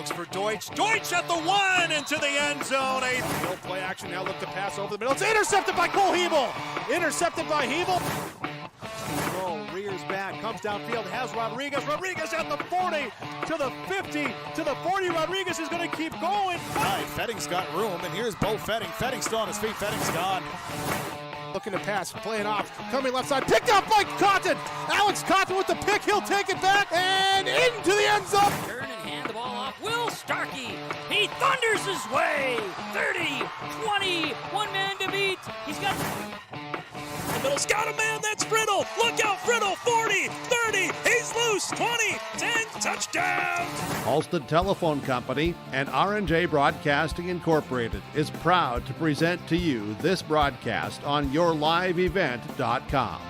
looks for Deutsch. Deutsch at the 1 into the end zone. He'll play action now, look to pass over the middle. It's intercepted by Cole Hebel. Intercepted by Hebel. Rears back, comes downfield, has Rodriguez. Rodriguez at the 40, to the 50, to the 40. Rodriguez is going to keep going. All right, Fetting's got room, and here's Bo Fetting. Fetting's still on his feet. Fetting's gone. Looking to pass, playing off, coming left side, picked up by Cotton. Alex Cotton with the pick, he'll take it back, and into the end zone. Turn and hand the ball off. Will Starkey, he thunders his way. 30, 20, one man to beat. He's got... The middle's got a man, that's Friddle. Look out, Friddle, 40, 30, he's loose, 20, 10, touchdown. Halstead Telephone Company and R&J Broadcasting Incorporated is proud to present to you this broadcast on yourliveevent.com.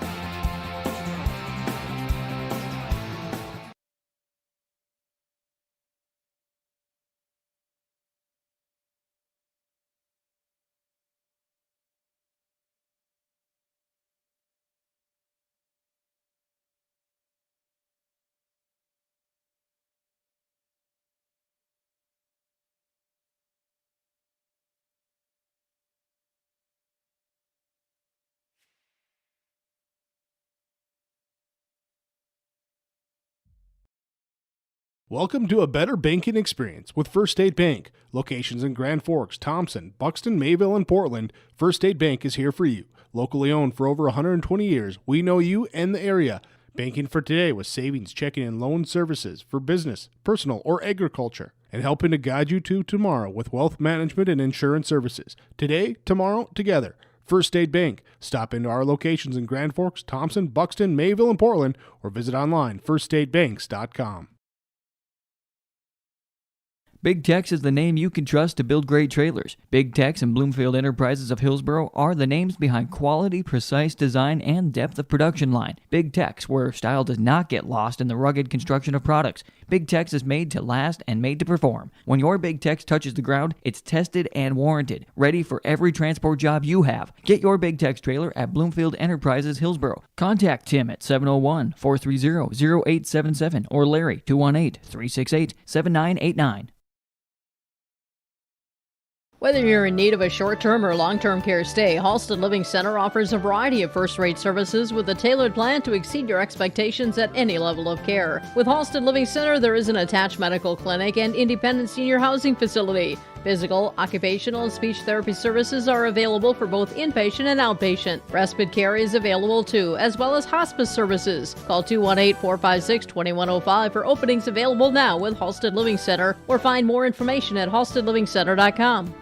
Welcome to a better banking experience with First State Bank. Locations in Grand Forks, Thompson, Buxton, Mayville, and Portland, First State Bank is here for you. Locally owned for over 120 years, we know you and the area. Banking for today with savings, checking, and loan services for business, personal, or agriculture. And helping to guide you to tomorrow with wealth management and insurance services. Today, tomorrow, together. First State Bank. Stop into our locations in Grand Forks, Thompson, Buxton, Mayville, and Portland, or visit online, firststatebanks.com. Big Tex is the name you can trust to build great trailers. Big Tex and Bloomfield Enterprises of Hillsboro are the names behind quality, precise design, and depth of production line. Big Tex, where style does not get lost in the rugged construction of products. Big Tex is made to last and made to perform. When your Big Tex touches the ground, it's tested and warranted, ready for every transport job you have. Get your Big Tex trailer at Bloomfield Enterprises Hillsboro. Contact Tim at 701-430-0877 or Larry 218-368-7989. Whether you're in need of a short-term or long-term care stay, Halstead Living Center offers a variety of first-rate services with a tailored plan to exceed your expectations at any level of care. With Halstead Living Center, there is an attached medical clinic and independent senior housing facility. Physical, occupational, and speech therapy services are available for both inpatient and outpatient. Respite care is available too, as well as hospice services. Call 218-456-2105 for openings available now with Halstead Living Center, or find more information at halsteadlivingcenter.com.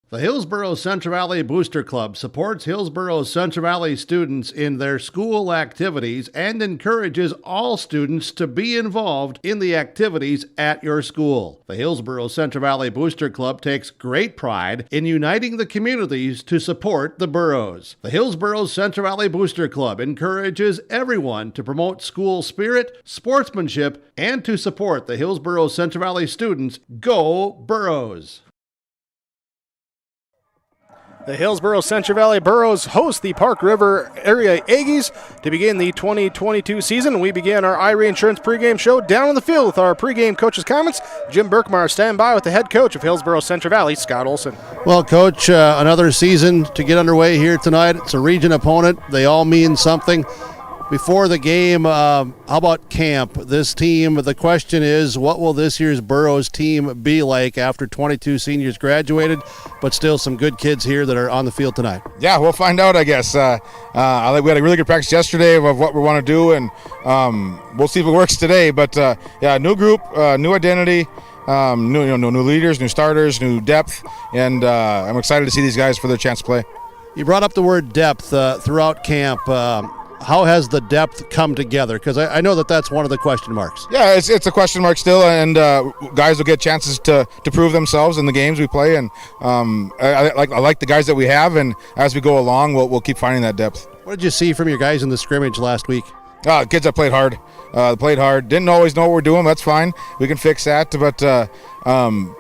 The Hillsboro-Central Valley Booster Club supports Hillsboro-Central Valley students in their school activities and encourages all students to be involved in the activities at your school. The Hillsboro-Central Valley Booster Club takes great pride in uniting the communities to support the boroughs. The Hillsboro-Central Valley Booster Club encourages everyone to promote school spirit, sportsmanship, and to support the Hillsboro-Central Valley students. Go Boroughs! The Hillsboro-Central Valley Boroughs host the Park River Area Aggies to begin the 2022 season. We begin our IRA Insurance pregame show down on the field with our pregame coach's comments. Jim Berkmeyer stand by with the head coach of Hillsboro-Central Valley, Scott Olson. Well, Coach, another season to get underway here tonight. It's a region opponent. They all mean something. Before the game, how about camp? This team, the question is, what will this year's Boroughs team be like after 22 seniors graduated, but still some good kids here that are on the field tonight? Yeah, we'll find out, I guess. We had a really good practice yesterday of what we want to do, and we'll see if it works today. But, yeah, new group, new identity, new leaders, new starters, new depth, and I'm excited to see these guys for their chance to play. You brought up the word depth throughout camp. How has the depth come together? Because I know that's one of the question marks. Yeah, it's a question mark still, and guys will get chances to prove themselves in the games we play, and I like the guys that we have, and as we go along, we'll keep finding that depth. What did you see from your guys in the scrimmage last week? Kids that played hard. Didn't always know what we're doing. That's fine. We can fix that, but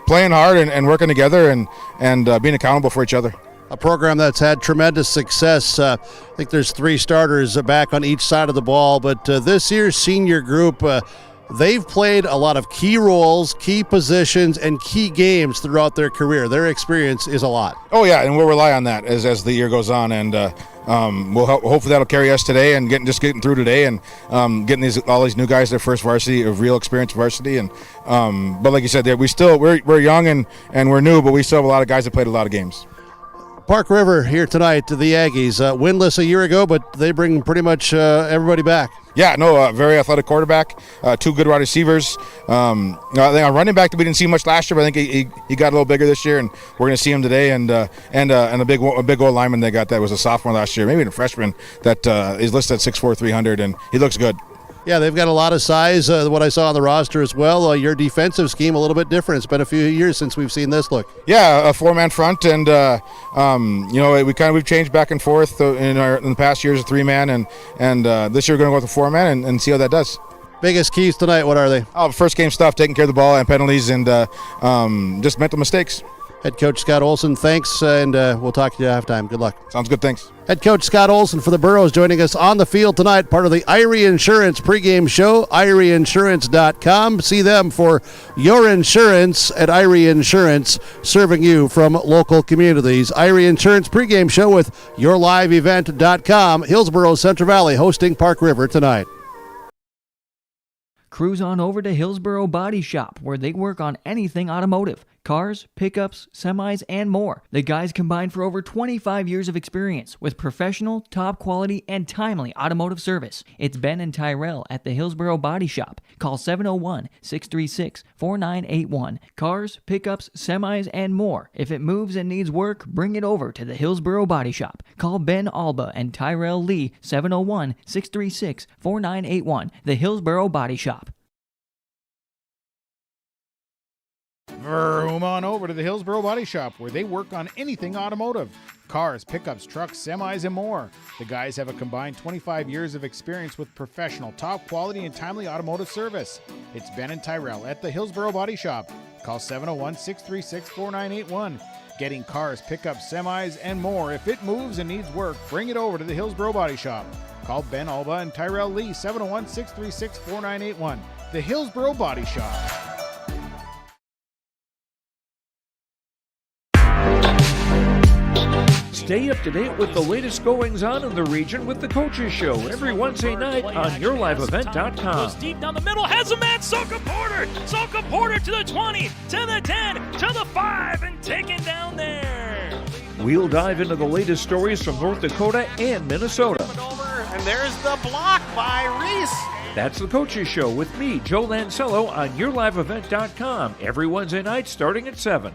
playing hard and working together and being accountable for each other. A program that's had tremendous success. I think there's 3 starters back on each side of the ball, but this year's senior group, they've played a lot of key roles, key positions, and key games throughout their career. Their experience is a lot. Oh yeah, and we'll rely on that as the year goes on, and hopefully that'll carry us today and getting through today, and getting all these new guys their first varsity, of real experience varsity, and but like you said, we're young and we're new, but we still have a lot of guys that played a lot of games. Park River here tonight, the Aggies, winless a year ago, but they bring pretty much everybody back. Yeah, no, very athletic quarterback, 2 good wide receivers. I think a running back that we didn't see much last year, but I think he got a little bigger this year, and we're going to see him today. And a big old lineman they got that was a sophomore last year, maybe a freshman, that is listed at 6'4", 300, and he looks good. Yeah, they've got a lot of size, what I saw on the roster as well. Your defensive scheme a little bit different. It's been a few years since we've seen this look. Yeah, a 4-man front, and we've changed back and forth in the past years, a 3-man, and this year we're going to go with a 4-man and see how that does. Biggest keys tonight, what are they? First game stuff, taking care of the ball and penalties, and just mental mistakes. Head coach Scott Olson, thanks, and we'll talk to you at halftime. Good luck. Sounds good, thanks. Head coach Scott Olson for the Burros joining us on the field tonight, part of the Irie Insurance pregame show, IrieInsurance.com. See them for your insurance at Irie Insurance, serving you from local communities. Irie Insurance pregame show with YourLiveEvent.com. Hillsboro-Central Valley hosting Park River tonight. Cruise on over to Hillsboro Body Shop, where they work on anything automotive. Cars, pickups, semis, and more. The guys combine for over 25 years of experience with professional, top quality, and timely automotive service. It's Ben and Tyrell at the Hillsboro Body Shop. Call 701-636-4981. Cars, pickups, semis, and more. If it moves and needs work, bring it over to the Hillsboro Body Shop. Call Ben Alba and Tyrell Lee, 701-636-4981. The Hillsboro Body Shop. Vroom on over to the Hillsboro Body Shop, where they work on anything automotive. Cars, pickups, trucks, semis, and more. The guys have a combined 25 years of experience with professional, top quality, and timely automotive service. It's Ben and Tyrell at the Hillsboro Body Shop. Call 701-636-4981. Getting cars, pickups, semis, and more. If it moves and needs work, bring it over to the Hillsboro Body Shop. Call Ben Alba and Tyrell Lee, 701-636-4981. The Hillsboro Body Shop. Stay up to date with the latest goings-on in the region with the Coaches Show every Wednesday night on YourLiveEvent.com. Goes deep down the middle, has a man, Soka Porter! Soka Porter to the 20, to the 10, to the 5, and taken down there. We'll dive into the latest stories from North Dakota and Minnesota. And there's the block by Reese. That's the Coaches Show with me, Joe Lancello, on YourLiveEvent.com every Wednesday night starting at 7.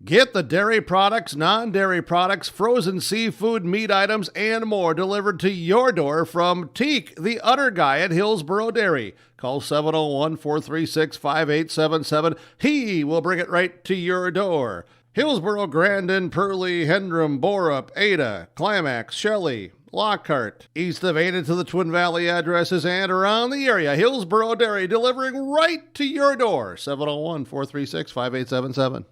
Get the dairy products, non-dairy products, frozen seafood, meat items, and more delivered to your door from Teak, the Udder Guy at Hillsboro Dairy. Call 701-436-5877. He will bring it right to your door. Hillsboro, Grandin, Purley, Hendrum, Borup, Ada, Climax, Shelley, Lockhart, east of Ada to the Twin Valley addresses and around the area. Hillsboro Dairy delivering right to your door. 701-436-5877.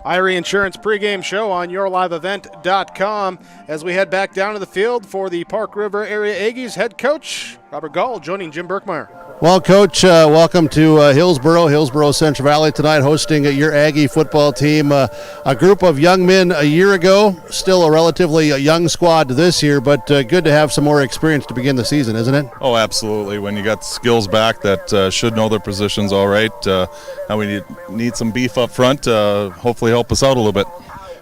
Irie Insurance pregame show on YourLiveEvent.com as we head back down to the field for the Park River Area Aggies. Head coach Robert Gall joining Jim Birkmeyer. Well, Coach, welcome to Hillsboro-Central Valley tonight, hosting your Aggie football team. A group of young men a year ago, still a relatively young squad this year, but good to have some more experience to begin the season, isn't it? Oh, absolutely. When you got skills back that should know their positions all right, now we need some beef up front, hopefully help us out a little bit.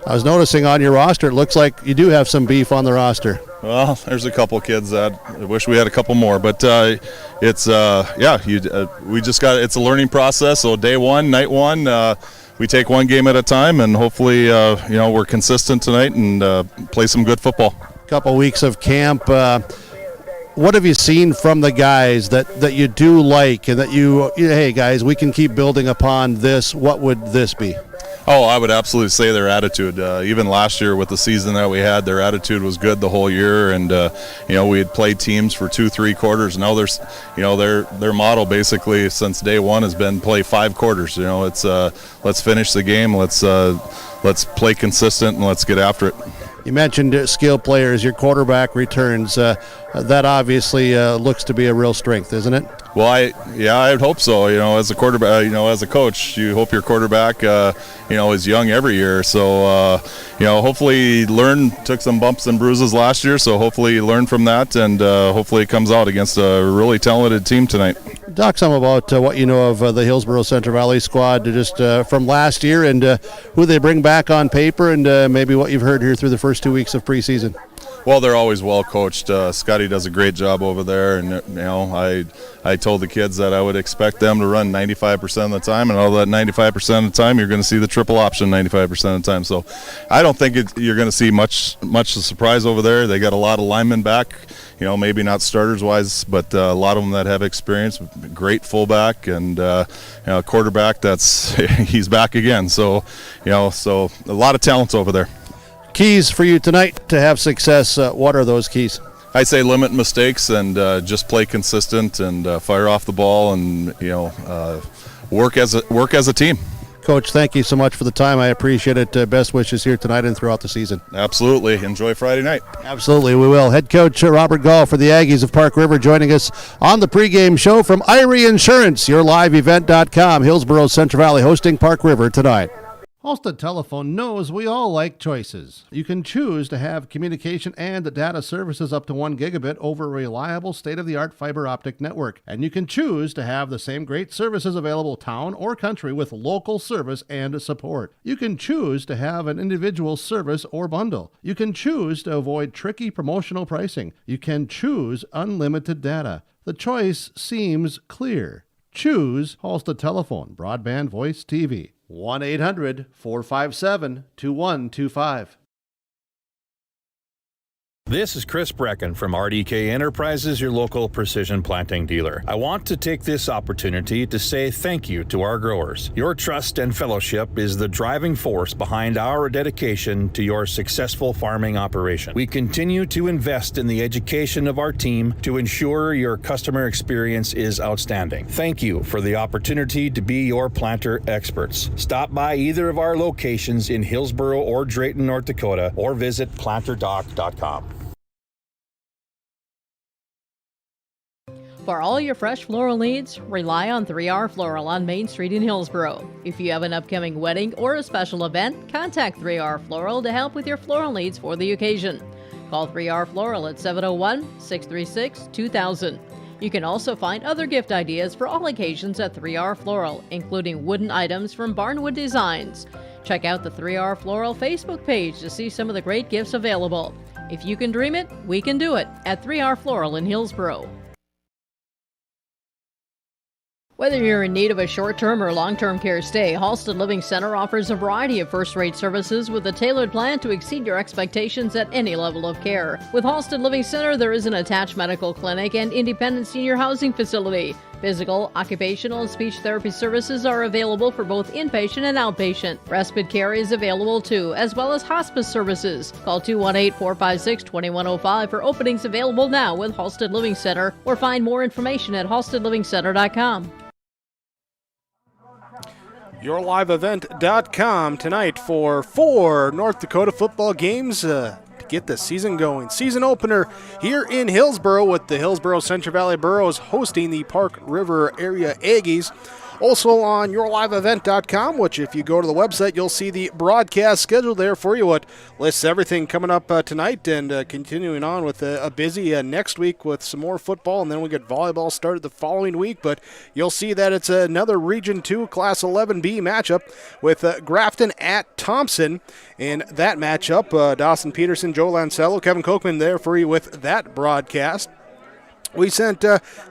I was noticing on your roster, it looks like you do have some beef on the roster. Well, there's a couple kids that I wish we had a couple more, but it's we just got, it's a learning process. So day one, night one, we take one game at a time, and hopefully we're consistent tonight and play some good football. Couple weeks of camp. What have you seen from the guys that you do like, and that hey guys, we can keep building upon this? What would this be? Oh, I would absolutely say their attitude. Even last year with the season that we had, their attitude was good the whole year, and we had played teams for 2-3 quarters. Now there's, their motto basically since day one has been play 5 quarters. It's let's finish the game, let's play consistent, and let's get after it. You mentioned skill players, your quarterback returns. That obviously looks to be a real strength, isn't it? Well, I would hope so. As a quarterback, as a coach, you hope your quarterback, is young every year. So, hopefully took some bumps and bruises last year. So hopefully learn from that, and hopefully it comes out against a really talented team tonight. Talk some about what you know of the Hillsboro-Central Valley squad just from last year, and who they bring back on paper, and maybe what you've heard here through the first 2 weeks of preseason. Well, they're always well coached. Scotty does a great job over there, and I told the kids that I would expect them to run 95% of the time, and all that 95% of the time, you're going to see the triple option 95% of the time. So, I don't think you're going to see much surprise over there. They got a lot of linemen back, maybe not starters wise, but a lot of them that have experience. Great fullback and quarterback. He's back again. So, so a lot of talents over there. Keys for you tonight to have success, what are those keys? I say limit mistakes and just play consistent and fire off the ball and work as a team. Coach, thank you so much for the time. I appreciate it. Best wishes here tonight and throughout the season. Absolutely. Enjoy Friday night. Absolutely, we will. Head coach Robert Gall for the Aggies of Park River joining us on the pregame show from Irie Insurance, yourliveevent.com. Hillsboro-Central Valley hosting Park River tonight. Halstead Telephone knows we all like choices. You can choose to have communication and data services up to 1 gigabit over a reliable state-of-the-art fiber optic network. And you can choose to have the same great services available town or country with local service and support. You can choose to have an individual service or bundle. You can choose to avoid tricky promotional pricing. You can choose unlimited data. The choice seems clear. Choose Halstead Telephone, broadband voice TV. 1-800-457-2125. This is Chris Brecken from RDK Enterprises, your local precision planting dealer. I want to take this opportunity to say thank you to our growers. Your trust and fellowship is the driving force behind our dedication to your successful farming operation. We continue to invest in the education of our team to ensure your customer experience is outstanding. Thank you for the opportunity to be your planter experts. Stop by either of our locations in Hillsboro or Drayton, North Dakota, or visit planterdoc.com. For all your fresh floral needs, rely on 3R Floral on Main Street in Hillsboro. If you have an upcoming wedding or a special event, contact 3R Floral to help with your floral needs for the occasion. Call 3R Floral at 701-636-2000. You can also find other gift ideas for all occasions at 3R Floral, including wooden items from Barnwood Designs. Check out the 3R Floral Facebook page to see some of the great gifts available. If you can dream it, we can do it at 3R Floral in Hillsboro. Whether you're in need of a short-term or long-term care stay, Halstead Living Center offers a variety of first-rate services with a tailored plan to exceed your expectations at any level of care. With Halstead Living Center, there is an attached medical clinic and independent senior housing facility. Physical, occupational, and speech therapy services are available for both inpatient and outpatient. Respite care is available too, as well as hospice services. Call 218-456-2105 for openings available now with Halstead Living Center, or find more information at halsteadlivingcenter.com. YourLiveEvent.com tonight for 4 North Dakota football games to get the season going. Season opener here in Hillsboro with the Hillsboro-Central Valley Burros hosting the Park River area Aggies. Also on YourLiveEvent.com, which if you go to the website, you'll see the broadcast schedule there for you. What lists everything coming up tonight and continuing on with a busy next week with some more football, and then we get volleyball started the following week. But you'll see that it's another Region 2 Class 11B matchup with Grafton at Thompson. In that matchup, Dawson Peterson, Joe Lancello, Kevin Kochman there for you with that broadcast. We sent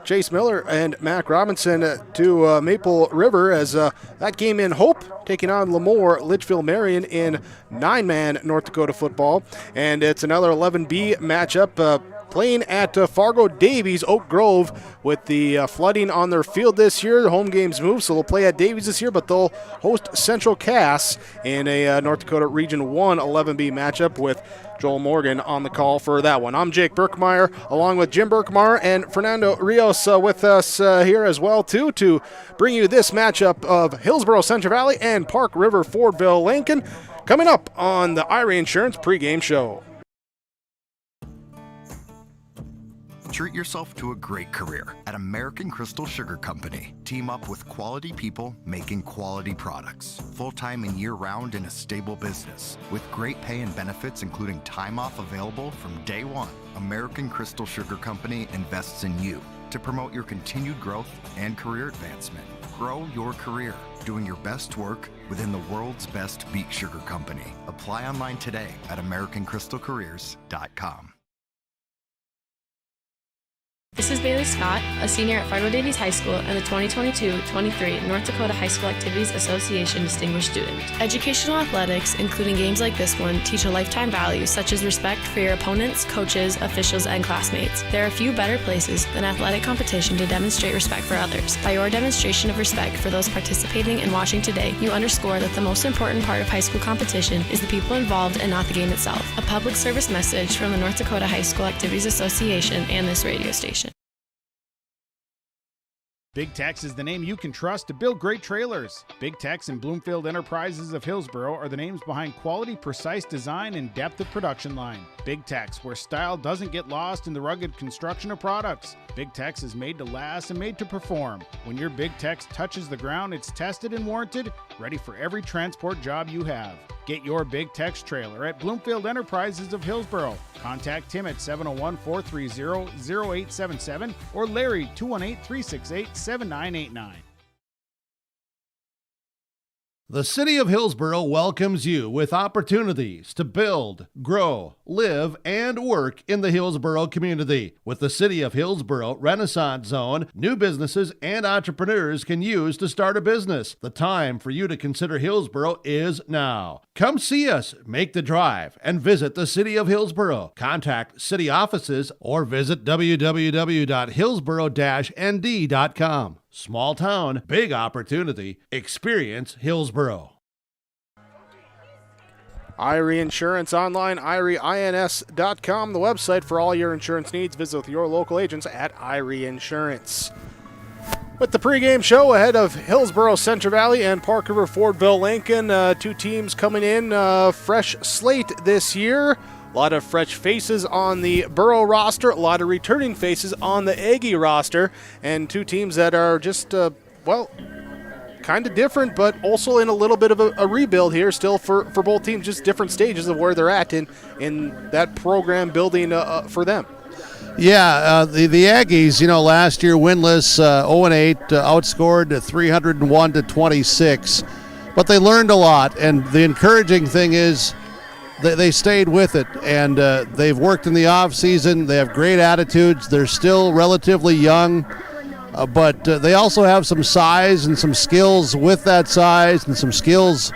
Chase Miller and Mac Robinson to Maple River as that game in Hope, taking on Lemoore, Litchfield Marion in 9-man North Dakota football. And it's another 11B matchup playing at Fargo Davies, Oak Grove, with the flooding on their field this year. The home games move, so they'll play at Davies this year, but they'll host Central Cass in a North Dakota Region 1 11B matchup with Joel Morgan on the call for that one. I'm Jake Berkmeyer, along with Jim Berkmeyer and Fernando Rios with us here as well, too, to bring you this matchup of Hillsboro-Central Valley and Park River Fordville Lincoln coming up on the Irie Insurance pregame show. Treat yourself to a great career at American Crystal Sugar Company. Team up with quality people making quality products. Full-time and year-round in a stable business. With great pay and benefits including time off available from day one. American Crystal Sugar Company invests in you to promote your continued growth and career advancement. Grow your career, doing your best work within the world's best beet sugar company. Apply online today at AmericanCrystalCareers.com. This is Bailey Scott, a senior at Fargo Davies High School and the 2022-23 North Dakota High School Activities Association Distinguished Student. Educational athletics, including games like this one, teach a lifetime values such as respect for your opponents, coaches, officials, and classmates. There are few better places than athletic competition to demonstrate respect for others. By your demonstration of respect for those participating and watching today, you underscore that the most important part of high school competition is the people involved and not the game itself. A public service message from the North Dakota High School Activities Association and this radio station. Big Tex is the name you can trust to build great trailers. Big Tex and Bloomfield Enterprises of Hillsboro are the names behind quality, precise design and depth of production line. Big Tex, where style doesn't get lost in the rugged construction of products. Big Tex is made to last and made to perform. When your Big Tex touches the ground, it's tested and warranted, ready for every transport job you have. Get your Big Tex trailer at Bloomfield Enterprises of Hillsboro. Contact Tim at 701-430-0877 or Larry 218-368-7989. The City of Hillsboro welcomes you with opportunities to build, grow, live, and work in the Hillsboro community. With the City of Hillsboro Renaissance Zone, new businesses and entrepreneurs can use to start a business. The time for you to consider Hillsboro is now. Come see us, make the drive, and visit the City of Hillsboro. Contact city offices or visit www.hillsboro-nd.com. Small town, big opportunity. Experience Hillsboro. Irie Insurance Online, IrieINS.com, the website for all your insurance needs. Visit with your local agents at Irie Insurance. With the pregame show ahead of Hillsboro-Central Valley and Park River Fordville Lincoln, two teams coming in, fresh slate this year. A lot of fresh faces on the Borough roster, a lot of returning faces on the Aggie roster, and two teams that are just, kind of different, but also in a little bit of a rebuild here still for both teams, just different stages of where they're at in that program building for them. Yeah, the Aggies, last year winless, 0-8, outscored 301-26, but they learned a lot, and the encouraging thing is they stayed with it, and they've worked in the offseason. They have great attitudes. They're still relatively young, but they also have some size and some skills with that size and some skills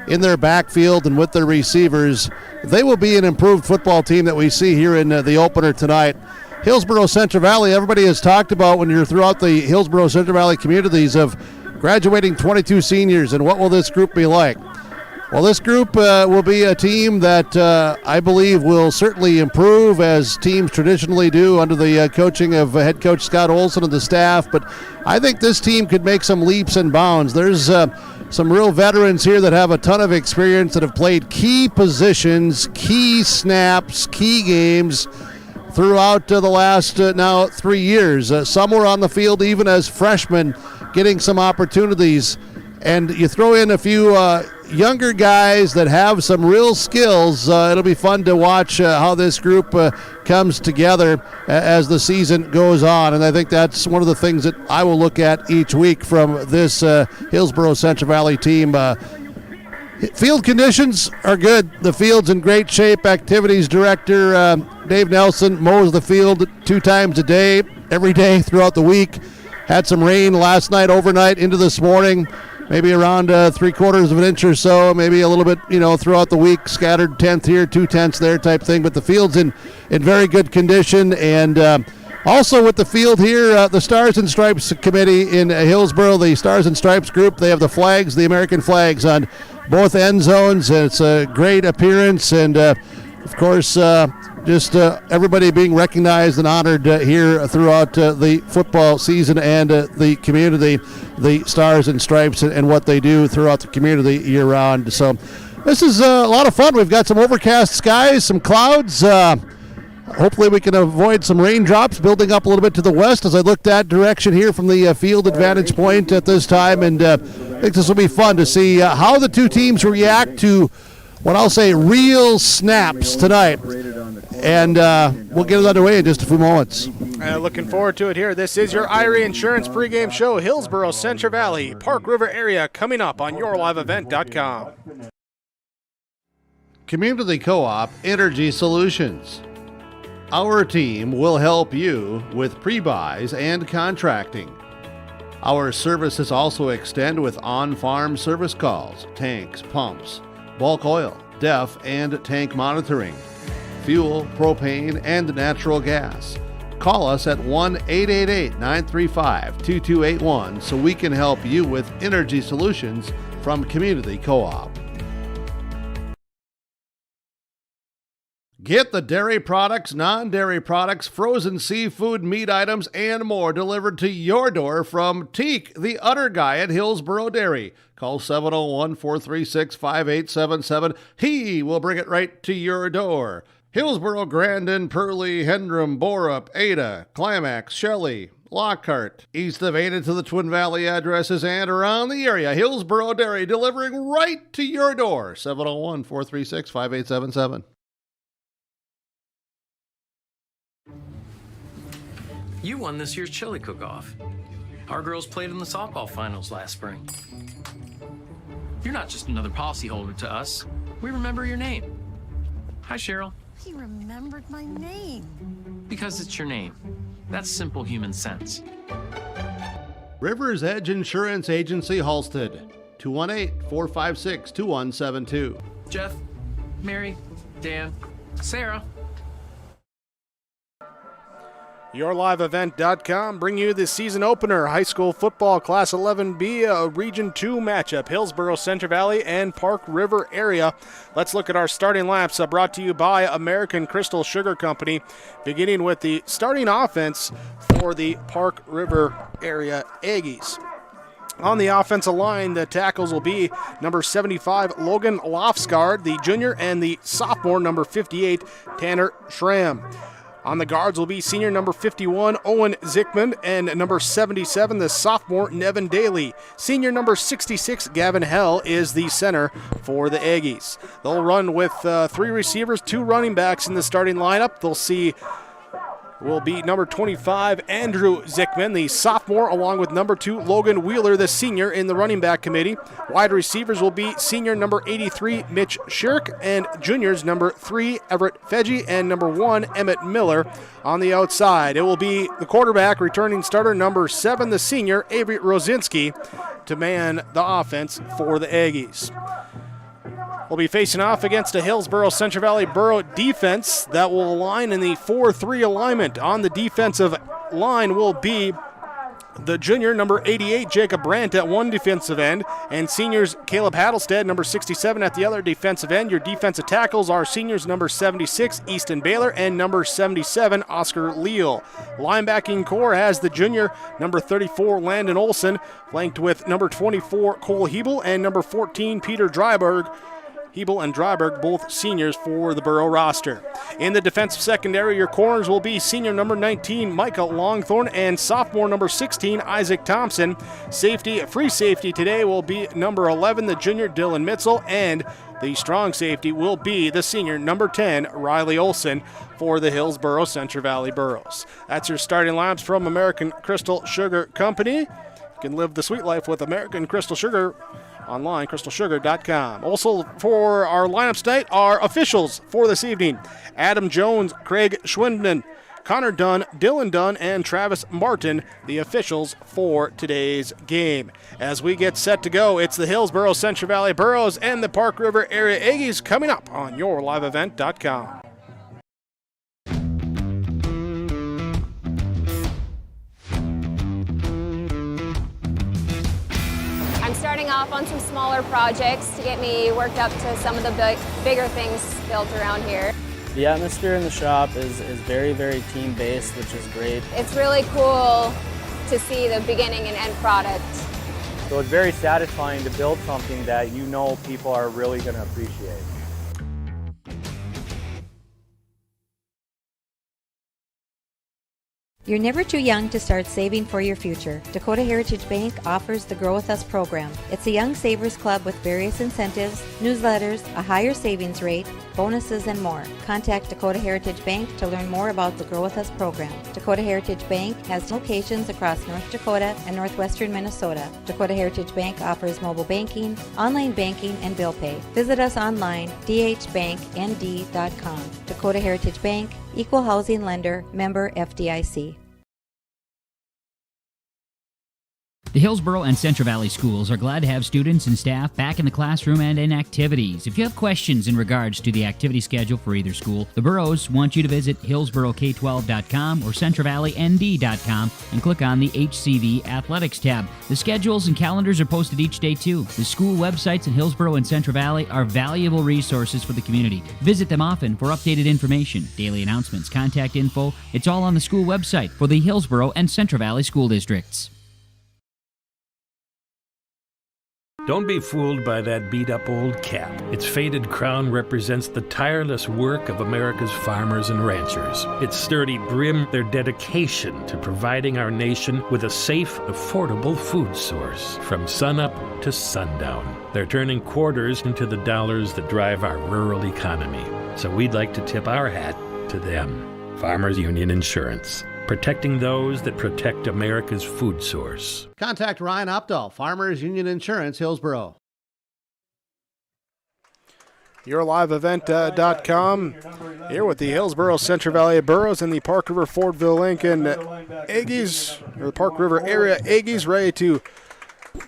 in their backfield and with their receivers. They will be an improved football team that we see here in the opener tonight. Hillsboro-Central Valley, everybody has talked about when you're throughout the Hillsboro-Central Valley communities of graduating 22 seniors, and what will this group be like? Well, this group will be a team that I believe will certainly improve, as teams traditionally do under the coaching of head coach Scott Olson and the staff. But I think this team could make some leaps and bounds. There's some real veterans here that have a ton of experience, that have played key positions, key snaps, key games throughout the last now 3 years. Some were on the field even as freshmen, getting some opportunities. And you throw in a few younger guys that have some real skills. It'll be fun to watch how this group comes together as the season goes on. And I think that's one of the things that I will look at each week from this Hillsboro-Central Valley team. Field conditions are good. The field's in great shape. Activities director Dave Nelson mows the field 2 times a day, every day throughout the week. Had some rain last night, overnight, into this morning. Maybe around 3/4 of an inch or so, maybe a little bit, throughout the week, scattered 1/10 here, 2/10 there type thing. But the field's in very good condition. And also with the field here, the Stars and Stripes Committee in Hillsboro, the Stars and Stripes group, they have the flags, the American flags on both end zones. It's a great appearance. And, of course, just everybody being recognized and honored here throughout the football season, and the community, the Stars and Stripes, and what they do throughout the community year-round. So this is a lot of fun. We've got some overcast skies, some clouds. hopefully we can avoid some raindrops building up a little bit to the west as I look that direction here from the field advantage point at this time. And I think this will be fun to see how the two teams react to what I'll say real snaps tonight. And we'll get it underway in just a few moments. Looking forward to it here. This is your Irie Insurance pregame show, Hillsboro-Central Valley, Park River area, coming up on yourliveevent.com. Community Co-op Energy Solutions. Our team will help you with pre-buys and contracting. Our services also extend with on-farm service calls, tanks, pumps, bulk oil, DEF and tank monitoring, fuel, propane, and natural gas. Call us at 1-888-935-2281 so we can help you with energy solutions from Community Co-op. Get the dairy products, non-dairy products, frozen seafood, meat items, and more delivered to your door from Teak, the Udder Guy at Hillsboro Dairy. Call 701-436-5877. He will bring it right to your door. Hillsboro, Grandin, Pearlie, Hendrum, Borup, Ada, Climax, Shelley, Lockhart, east of Ada to the Twin Valley addresses and around the area. Hillsboro Dairy delivering right to your door. 701-436-5877. You won this year's chili cook-off. Our girls played in the softball finals last spring. You're not just another policyholder to us. We remember your name. Hi, Cheryl. He remembered my name. Because it's your name. That's simple human sense. River's Edge Insurance Agency, Halstead. 218-456-2172. Jeff, Mary, Dan, Sarah. YourLiveEvent.com bring you the season opener, high school football Class 11B, a Region 2 matchup, Hillsboro-Central Valley and Park River area. Let's look at our starting laps, brought to you by American Crystal Sugar Company, beginning with the starting offense for the Park River area Aggies. On the offensive line, the tackles will be number 75, Logan Lofsgaard, the junior, and the sophomore, number 58, Tanner Schramm. On the guards will be senior number 51, Owen Zickman, and number 77, the sophomore, Nevin Daly. Senior number 66, Gavin Hell, is the center for the Aggies. They'll run with 3 receivers, 2 running backs in the starting lineup. They'll see will be number 25, Andrew Zickman, the sophomore, along with number 2, Logan Wheeler, the senior, in the running back committee. Wide receivers will be senior number 83, Mitch Shirk, and juniors number 3, Everett Feggie, and number 1, Emmett Miller. On the outside, it will be the quarterback, returning starter number 7, the senior, Avery Rosinski, to man the offense for the Aggies. Will be facing off against a Hillsboro-Central Valley Borough defense that will align in the 4-3 alignment. On the defensive line will be the junior, number 88, Jacob Brandt, at one defensive end, and seniors Caleb Hattlestead, number 67, at the other defensive end. Your defensive tackles are seniors number 76, Easton Baylor, and number 77, Oscar Leal. Linebacking core has the junior, number 34, Landon Olson, flanked with number 24, Cole Hebel, and number 14, Peter Dryberg. Hebel and Dryberg, both seniors for the Borough roster. In the defensive secondary, your corners will be senior number 19, Micah Longthorne, and sophomore number 16, Isaac Thompson. Free safety today will be number 11, the junior Dylan Mitzel, and the strong safety will be the senior number 10, Riley Olson, for the Hillsboro-Central Valley Boroughs. That's your starting lineups from American Crystal Sugar Company. You can live the sweet life with American Crystal Sugar online, crystalsugar.com. Also for our lineups tonight, our officials for this evening: Adam Jones, Craig Schwindman, Connor Dunn, Dylan Dunn, and Travis Martin, the officials for today's game. As we get set to go, it's the Hillsboro-Central Valley Boroughs and the Park River area Aggies coming up on yourliveevent.com. Starting off on some smaller projects to get me worked up to some of the bigger things built around here. The atmosphere in the shop is very, very team-based, which is great. It's really cool to see the beginning and end product. So it's very satisfying to build something that you know people are really going to appreciate. You're never too young to start saving for your future. Dakota Heritage Bank offers the Grow With Us program. It's a young savers club with various incentives, newsletters, a higher savings rate, bonuses, and more. Contact Dakota Heritage Bank to learn more about the Grow With Us program. Dakota Heritage Bank has locations across North Dakota and northwestern Minnesota. Dakota Heritage Bank offers mobile banking, online banking, and bill pay. Visit us online, dhbanknd.com. Dakota Heritage Bank, Equal Housing Lender, member FDIC. The Hillsboro and Central Valley schools are glad to have students and staff back in the classroom and in activities. If you have questions in regards to the activity schedule for either school, the boroughs want you to visit hillsboroK12.com or centralvalleynd.com and click on the HCV Athletics tab. The schedules and calendars are posted each day too. The school websites in Hillsboro and Central Valley are valuable resources for the community. Visit them often for updated information, daily announcements, contact info. It's all on the school website for the Hillsboro and Central Valley school districts. Don't be fooled by that beat-up old cap. Its faded crown represents the tireless work of America's farmers and ranchers. Its sturdy brim, their dedication to providing our nation with a safe, affordable food source from sunup to sundown. They're turning quarters into the dollars that drive our rural economy. So we'd like to tip our hat to them. Farmers Union Insurance. Protecting those that protect America's food source. Contact Ryan Opdahl, Farmers Union Insurance, Hillsboro. YourLiveEvent.com here with the Hillsboro-Central Valley Burros and the Park River Fordville Lincoln Aggies, or the Park River area Aggies, ready to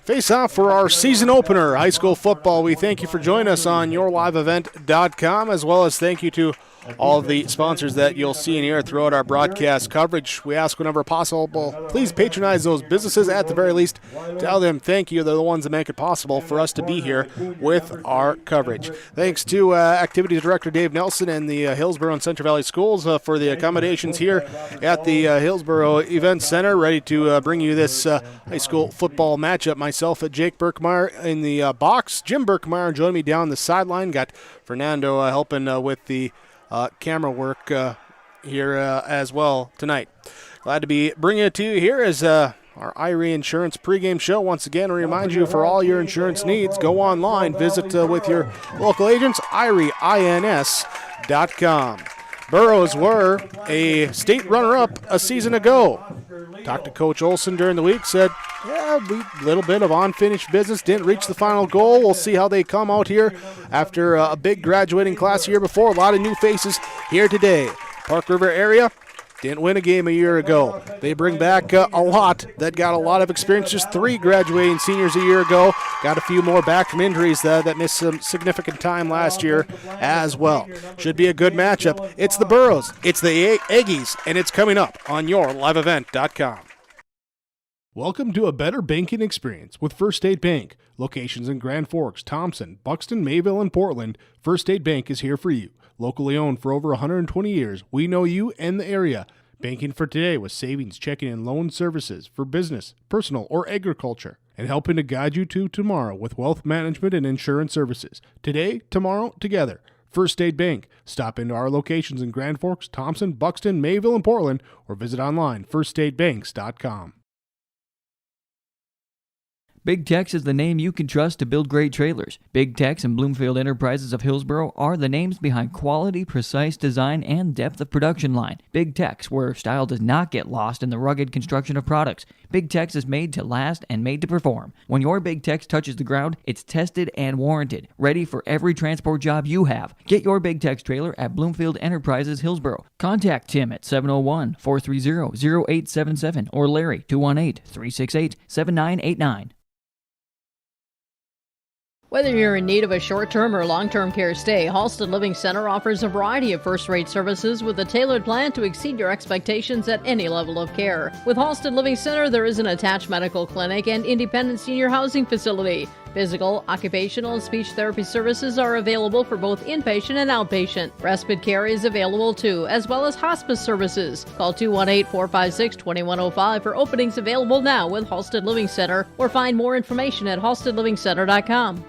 face off for our season opener, high school football. We thank you for joining us on YourLiveEvent.com, as well as thank you to all of the sponsors that you'll see and hear throughout our broadcast coverage. We ask whenever possible, please patronize those businesses at the very least. Tell them thank you. They're the ones that make it possible for us to be here with our coverage. Thanks to Activities Director Dave Nelson and the Hillsboro and Central Valley Schools for the accommodations here at the Hillsboro Event Center, ready to bring you this high school football matchup. Myself at Jake Berkmeyer in the box. Jim Berkmeyer joined me down the sideline. Got Fernando helping with the camera work here as well tonight. Glad to be bringing it to you here as our Irie Insurance pregame show. Once again, I remind you, for all your insurance needs, go online, visit with your local agents, IrieINS.com. Burros were a state runner-up a season ago. Talked to Coach Olson during the week, said, yeah, a little bit of unfinished business, didn't reach the final goal. We'll see how they come out here after a big graduating class the year before. A lot of new faces here today. Park River area didn't win a game a year ago. They bring back a lot that got a lot of experience. Just 3 graduating seniors a year ago. Got a few more back from injuries that missed some significant time last year as well. Should be a good matchup. It's the Burros, it's the Aggies, and it's coming up on YourLiveEvent.com. Welcome to a better banking experience with First State Bank. Locations in Grand Forks, Thompson, Buxton, Mayville, and Portland. First State Bank is here for you. Locally owned for over 120 years, we know you and the area. Banking for today with savings, checking, and loan services for business, personal, or agriculture. And helping to guide you to tomorrow with wealth management and insurance services. Today, tomorrow, together. First State Bank. Stop into our locations in Grand Forks, Thompson, Buxton, Mayville, and Portland, or visit online, firststatebanks.com. Big Tex is the name you can trust to build great trailers. Big Tex and Bloomfield Enterprises of Hillsboro are the names behind quality, precise design, and depth of production line. Big Tex, where style does not get lost in the rugged construction of products. Big Tex is made to last and made to perform. When your Big Tex touches the ground, it's tested and warranted, ready for every transport job you have. Get your Big Tex trailer at Bloomfield Enterprises Hillsboro. Contact Tim at 701-430-0877 or Larry 218-368-7989. Whether you're in need of a short-term or long-term care stay, Halsted Living Center offers a variety of first-rate services with a tailored plan to exceed your expectations at any level of care. With Halsted Living Center, there is an attached medical clinic and independent senior housing facility. Physical, occupational, and speech therapy services are available for both inpatient and outpatient. Respite care is available too, as well as hospice services. Call 218-456-2105 for openings available now with Halsted Living Center, or find more information at halstedlivingcenter.com.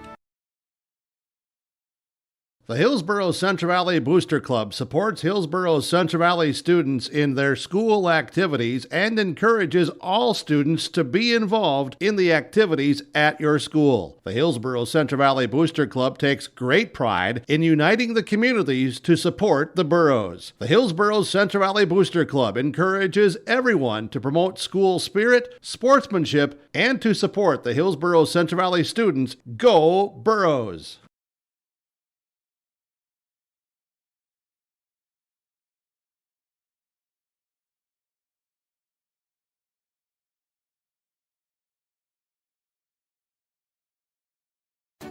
The Hillsboro-Central Valley Booster Club supports Hillsboro-Central Valley students in their school activities and encourages all students to be involved in the activities at your school. The Hillsboro-Central Valley Booster Club takes great pride in uniting the communities to support the boroughs. The Hillsboro-Central Valley Booster Club encourages everyone to promote school spirit, sportsmanship, and to support the Hillsboro-Central Valley students. Go Boroughs!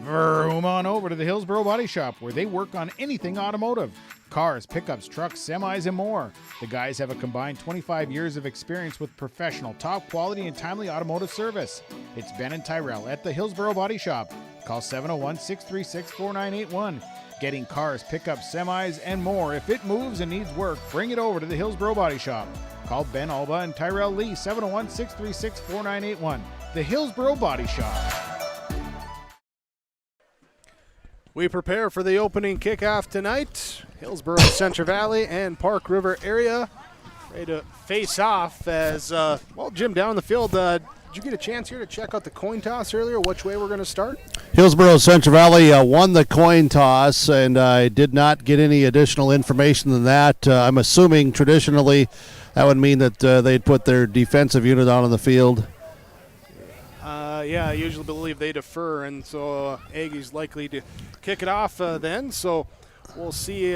Vroom on over to the Hillsboro Body Shop, where they work on anything automotive. Cars, pickups, trucks, semis, and more. The guys have a combined 25 years of experience with professional, top quality, and timely automotive service. It's Ben and Tyrell at the Hillsboro Body Shop. Call 701-636-4981. Getting cars, pickups, semis, and more. If it moves and needs work, bring it over to the Hillsboro Body Shop. Call Ben Alba and Tyrell Lee, 701-636-4981. The Hillsboro Body Shop. We prepare for the opening kickoff tonight. Hillsboro-Central Valley and Park River area ready to face off as, Jim, down in the field, did you get a chance here to check out the coin toss earlier, which way we're going to start? Hillsboro-Central Valley won the coin toss, and I did not get any additional information than that. I'm assuming traditionally that would mean that they'd put their defensive unit out on the field. I usually believe they defer, and so Aggie's likely to kick it off then. So we'll see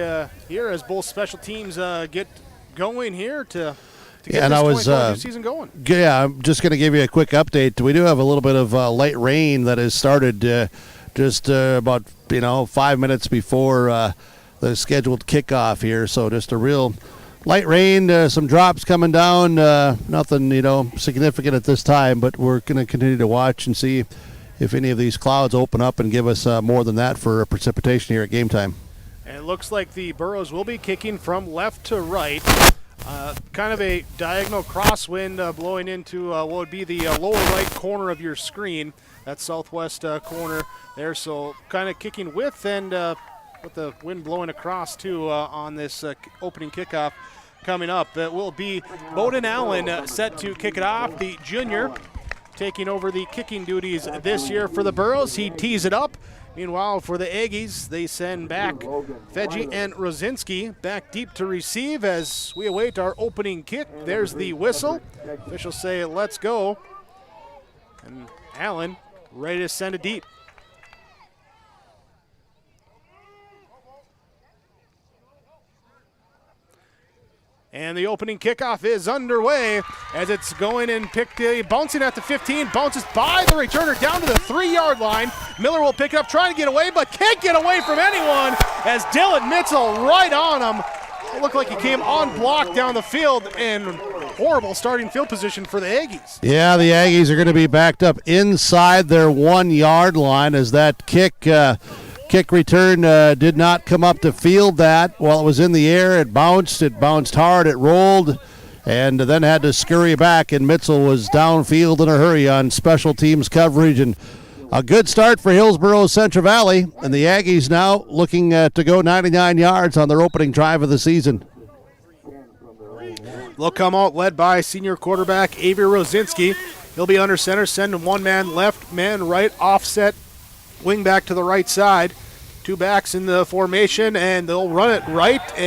here as both special teams get going here to get this season going. Yeah, I'm just going to give you a quick update. We do have a little bit of light rain that has started just about 5 minutes before the scheduled kickoff here. So just a real light rain, some drops coming down, nothing, significant at this time, but we're going to continue to watch and see if any of these clouds open up and give us more than that for precipitation here at game time. And it looks like the Burros will be kicking from left to right. Kind of a diagonal crosswind blowing into what would be the lower right corner of your screen, that southwest corner there. So kind of kicking with and with the wind blowing across too on this opening kickoff coming up. It will be Bowden Allen set to kick it off, the junior, taking over the kicking duties this year for the Burros. He tees it up. Meanwhile, for the Aggies, they send back Fedji and Rosinski back deep to receive as we await our opening kick. There's the whistle. Officials say, let's go. And Allen ready to send it deep. And the opening kickoff is underway as it's going and bouncing at the 15, bounces by the returner down to the 3-yard line. Miller will pick it up, trying to get away, but can't get away from anyone as Dylan Mitchell right on him. It looked like he came on block down the field, and horrible starting field position for the Aggies. Yeah, the Aggies are going to be backed up inside their 1-yard line as that kick return did not come up to field that. While it was in the air, it bounced hard, it rolled, and then had to scurry back, and Mitchell was downfield in a hurry on special teams coverage. And a good start for Hillsboro-Central Valley, and the Aggies now looking to go 99 yards on their opening drive of the season. They'll come out led by senior quarterback Avery Rosinski. He'll be under center, sending one man left, man right, offset wing back to the right side. Two backs in the formation, and they'll run it right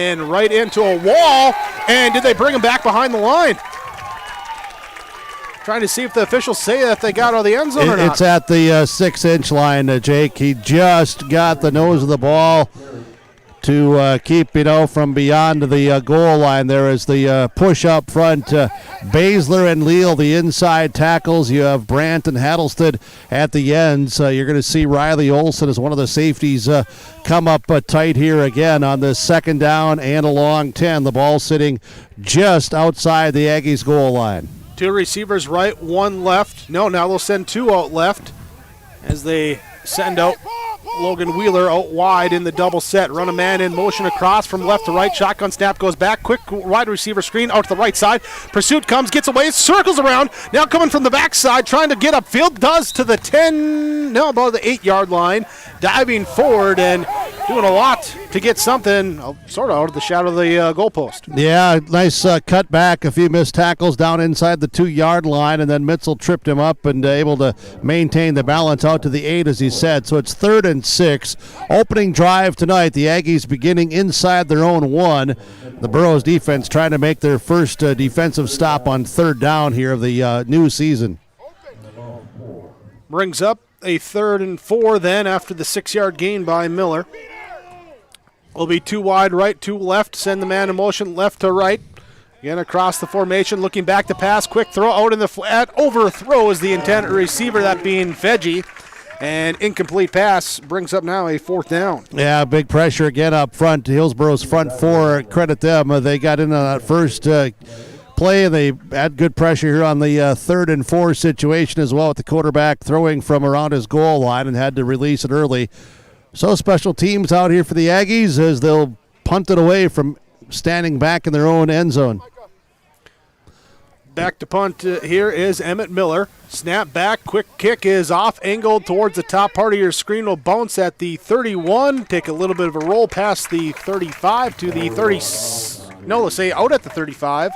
into a wall. And did they bring him back behind the line? Trying to see if the officials say that they got out of the end zone or not. It's at the 6-inch line, Jake. He just got the nose of the ball to keep, from beyond the goal line. There is the push up front. Baszler and Leal, the inside tackles. You have Brandt and Hattlestead at the ends. You're going to see Riley Olson as one of the safeties come up tight here again on this second down and a long 10. The ball sitting just outside the Aggies goal line. Two receivers right, one left. No, now they'll send two out left as they send out Logan Wheeler out wide in the double set. Run a man in motion across from left to right. Shotgun snap goes back. Quick wide receiver screen out to the right side. Pursuit comes, gets away, circles around. Now coming from the backside, trying to get upfield. Does to the 10, no, about the 8-yard line. Diving forward, and doing a lot to get something sort of out of the shadow of the goalpost. Yeah, nice cut back, a few missed tackles down inside the 2-yard line, and then Mitzel tripped him up and able to maintain the balance out to the 8, as he said. So it's 3rd and 6. Opening drive tonight, the Aggies beginning inside their own 1. The Burros defense trying to make their first defensive stop on 3rd down here of the new season. Brings up a 3rd and 4 then after the 6-yard gain by Miller. Will be 2 wide, right, 2 left. Send the man in motion left to right. Again across the formation, looking back to pass. Quick throw out in the flat. Overthrows the intended receiver, that being Veggie. And incomplete pass brings up now a 4th down. Yeah, big pressure again up front. Hillsboro's front 4, credit them. They got in on that first play, and they had good pressure here on the 3rd and 4 situation as well, with the quarterback throwing from around his goal line and had to release it early. So special teams out here for the Aggies as they'll punt it away from standing back in their own end zone. Back to punt here is Emmett Miller. Snap back, quick kick is off, angled towards the top part of your screen. Will bounce at the 31, take a little bit of a roll past the 35 to the 30. No, let's say out at the 35.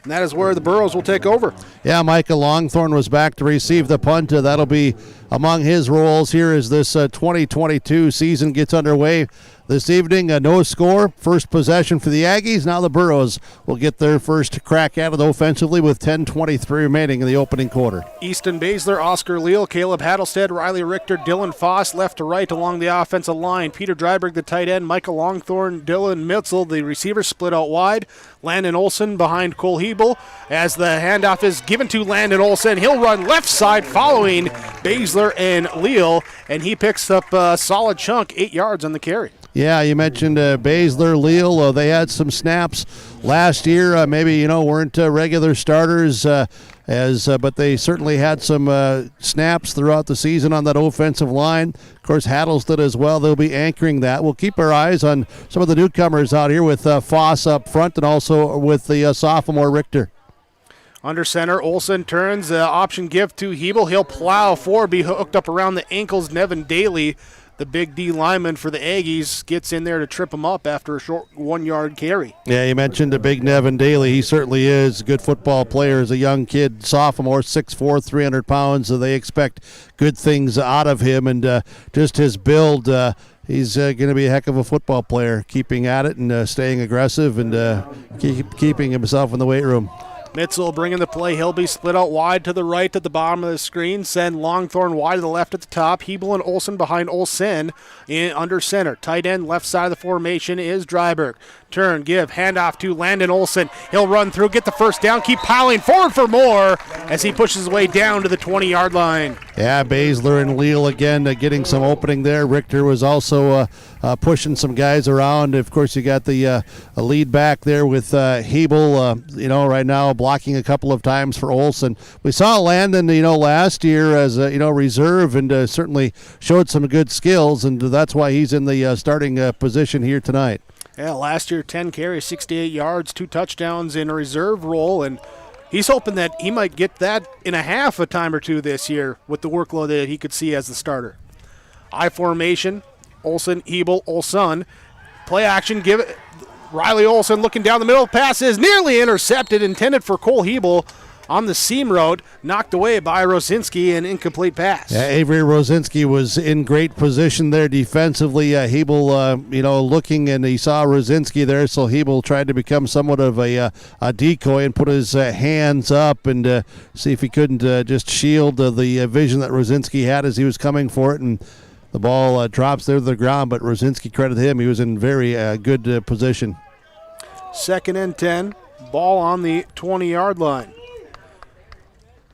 And that is where the Burros will take over. Yeah, Micah Longthorne was back to receive the punt. That'll be among his roles here as this 2022 season gets underway. This evening, no score, first possession for the Aggies. Now the Burros will get their first crack at it offensively with 10:23 remaining in the opening quarter. Easton Baszler, Oscar Leal, Caleb Hattelstead, Riley Richter, Dylan Foss left to right along the offensive line. Peter Dryberg, the tight end, Michael Longthorne, Dylan Mitzel, the receiver, split out wide. Landon Olsen behind Cole Hebel as the handoff is given to Landon Olsen. He'll run left side following Baszler and Leal, and he picks up a solid chunk, 8 yards on the carry. Yeah, you mentioned Baszler, Leal. They had some snaps last year. Maybe weren't regular starters, but they certainly had some snaps throughout the season on that offensive line. Of course, Hattelstead as well. They'll be anchoring that. We'll keep our eyes on some of the newcomers out here with Foss up front and also with the sophomore Richter. Under center, Olsen turns, option give to Hebel. He'll plow forward, be hooked up around the ankles. Nevin Daly, the big D lineman for the Aggies, gets in there to trip him up after a short 1-yard carry. Yeah, you mentioned the big Nevin Daly. He certainly is a good football player as a young kid, sophomore, 6'4", 300 pounds. So they expect good things out of him, and just his build, he's going to be a heck of a football player, keeping at it and staying aggressive and keeping himself in the weight room. Mitzel bringing the play. He'll be split out wide to the right at the bottom of the screen. Send Longthorne wide to the left at the top. Hebel and Olsen behind Olsen in under center. Tight end left side of the formation is Dryberg. Turn, give, handoff to Landon Olsen. He'll run through, get the first down, keep piling forward for more as he pushes his way down to the 20-yard line. Yeah, Baszler and Leal again getting some opening there. Richter was also pushing some guys around. Of course, you got the lead back there with Hebel, right now blocking a couple of times for Olsen. We saw Landon, last year as reserve and certainly showed some good skills, and that's why he's in the starting position here tonight. Yeah, last year 10 carries, 68 yards, 2 touchdowns in a reserve role, and he's hoping that he might get that in a half a time or two this year with the workload that he could see as the starter. I formation, Olsen, Hebel, Olsen. Play action, give it. Riley Olsen looking down the middle. Pass is nearly intercepted, intended for Cole Hebel on the seam road, knocked away by Rosinski, an incomplete pass. Yeah, Avery Rosinski was in great position there defensively. Hebel, looking, and he saw Rosinski there, so Hebel tried to become somewhat of a decoy and put his hands up and see if he couldn't just shield the vision that Rosinski had as he was coming for it, and the ball drops there to the ground, but Rosinski, credit him, he was in very good position. 2nd and 10, ball on the 20-yard line.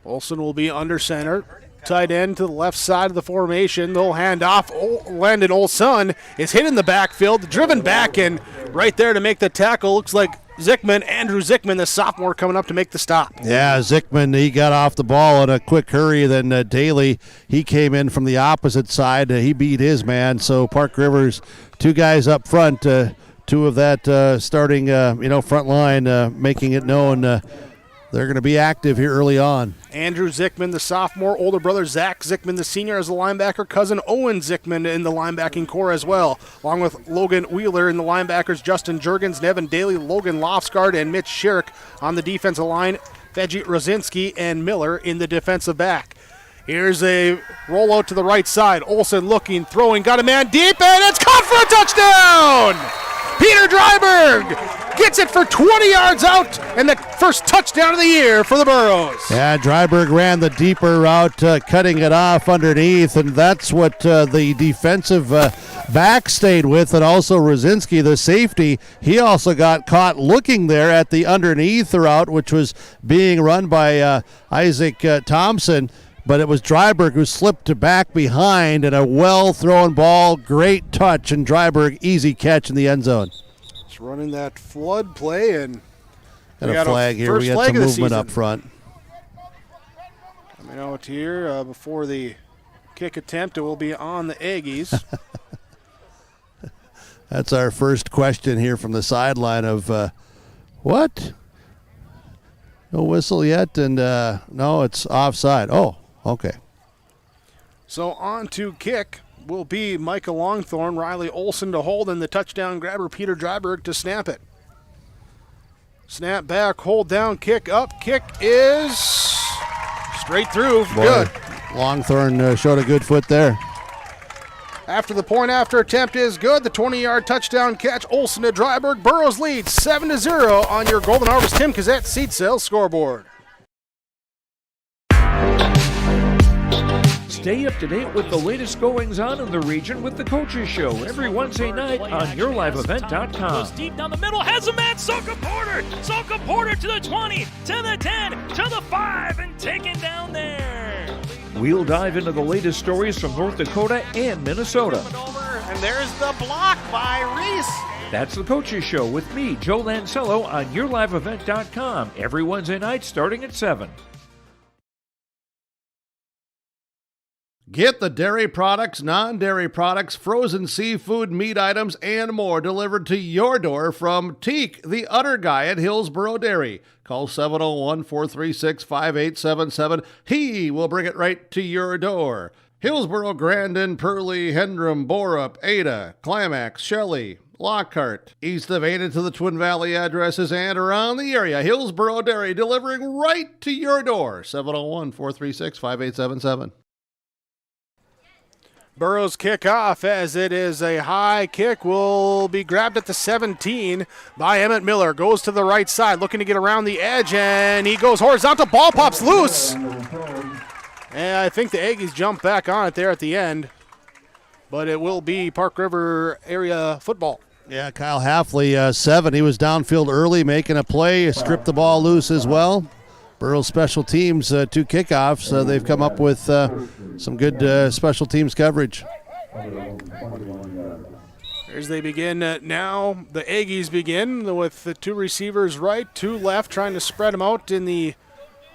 Olsen will be under center. Tight end to the left side of the formation. They'll hand off. Landon Olsen is hit in the backfield, driven back, and right there to make the tackle looks like Andrew Zickman, the sophomore, coming up to make the stop. Yeah, Zickman, he got off the ball in a quick hurry. Then Daly, he came in from the opposite side. He beat his man. So Park Rivers, 2 guys up front, 2 of that starting, front line, making it known they're going to be active here early on. Andrew Zickman, the sophomore, older brother Zach Zickman, the senior, as the linebacker, cousin Owen Zickman in the linebacking core as well, along with Logan Wheeler in the linebackers, Justin Jurgens, Nevin Daly, Logan Lofsgaard, and Mitch Shirk on the defensive line, Veggie Rosinski and Miller in the defensive back. Here's a rollout to the right side. Olsen looking, throwing, got a man deep, and it's caught for a touchdown! Peter Dryberg gets it for 20 yards out, and the first touchdown of the year for the Burros. Yeah, Dryberg ran the deeper route, cutting it off underneath, and that's what the defensive back stayed with, and also Rosinski, the safety. He also got caught looking there at the underneath route, which was being run by Isaac Thompson. But it was Dryberg who slipped back behind, and a well-thrown ball, great touch, and Dryberg easy catch in the end zone. Just running that flood play, and a flag here. We got some movement up front. Coming out here before the kick attempt, it will be on the Aggies. That's our first question here from the sideline of what? No whistle yet, and no, it's offside. Oh. Okay. So on to kick will be Micah Longthorne, Riley Olsen to hold, and the touchdown grabber Peter Dryberg to snap it. Snap back, hold down, kick up. Kick is straight through. Boy, good. Longthorne showed a good foot there. After the point after attempt is good. The 20-yard touchdown catch, Olsen to Dryberg. Burros leads 7-0 on your Golden Harvest Tim Cassette seat sales scoreboard. Stay up to date with the latest goings-on in the region with the Coaches Show every Wednesday night on YourLiveEvent.com. Goes deep down the middle, has a man, Soka Porter! Soka Porter to the 20, to the 10, to the 5, and taken down there. We'll dive into the latest stories from North Dakota and Minnesota. And there's the block by Reese. That's the Coaches Show with me, Joe Lancello, on YourLiveEvent.com every Wednesday night starting at 7. Get the dairy products, non-dairy products, frozen seafood, meat items, and more delivered to your door from Teak, the Udder Guy at Hillsboro Dairy. Call 701-436-5877. He will bring it right to your door. Hillsboro, Grandin, Pearlie, Hendrum, Borup, Ada, Climax, Shelley, Lockhart, east of Ada to the Twin Valley addresses and around the area. Hillsboro Dairy delivering right to your door. 701-436-5877. Burros kick off as it is a high kick, will be grabbed at the 17 by Emmett Miller. Goes to the right side, looking to get around the edge, and he goes horizontal. Ball pops loose. And I think the Aggies jump back on it there at the end, but it will be Park River area football. Yeah, Kyle Halfley, 7. He was downfield early, making a play, stripped the ball loose as well. Burros special teams, 2 kickoffs. They've come up with some good special teams coverage. As they begin now, the Aggies begin with the 2 receivers right, 2 left, trying to spread them out in the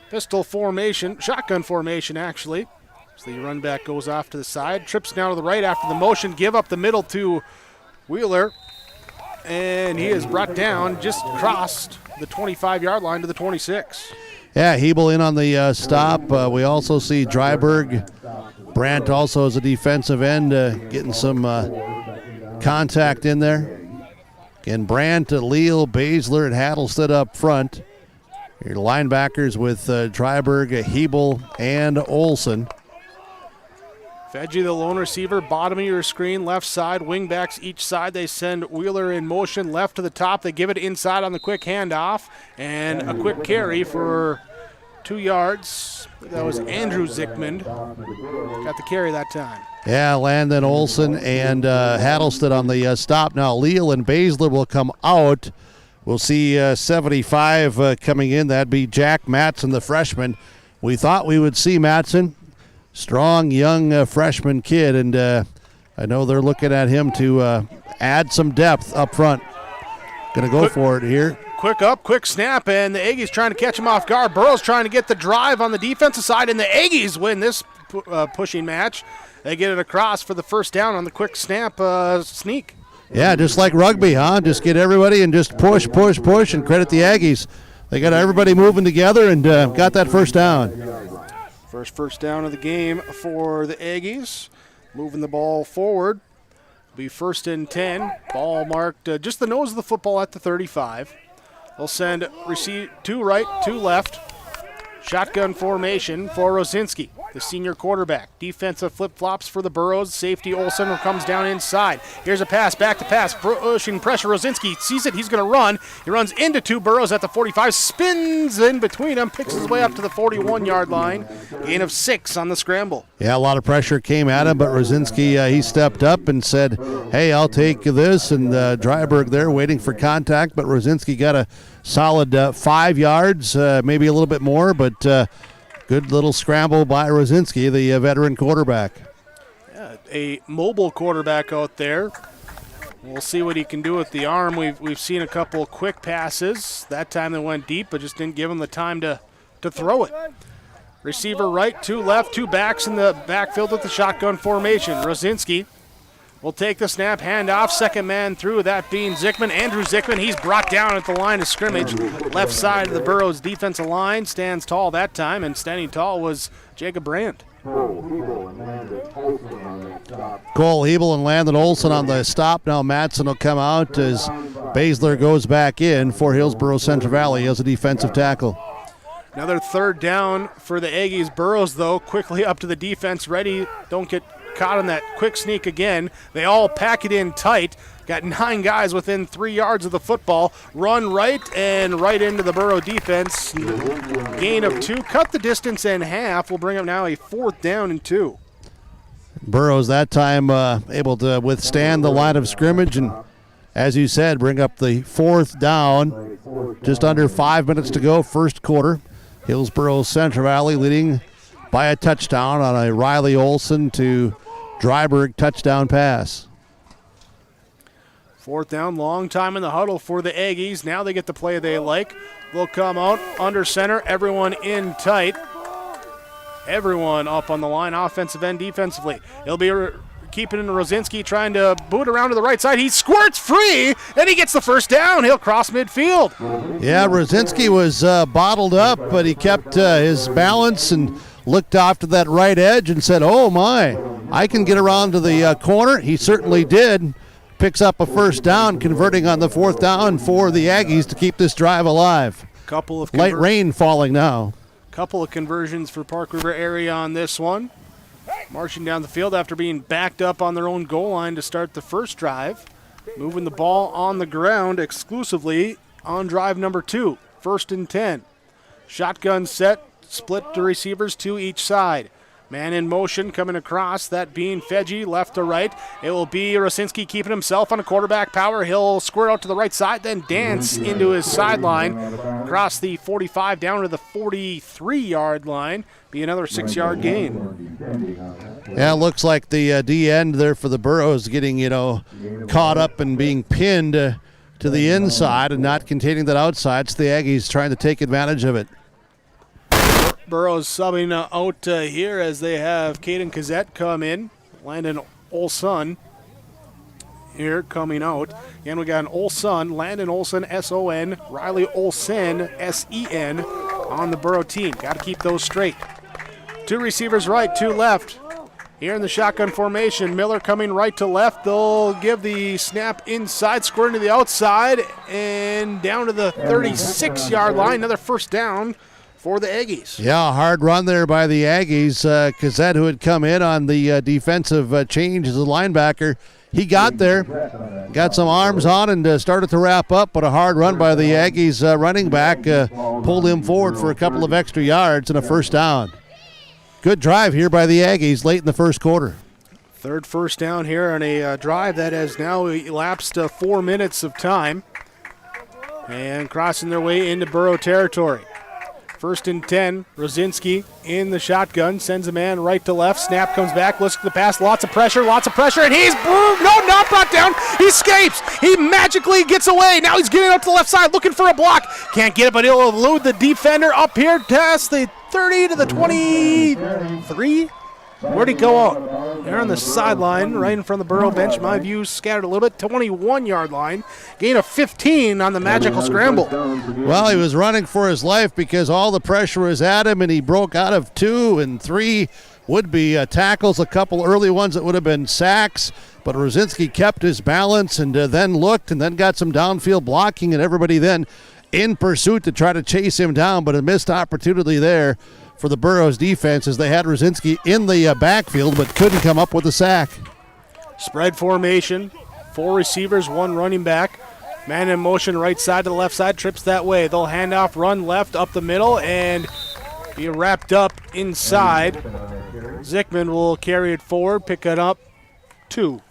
pistol formation, shotgun formation actually. So the run back goes off to the side, trips now to the right after the motion, give up the middle to Wheeler. And he is brought down, just crossed the 25-yard line to the 26. Yeah, Hebel in on the stop. We also see Dryberg. Brandt also as a defensive end getting some contact in there. Again, Brandt, Leal, Baszler, and Hattlestead up front. Your linebackers with Dryberg, Hebel, and Olsen. Veggie, the lone receiver, bottom of your screen, left side, wingbacks each side. They send Wheeler in motion left to the top. They give it inside on the quick handoff, and a quick carry for 2 yards. That was Andrew Zickman. Got the carry that time. Yeah, Landon Olsen and Hattlestead on the stop. Now Leal and Baszler will come out. We'll see 75 coming in. That'd be Jack Matson, the freshman. We thought we would see Matson. Strong, young freshman kid, and I know they're looking at him to add some depth up front. Going to go for it here. Quick up, quick snap, and the Aggies trying to catch him off guard. Burros trying to get the drive on the defensive side, and the Aggies win this pushing match. They get it across for the first down on the quick snap sneak. Yeah, just like rugby, huh? Just get everybody and just push, and credit the Aggies. they got everybody moving together and got that first down. First down of the game for the Aggies. Moving the ball forward. Be 1st and 10. Ball marked just the nose of the football at the 35. They'll send receive 2 right, 2 left. Shotgun formation for Rosinski, the senior quarterback. Defensive flip-flops for the Burros. Safety Olsen comes down inside. Here's a pass, back to pass, pushing pressure. Rosinski sees it, he's going to run. He runs into 2 Burros at the 45, spins in between them, picks his way up to the 41-yard line. Gain of 6 on the scramble. Yeah, a lot of pressure came at him, but Rosinski, he stepped up and said, hey, I'll take this, and Dryberg there waiting for contact, but Rosinski got a solid 5 yards, maybe a little bit more, but good little scramble by Rosinski, the veteran quarterback. Yeah, a mobile quarterback out there. We'll see what he can do with the arm. We've seen a couple quick passes. That time they went deep, but just didn't give him the time to throw it. Receiver right, 2 left, 2 backs in the backfield with the shotgun formation. Rosinski will take the snap, hand off, second man through, that being Zickman. Andrew Zickman, he's brought down at the line of scrimmage. Left side of the Burros defensive line, stands tall that time, and standing tall was Jacob Brandt. Cole Hebel and Landon Olsen on the stop. Now Matson will come out as Baszler goes back in for Hillsboro-Central Valley as a defensive tackle. Another 3rd down for the Aggies. Burros, though, quickly up to the defense, ready. Don't get caught on that quick sneak again. They all pack it in tight. Got 9 guys within 3 yards of the football. Run right and right into the Burro defense. Gain of 2. Cut the distance in half. Will bring up now a 4th down and 2. Burros that time able to withstand the line of scrimmage and, as you said, bring up the 4th down. Just under 5 minutes to go, first quarter. Hillsboro-Central Valley leading by a touchdown on a Riley Olsen to Dryberg touchdown pass. 4th down, long time in the huddle for the Aggies. Now they get the play they like. They'll come out under center, everyone in tight. Everyone up on the line, offensive end, defensively. It'll be keeping in Rosinski, trying to boot around to the right side. He squirts free, and he gets the first down. He'll cross midfield. Yeah, Rosinski was bottled up, but he kept his balance and looked off to that right edge and said, oh my, I can get around to the corner. He certainly did. Picks up a first down, converting on the 4th down for the Aggies to keep this drive alive. Couple of light rain falling now. Couple of conversions for Park River area on this one. Marching down the field after being backed up on their own goal line to start the first drive. Moving the ball on the ground exclusively on drive number 2. 1st and 10. Shotgun set. Split the receivers to each side. Man in motion coming across, that being Fedji, left to right. It will be Rosinski keeping himself on a quarterback power. He'll squirt out to the right side, then dance into his sideline. Across the 45 down to the 43-yard line. Be another 6-yard gain. Yeah, it looks like the D-end there for the Burros getting, caught up and being pinned to the inside and not containing that outside. So the Aggies trying to take advantage of it. Burros subbing out here as they have Caden Kazette come in. Landon Olson here coming out. Again, we got an Olson, Landon Olson, S-O-N, Riley Olsen, S-E-N on the Burro team. Got to keep those straight. 2 receivers right, 2 left. Here in the shotgun formation, Miller coming right to left. They'll give the snap inside, square into the outside, and down to the 36-yard line. Another first down for the Aggies. Yeah, a hard run there by the Aggies. Kazette, who had come in on the defensive change as a linebacker, he got there, got some arms on and started to wrap up, but a hard run by the Aggies running back pulled him forward for a couple of extra yards and a first down. Good drive here by the Aggies late in the first quarter. 3rd first down here on a drive that has now elapsed 4 minutes of time. And crossing their way into Burro territory. 1st and 10, Rosinski in the shotgun, sends a man right to left, snap comes back, looks at the pass, lots of pressure, and he's not brought down, he escapes, he magically gets away, now he's getting up to the left side, looking for a block, can't get it, but he'll elude the defender up here past the 30 to the 23, Where'd he go out? There on the sideline, right in front of the Borough bench. My view scattered a little bit. 21-yard line. Gain of 15 on the magical scramble. Well, he was running for his life because all the pressure was at him, and he broke out of 2 and 3 would-be tackles, a couple early ones that would have been sacks. But Rosinski kept his balance and then looked and then got some downfield blocking, and everybody then in pursuit to try to chase him down, but a missed opportunity there for the Burroughs defense as they had Rosinski in the backfield but couldn't come up with a sack. Spread formation, 4 receivers, 1 running back. Man in motion right side to the left side, trips that way. They'll hand off, run left up the middle, and be wrapped up inside. Zickman will carry it forward, pick it up 2.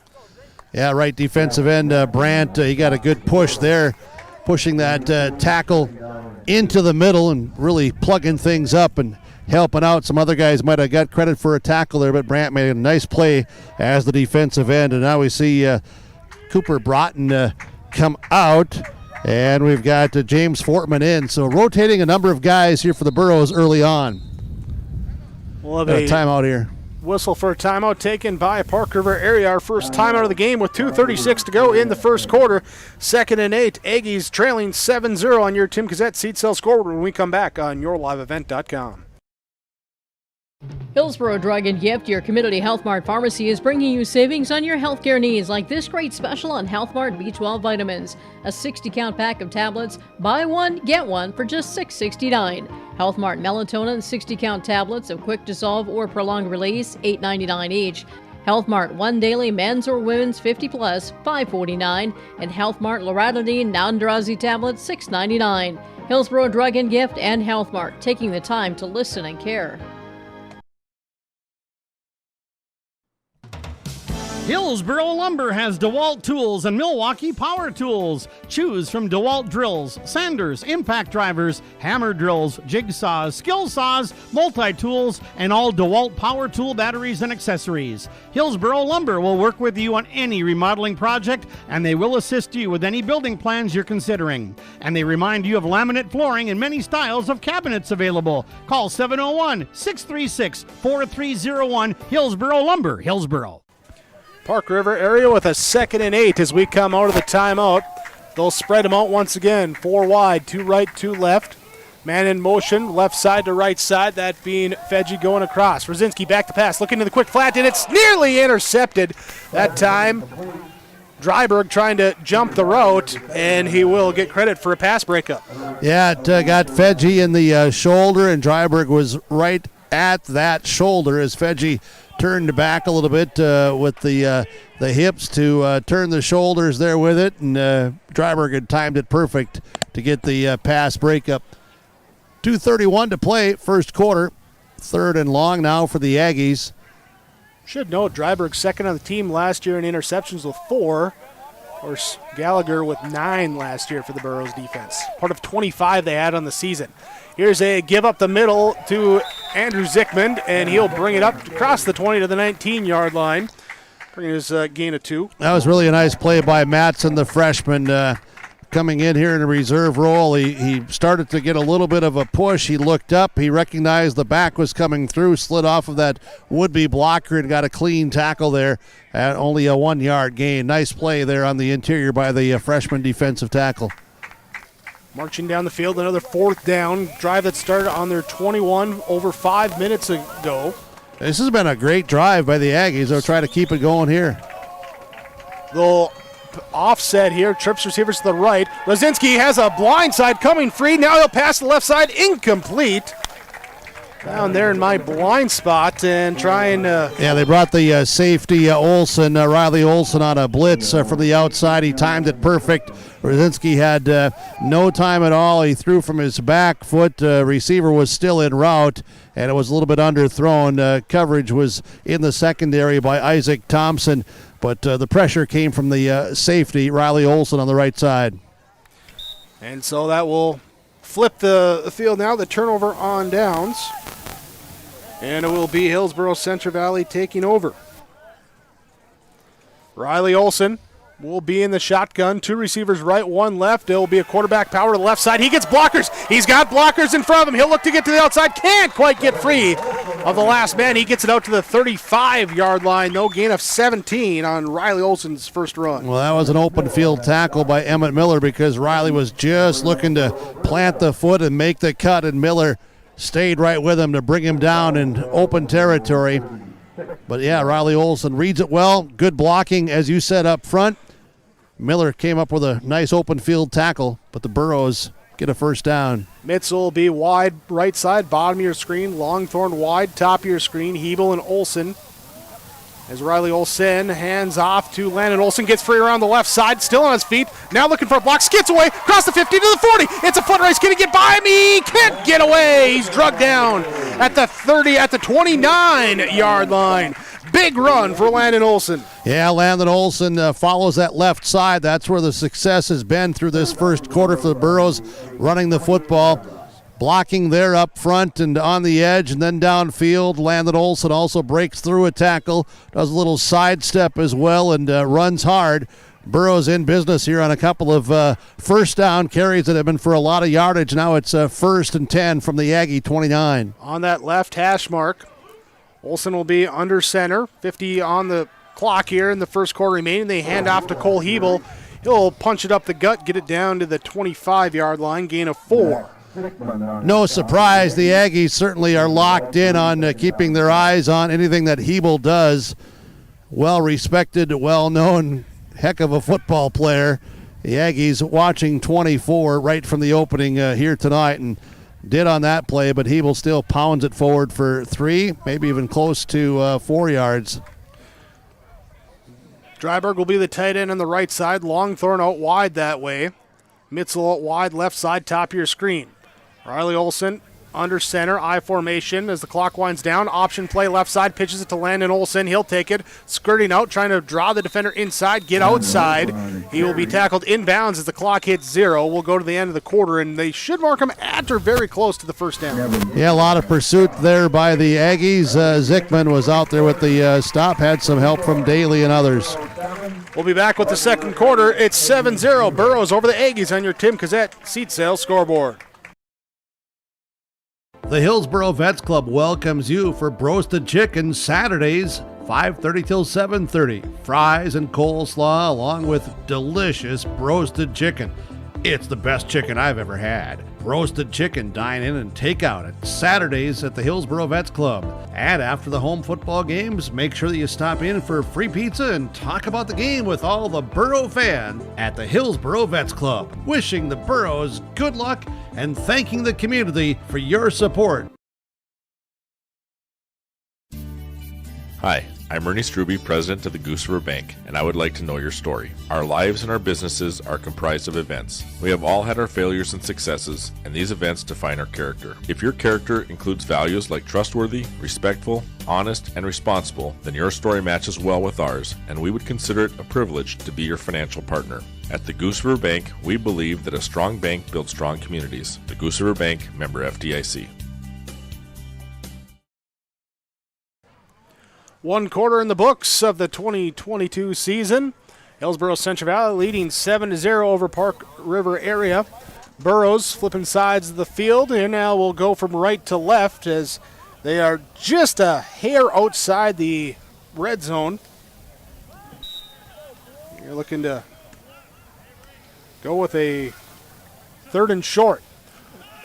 Yeah, right defensive end, Brandt, he got a good push there, pushing that tackle into the middle and really plugging things up and helping out. Some other guys might have got credit for a tackle there, but Brandt made a nice play as the defensive end. And now we see Cooper Broughton come out, and we've got James Fortman in. So rotating a number of guys here for the Burroughs early on. We'll have a timeout here. Whistle for a timeout taken by Park River area. Our first timeout of the game with 2:36 to go in the first quarter. 2nd and 8. Aggies trailing 7-0 on your Tim Cassette seat cell scoreboard when we come back on yourliveevent.com. Hillsboro Drug and Gift, your community Health Mart pharmacy, is bringing you savings on your healthcare needs, like this great special on Health Mart B12 vitamins. A 60-count pack of tablets, buy one, get one for just $6.69. Health Mart melatonin 60-count tablets of quick dissolve or prolonged release, $8.99 each. Health Mart one daily men's or women's 50 plus, $5.49, and Health Mart loratadine non-drowsy tablets, $6.99. Hillsboro Drug and Gift and Health Mart, taking the time to listen and care. Hillsboro Lumber has DeWalt tools and Milwaukee power tools. Choose from DeWalt drills, sanders, impact drivers, hammer drills, jigsaws, skill saws, multi-tools, and all DeWalt power tool batteries and accessories. Hillsboro Lumber will work with you on any remodeling project, and they will assist you with any building plans you're considering. And they remind you of laminate flooring and many styles of cabinets available. Call 701-636-4301, Hillsboro Lumber, Hillsboro. Park River area with a 2nd and 8 as we come out of the timeout. They'll spread them out once again. 4 wide, 2 right, 2 left. Man in motion, left side to right side, that being Fedgy going across. Rosinski back to pass, looking to the quick flat, and it's nearly intercepted. That time, Dryberg trying to jump the route, and he will get credit for a pass breakup. Yeah, it got Fedgy in the shoulder, and Dryberg was right at that shoulder as Fedgy turned back a little bit with the hips to turn the shoulders there with it, and Dryberg had timed it perfect to get the pass breakup. 2:31 to play, first quarter. 3rd and long now for the Aggies. Should note Dryberg 2nd on the team last year in interceptions with 4. Of course, Gallagher with 9 last year for the Burroughs defense. Part of 25 they had on the season. Here's a give up the middle to Andrew Zickman, and he'll bring it up across the 20 to the 19-yard line. Bringing his gain of 2. That was really a nice play by Matson, the freshman, coming in here in a reserve role. He started to get a little bit of a push. He looked up. He recognized the back was coming through, slid off of that would-be blocker, and got a clean tackle there at only a 1-yard gain. Nice play there on the interior by the freshman defensive tackle. Marching down the field, another 4th down drive that started on their 21 over 5 minutes ago. This has been a great drive by the Aggies. They'll try to keep it going here. They'll offset here, trips receivers to the right. Rosinski has a blind side coming free. Now he'll pass to the left side, incomplete. Down there in my blind spot and trying to... Yeah, they brought the safety Olsen, Riley Olsen on a blitz from the outside. He timed it perfect. Rosinski had no time at all. He threw from his back foot. Receiver was still en route, and it was a little bit underthrown. Coverage was in the secondary by Isaac Thompson, but the pressure came from the safety, Riley Olsen, on the right side. And so that will flip the field now, the turnover on downs. And it will be Hillsboro-Central Valley taking over. Riley Olsen will be in the shotgun. 2 receivers right, 1 left. There will be a quarterback power to the left side. He gets blockers. He's got blockers in front of him. He'll look to get to the outside. Can't quite get free. of the last man. He gets it out to the 35-yard line. No gain of 17 on Riley Olson's first run. Well, that was an open field tackle by Emmett Miller because Riley was just looking to plant the foot and make the cut, and Miller stayed right with him to bring him down in open territory. But yeah, Riley Olson reads it well. Good blocking, as you said, up front. Miller came up with a nice open field tackle, but the Burros get a first down. Mitzel will be wide right side, bottom of your screen. Longthorn wide, top of your screen. Hebel and Olson. As Riley Olson hands off to Landon Olson, gets free around the left side, still on his feet. Now looking for a block, skids away, across the 50 to the 40. It's a foot race. Can he get by me? Can't get away. He's drugged down at the 30, at the 29-yard line. Big run for Landon Olson. Yeah, Landon Olson follows that left side. That's where the success has been through this first quarter for the Burros, running the football, blocking there up front and on the edge and then downfield. Landon Olson also breaks through a tackle, does a little sidestep as well, and runs hard. Burros in business here on a couple of first down carries that have been for a lot of yardage. Now it's 1st and 10 from the Aggie 29. On that left hash mark, Olson will be under center. 50 on the clock here in the first quarter remaining. They hand off to Cole Hebel. He'll punch it up the gut, get it down to the 25-yard line, gain of 4. No surprise, the Aggies certainly are locked in on keeping their eyes on anything that Hebel does. Well-respected, well-known, heck of a football player. The Aggies watching 24 right from the opening here tonight, and did on that play, but Hebel still pounds it forward for 3, maybe even close to 4 yards. Dryberg will be the tight end on the right side. Longthorn out wide that way. Mitzel out wide, left side, top of your screen. Riley Olson under center, I formation as the clock winds down. Option play left side, pitches it to Landon Olson. He'll take it, skirting out, trying to draw the defender inside, get outside. He will be tackled inbounds as the clock hits 0. We'll go to the end of the quarter, and they should mark him at or very close to the first down. Yeah, a lot of pursuit there by the Aggies. Zickman was out there with the stop, had some help from Daly and others. We'll be back with the second quarter. It's 7-0. Burros over the Aggies on your Tim Cassette seat sale scoreboard. The Hillsboro Vets Club welcomes you for Broasted Chicken Saturdays, 5:30 till 7:30. Fries and coleslaw along with delicious broasted chicken. It's the best chicken I've ever had. Roasted chicken, dine in and take out at Saturdays at the Hillsboro Vets Club. And after the home football games, make sure that you stop in for free pizza and talk about the game with all the Burro fans at the Hillsboro Vets Club. Wishing the Burros good luck and thanking the community for your support. Hi, I'm Ernie Struby, president of the Goose River Bank, and I would like to know your story. Our lives and our businesses are comprised of events. We have all had our failures and successes, and these events define our character. If your character includes values like trustworthy, respectful, honest, and responsible, then your story matches well with ours, and we would consider it a privilege to be your financial partner. At the Goose River Bank, we believe that a strong bank builds strong communities. The Goose River Bank, member FDIC. One quarter in the books of the 2022 season. Hillsboro-Central Valley leading 7-0 over Park River area. Burros flipping sides of the field, and now we'll go from right to left as they are just a hair outside the red zone. You're looking to go with a 3rd and short.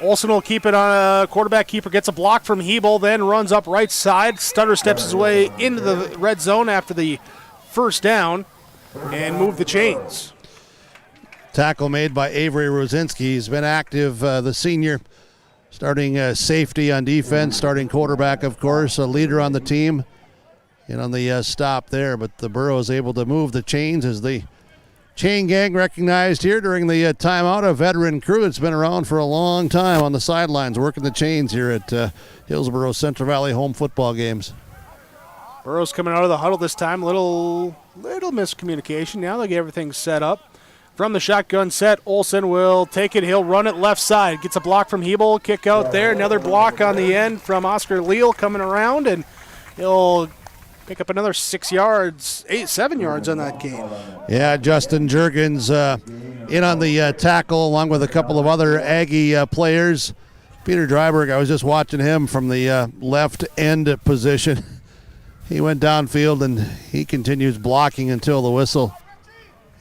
Olson will keep it on a quarterback keeper, gets a block from Hebel, then runs up right side. Stutter steps his way into the red zone after the first down and move the chains. Tackle made by Avery Rosinski. He's been active, the senior, starting safety on defense, starting quarterback, of course, a leader on the team. And on the stop there, but the Burros able to move the chains as the chain gang recognized here during the timeout, a veteran crew that's been around for a long time on the sidelines working the chains here at Hillsboro-Central Valley home football games. Burros coming out of the huddle this time, little miscommunication. Now they get everything set up. From the shotgun set, Olson will take it. He'll run it left side. Gets a block from Hebel, kick out there. Another block on the end from Oscar Leal coming around, and he'll pick up another 7 yards on that game. Yeah, Justin Juergens in on the tackle along with a couple of other Aggie players. Peter Dryberg, I was just watching him from the left end position. He went downfield, and he continues blocking until the whistle.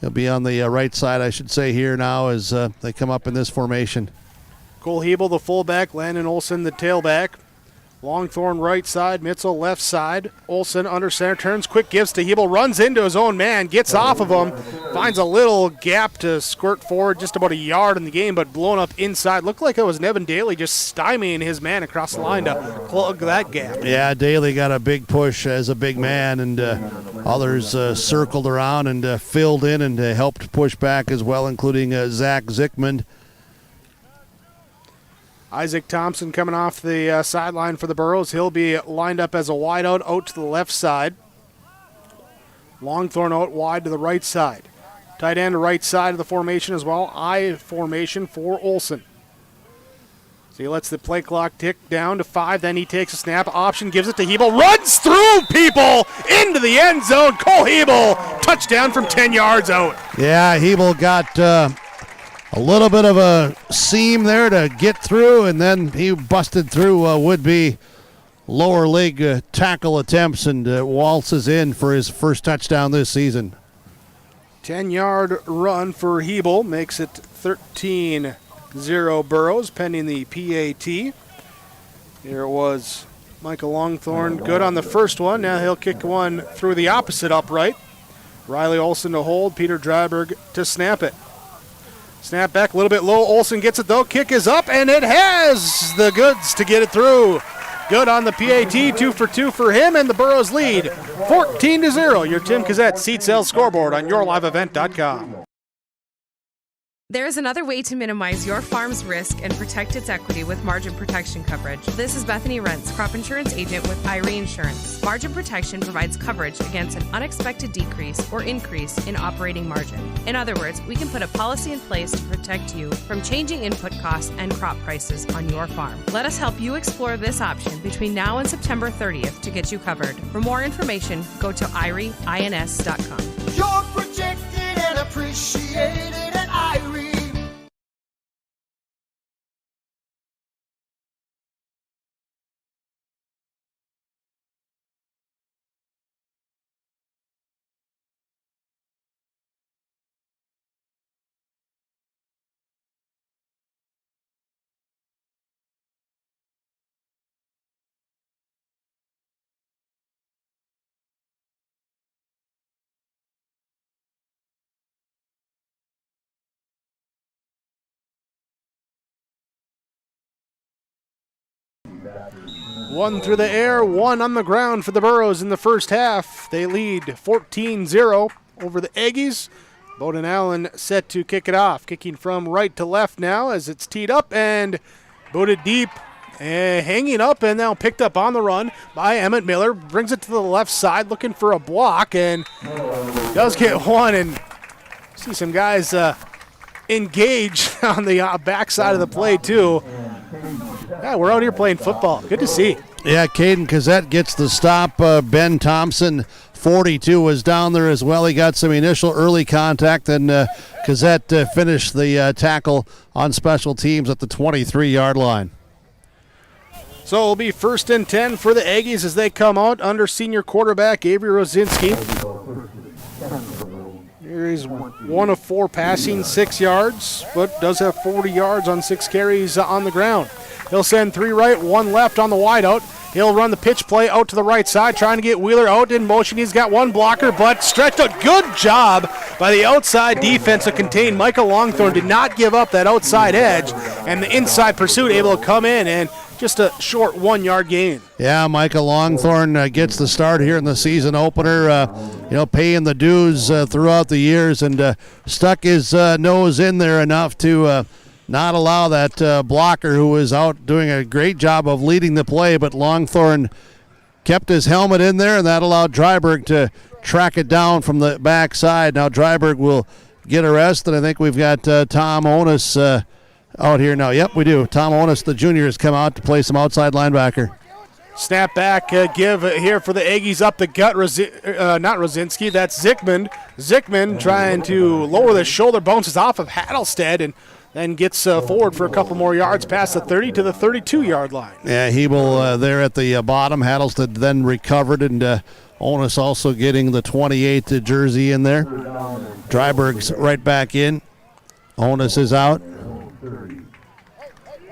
He'll be on the right side, I should say, here now as they come up in this formation. Cole Hebel, the fullback. Landon Olson, the tailback. Longthorn right side, Mitzel left side. Olson under center, turns, quick gives to Hebel, runs into his own man, gets off of him, finds a little gap to squirt forward, just about a yard in the game, but blown up inside. Looked like it was Nevin Daly just stymieing his man across the line to plug that gap. Yeah, Daly got a big push as a big man, and others circled around and filled in and helped push back as well, including Zach Zickman. Isaac Thompson coming off the sideline for the Burros. He'll be lined up as a wideout out to the left side. Longthorn out wide to the right side. Tight end to right side of the formation as well. I formation for Olson. So he lets the play clock tick down to 5. Then he takes a snap. Option, gives it to Hebel. Runs through people into the end zone. Cole Hebel, touchdown from 10 yards out. Yeah, Hebel got a little bit of a seam there to get through, and then he busted through would-be lower leg tackle attempts and waltzes in for his first touchdown this season. 10-yard run for Hebel makes it 13-0 Burros, pending the PAT. Here it was Michael Longthorn, good on the first one. Now he'll kick one through the opposite upright. Riley Olson to hold, Peter Dryberg to snap it. Snap back a little bit low. Olson gets it though. Kick is up, and it has the goods to get it through. Good on the PAT. 2 for 2 for him, and the Burros lead 14-0. Your Tim Kazette Seat Sales scoreboard on yourliveevent.com. There is another way to minimize your farm's risk and protect its equity with margin protection coverage. This is Bethany Rentz, crop insurance agent with IRE Insurance. Margin protection provides coverage against an unexpected decrease or increase in operating margin. In other words, we can put a policy in place to protect you from changing input costs and crop prices on your farm. Let us help you explore this option between now and September 30th to get you covered. For more information, go to IREINS.com. You're protected and appreciated at IRE. One through the air, one on the ground for the Burros in the first half. They lead 14-0 over the Aggies. Bowden Allen set to kick it off. Kicking from right to left now as it's teed up and booted deep. Hanging up and now picked up on the run by Emmett Miller. Brings it to the left side looking for a block and does get one. And see some guys engaged on the backside of the play too. Yeah, we're out here playing football. Good to see. Yeah, Caden Kazette gets the stop. Ben Thompson, 42, was down there as well. He got some initial early contact, and Kazette finished the tackle on special teams at the 23-yard line. So it'll be 1st and 10 for the Aggies as they come out under senior quarterback Avery Rosinski. Here he's 1 of 4 passing, 6 yards, but does have 40 yards on 6 carries on the ground. He'll send 3 right, 1 left on the wideout. He'll run the pitch play out to the right side, trying to get Wheeler out in motion. He's got 1 blocker, but stretched a good job by the outside defense to contain Michael Longthorn. Did not give up that outside edge, and the inside pursuit able to come in and just a short 1-yard gain. Yeah, Michael Longthorn gets the start here in the season opener, paying the dues throughout the years and stuck his nose in there enough to not allow that blocker who was out doing a great job of leading the play, but Longthorn kept his helmet in there, and that allowed Dryberg to track it down from the backside. Now Dryberg will get arrested. I think we've got Tom Onus out here now. Yep, we do. Tom Onus, the junior, has come out to play some outside linebacker. Snap back, give here for the Aggies up the gut. Not Rosinski, that's Zickman. Zickman trying to lower the shoulder, bounces off of Hattelstead and then gets forward for a couple more yards past the 30 to the 32-yard line. Yeah, Hebel there at the bottom. Hattlestead then recovered, and Onus also getting the 28 jersey in there. Dryberg's right back in. Onus is out.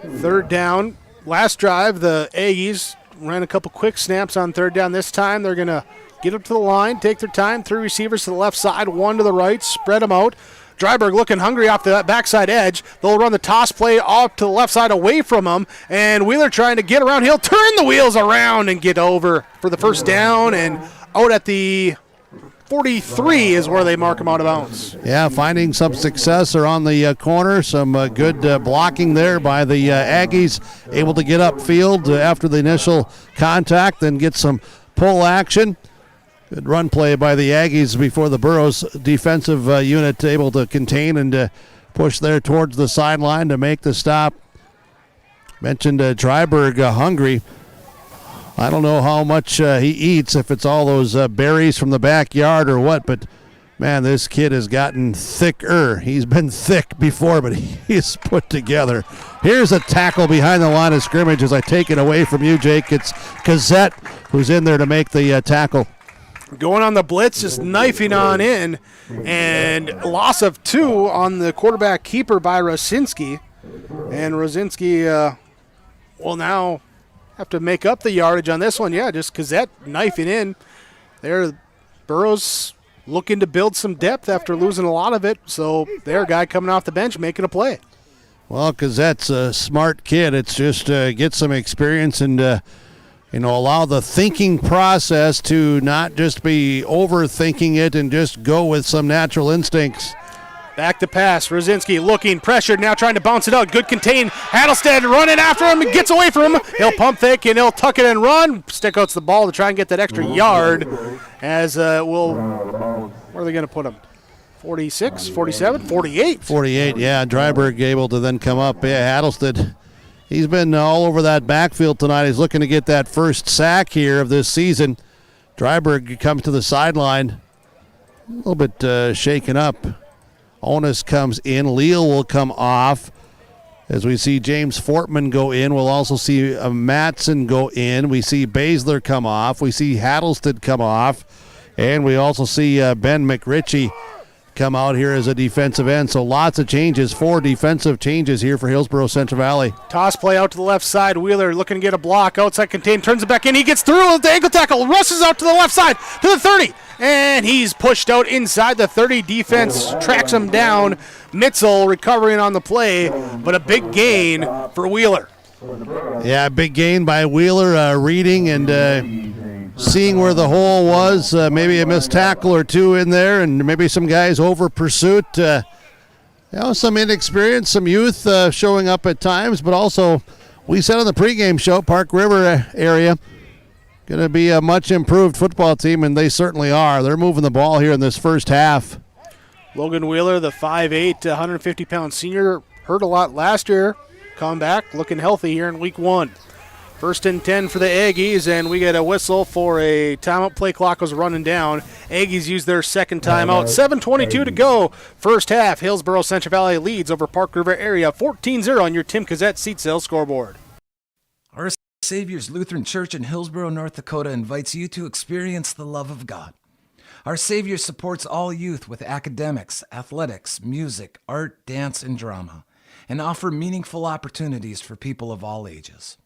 Third down. Last drive, the Aggies ran a couple quick snaps on third down. This time they're going to get up to the line, take their time. 3 receivers to the left side, 1 to the right, spread them out. Dryberg looking hungry off the backside edge. They'll run the toss play off to the left side away from him, and Wheeler trying to get around. He'll turn the wheels around and get over for the first down, and out at the 43 is where they mark him out of bounds. Yeah, finding some success around the corner. Some good blocking there by the Aggies. Able to get upfield after the initial contact and get some pull action. Good run play by the Aggies before the Burros defensive unit able to contain and push there towards the sideline to make the stop. Mentioned Dryberg hungry. I don't know how much he eats, if it's all those berries from the backyard or what, but man, this kid has gotten thicker. He's been thick before, but he's put together. Here's a tackle behind the line of scrimmage as I take it away from you, Jake. It's Cassette who's in there to make the tackle. Going on the blitz, just knifing on in, and loss of 2 on the quarterback keeper by Rosinski. And Rosinski will now have to make up the yardage on this one. Yeah, just Cassette knifing in. There, Burros looking to build some depth after losing a lot of it. So their guy coming off the bench making a play. Well, Cassette's a smart kid. It's just get some experience and allow the thinking process to not just be overthinking it and just go with some natural instincts. Back to pass. Rosinski looking, pressured, now trying to bounce it out. Good contain. Hattlestead running after him and gets away from him. He'll pump fake and he'll tuck it and run. Stick outs the ball to try and get that extra yard. As where are they going to put him? 46, 47, 48. 48, yeah. Dryberg able to then come up. Yeah, Hattlestead. He's been all over that backfield tonight. He's looking to get that first sack here of this season. Dryberg comes to the sideline. A little bit shaken up. Onus comes in. Leal will come off. As we see James Fortman go in, we'll also see Matson go in. We see Baszler come off. We see Hattlestead come off. And we also see Ben McRitchie come out here as a defensive end. So lots of changes, 4 defensive changes here for Hillsboro-Central Valley. Toss play out to the left side. Wheeler looking to get a block. Outside contained, turns it back in. He gets through with the ankle tackle. Rushes out to the left side to the 30. And he's pushed out inside the 30. Defense tracks him down. Mitzel recovering on the play, but a big gain for Wheeler. Yeah, big gain by Wheeler, reading and seeing where the hole was. Maybe a missed tackle or 2 in there, and maybe some guys over pursuit. Some inexperience, some youth showing up at times, but also we said on the pregame show, Park River area, going to be a much improved football team, and they certainly are. They're moving the ball here in this first half. Logan Wheeler, the 5'8", 150-pound senior, hurt a lot last year. Come back, looking healthy here in week 1. 1st and 10 for the Aggies, and we get a whistle for a timeout. Play clock was running down. Aggies use their second timeout. 7:22 to go. First half, Hillsboro-Central Valley leads over Park River area 14-0 on your Tim Cassette seat sales scoreboard. Our Savior's Lutheran Church in Hillsboro, North Dakota invites you to experience the love of God. Our Savior supports all youth with academics, athletics, music, art, dance, and drama, and offer meaningful opportunities for people of all ages.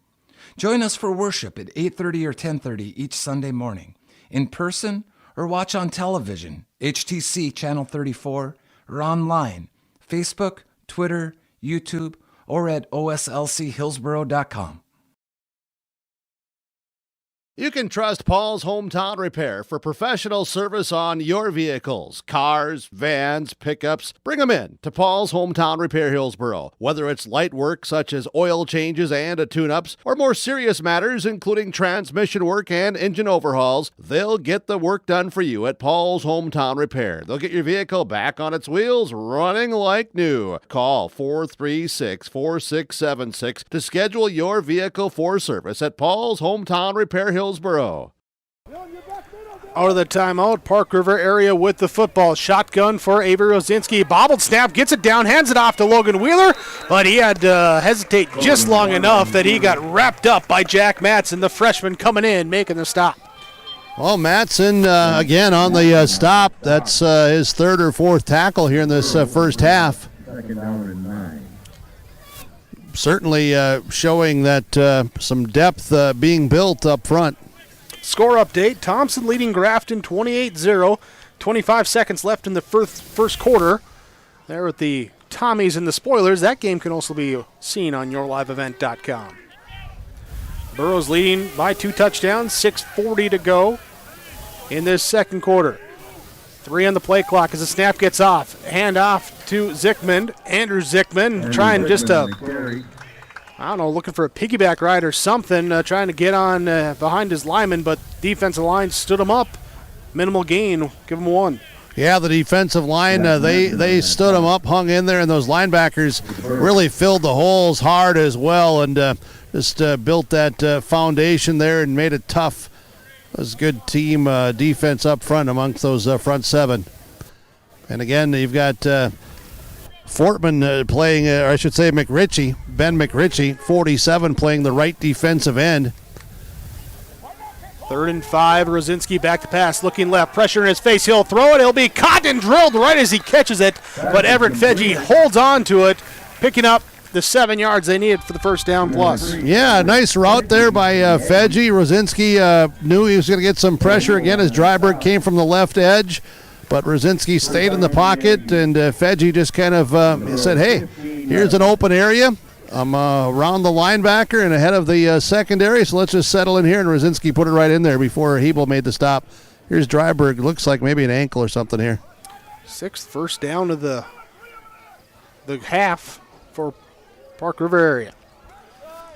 Join us for worship at 8:30 or 10:30 each Sunday morning, in person or watch on television, HTC Channel 34, or online, Facebook, Twitter, YouTube, or at oslchillsboro.com. You can trust Paul's Hometown Repair for professional service on your vehicles, cars, vans, pickups. Bring them in to Paul's Hometown Repair Hillsboro. Whether it's light work such as oil changes and tune-ups, or more serious matters including transmission work and engine overhauls, they'll get the work done for you at Paul's Hometown Repair. They'll get your vehicle back on its wheels, running like new. Call 436-4676 to schedule your vehicle for service at Paul's Hometown Repair Hillsboro. out of the timeout. Park River area with the football. Shotgun for Avery Rosinski. Bobbled snap, gets it down, hands it off to Logan Wheeler, but he had to hesitate just long enough that he got wrapped up by Jack Matson, the freshman coming in, making the stop. Well, Matson again on the stop. That's his third or fourth tackle here in this first half. Certainly showing that some depth being built up front. Score update, Thompson leading Grafton 28-0. 25 seconds left in the first quarter. There with the Tommies and the Spoilers. That game can also be seen on yourliveevent.com. Burrows leading by 2 touchdowns, 6:40 to go in this second quarter. 3 on the play clock as the snap gets off. Hand off to Zickman. Andrew Zickman trying just to, I don't know, looking for a piggyback ride or something, trying to get on behind his lineman, but defensive line stood him up. Minimal gain, give him 1. Yeah, the defensive line, they stood him up, hung in there, and those linebackers really filled the holes hard as well, and just built that foundation there and made it tough. It was good team defense up front amongst those front 7. And again, you've got Fortman playing, or I should say McRitchie, Ben McRitchie, 47, playing the right defensive end. 3rd and 5, Rosinski back to pass, looking left, pressure in his face, he'll throw it, it'll be caught and drilled right as he catches it, but Everett Fedge holds on to it, picking up the 7 yards they needed for the first down plus. Yeah, nice route there by Fedge. Rosinski knew he was going to get some pressure again as Dryberg came from the left edge, but Rosinski stayed in the pocket, and Fedge just kind of said, hey, here's an open area. I'm around the linebacker and ahead of the secondary, so let's just settle in here, and Rosinski put it right in there before Hebel made the stop. Here's Dryberg. Looks like maybe an ankle or something here. 6th first down of the half for Park River area.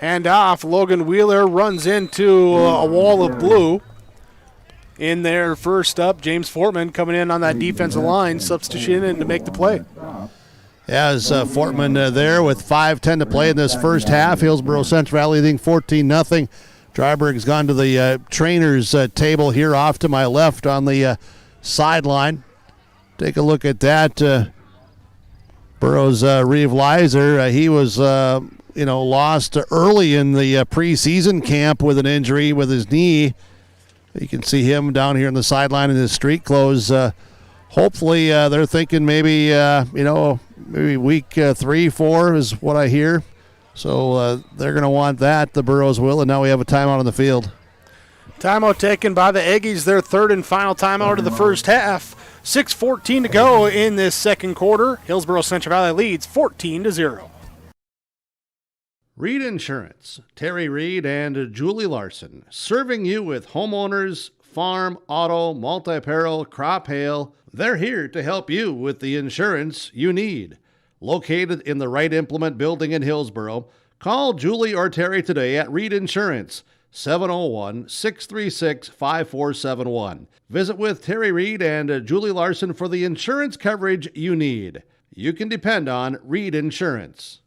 Hand off, Logan Wheeler runs into a wall of blue. In there first up, James Fortman coming in on that defensive line, substitution in to make the play. As Fortman there with 5:10 to play in this first half. Hillsboro-Central Valley leading 14-0. Dryberg's gone to the trainer's table here off to my left on the sideline. Take a look at that. Burroughs Reeve Leiser, he was lost early in the preseason camp with an injury with his knee. You can see him down here on the sideline in his street clothes. Hopefully they're thinking maybe week 3-4 is what I hear. So they're going to want that, the Burroughs will, and now we have a timeout on the field. Timeout taken by the Aggies, their 3rd and final timeout of the first half. 6:14 to go in this second quarter. Hillsboro-Central Valley leads 14-0. Reed Insurance, Terry Reed and Julie Larson, serving you with homeowners, farm, auto, multi-peril, crop hail. They're here to help you with the insurance you need. Located in the Wright Implement Building in Hillsboro, call Julie or Terry today at Reed Insurance, 701-636-5471. Visit with Terry Reed and Julie Larson for the insurance coverage you need. You can depend on Reed Insurance.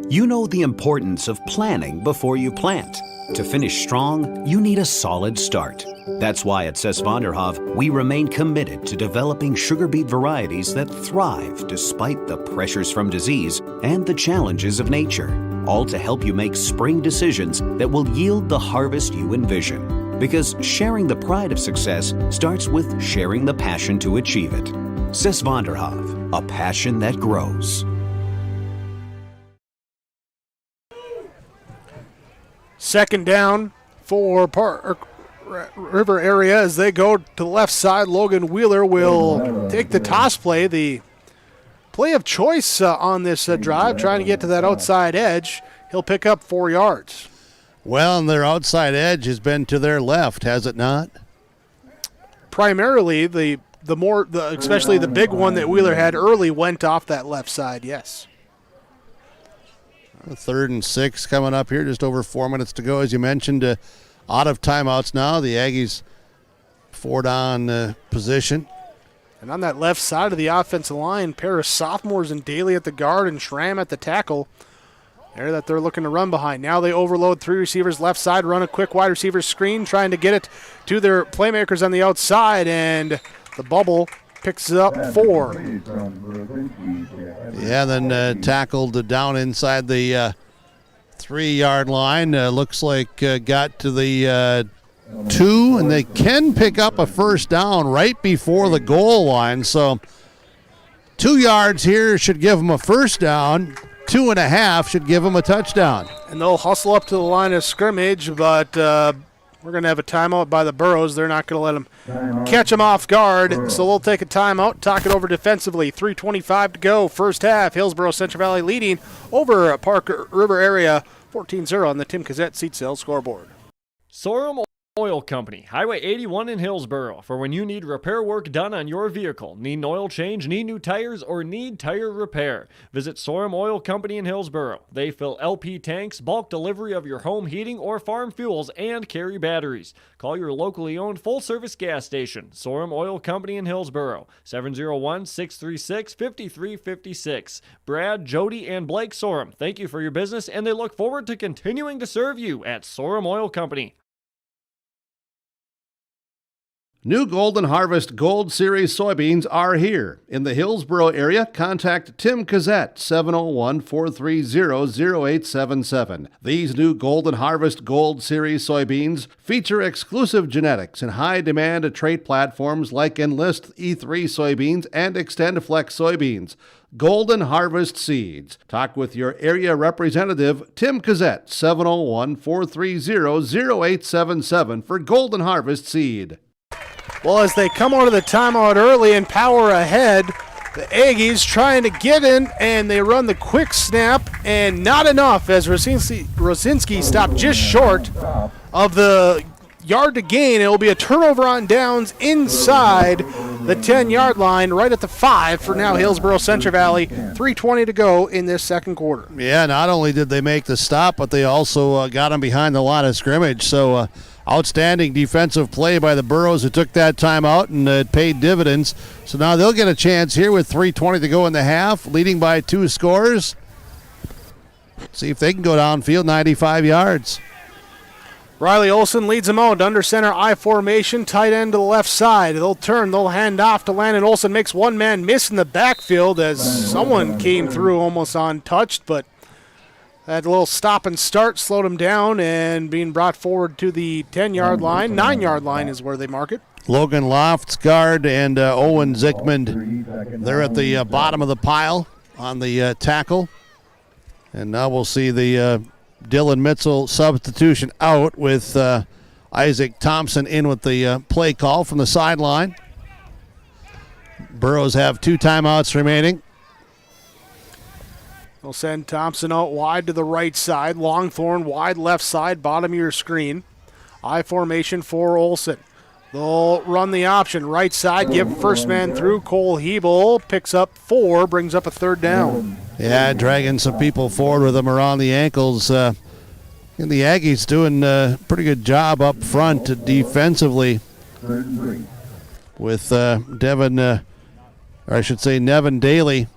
You know the importance of planning before you plant. To finish strong, you need a solid start. That's why at Cess Vonderhoff, we remain committed to developing sugar beet varieties that thrive despite the pressures from disease and the challenges of nature, all to help you make spring decisions that will yield the harvest you envision. Because sharing the pride of success starts with sharing the passion to achieve it. Cess Vonderhoff, a passion that grows. Second down for Park River area as they go to the left side. Logan Wheeler will take the toss play, the play of choice on this drive, trying to get to that outside edge. He'll pick up 4 yards. Well, and their outside edge has been to their left, has it not? Primarily, especially the big one that Wheeler had early went off that left side, yes. 3rd and 6 coming up here, just over 4 minutes to go. As you mentioned, out of timeouts now. The Aggies 4-down position. And on that left side of the offensive line, pair of sophomores and Daly at the guard and Schramm at the tackle. there that they're looking to run behind. Now they overload 3 receivers left side, run a quick wide receiver screen, trying to get it to their playmakers on the outside, and the bubble picks up 4. Yeah, then tackled down inside the 3-yard line. Looks like got to the 2, and they can pick up a first down right before the goal line. So 2 yards here should give them a first down. 2.5 should give them a touchdown. And they'll hustle up to the line of scrimmage, but we're going to have a timeout by the Burros. They're not going to let them catch them off guard, so they'll take a timeout, talk it over defensively. 3:25 to go, first half. Hillsboro-Central Valley leading over Park River area 14-0 on the Tim Cassette seat sales scoreboard. Sorum Oil Company, Highway 81 in Hillsboro. For when you need repair work done on your vehicle, need an oil change, need new tires, or need tire repair, visit Sorum Oil Company in Hillsboro. They fill LP tanks, bulk delivery of your home heating or farm fuels, and carry batteries. Call your locally owned full-service gas station, Sorum Oil Company in Hillsboro, 701-636-5356. Brad, Jody, and Blake Sorum, thank you for your business, and they look forward to continuing to serve you at Sorum Oil Company. New Golden Harvest Gold Series soybeans are here. In the Hillsboro area, contact Tim Cassette, 701-430-0877. These new Golden Harvest Gold Series soybeans feature exclusive genetics and high-demand trait platforms like Enlist E3 soybeans and XtendFlex soybeans. Golden Harvest Seeds. Talk with your area representative, Tim Cassette, 701-430-0877 for Golden Harvest Seed. Well, as they come out of the timeout early and power ahead, the Aggies trying to get in, and they run the quick snap, and not enough as Rosinski stopped just short of the yard to gain. It will be a turnover on downs inside the 10-yard line, right at the 5 for now Hillsboro-Central Valley. 3:20 to go in this second quarter. Yeah, not only did they make the stop, but they also got him behind the line of scrimmage. So outstanding defensive play by the Burros, who took that time out, and it paid dividends. So now they'll get a chance here with 3:20 to go in the half, leading by 2 scores. See if they can go downfield 95 yards. Riley Olson leads them out. Under center I formation, tight end to the left side. They'll turn, they'll hand off to Landon Olson. Makes one man miss in the backfield as someone came through almost untouched, but that little stop and start slowed him down, and being brought forward to the 10-yard line. 9-yard line is where they mark it. Logan Loftsgaard and Owen Zickman, they're at the bottom of the pile on the tackle. And now we'll see the Dylan Mitzel substitution out with Isaac Thompson in with the play call from the sideline. Burros have 2 timeouts remaining. They'll send Thompson out wide to the right side. Longthorn wide left side, bottom of your screen. I formation for Olson. They'll run the option. Right side, give first man through. Cole Hebel picks up 4, brings up a 3rd down. Yeah, dragging some people forward with them around the ankles. And the Aggies doing a pretty good job up front defensively with Nevin Daly.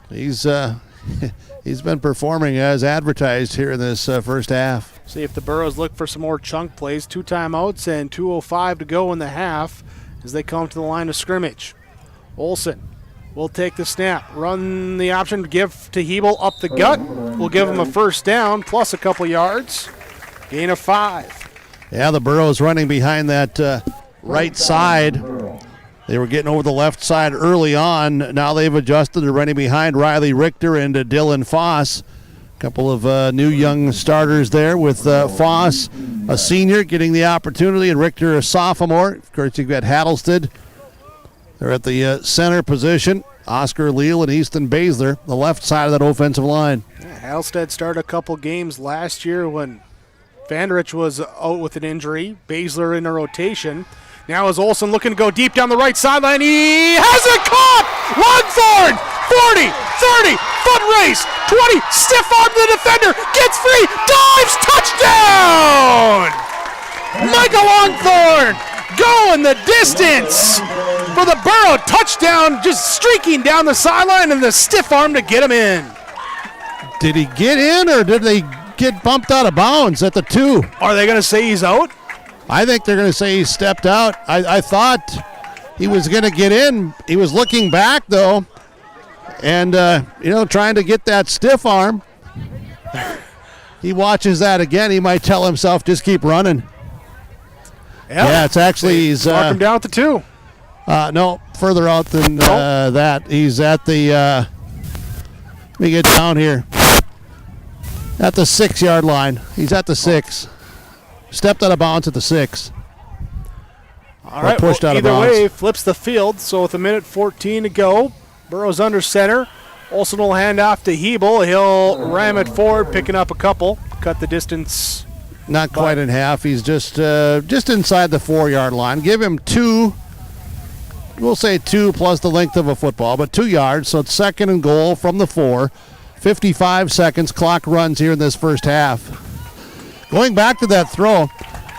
He's been performing as advertised here in this first half. See if the Burros look for some more chunk plays. 2 timeouts and 2:05 to go in the half as they come to the line of scrimmage. Olson will take the snap, run the option, give to Hebel up the gut. We'll give him a first down plus a couple yards. Gain of 5. Yeah, the Burros running behind that right side. They were getting over the left side early on. Now they've adjusted. They're running behind Riley Richter and Dylan Foss. A couple of new young starters there with Foss, a senior, getting the opportunity, and Richter, a sophomore. Of course, you've got Hattlestead. They're at the center position. Oscar Leal and Easton Baszler, the left side of that offensive line. Yeah, Hattlestead started a couple games last year when Vanderich was out with an injury. Baszler in a rotation. Now is Olson looking to go deep down the right sideline. He has it caught! Longthorn! 40, 30, foot race, 20, stiff arm the defender, gets free, dives, touchdown! Michael Longthorn going the distance for the Burro touchdown, just streaking down the sideline, and the stiff arm to get him in. Did he get in or did they get bumped out of bounds at the 2? Are they going to say he's out? I think they're going to say he stepped out. I thought he was going to get in. He was looking back, though, and, trying to get that stiff arm. He watches that again. He might tell himself, just keep running. Yeah, it's actually he's mark him down at the 2. No, further out than that. He's at the. Let me get down here. At the 6-yard line. He's at the 6. Stepped out of bounds at the 6. All right. Pushed out of either bounds. way, flips the field. So with 1:14 to go, Burrows under center. Olsen will hand off to Hebel. He'll ram it forward, picking up a couple. Cut the distance. Not quite in half. He's just inside the 4-yard line. Give him 2. We'll say 2 plus the length of a football, but 2 yards. So it's 2nd and goal from the 4. 55 seconds. Clock runs here in this first half. Going back to that throw,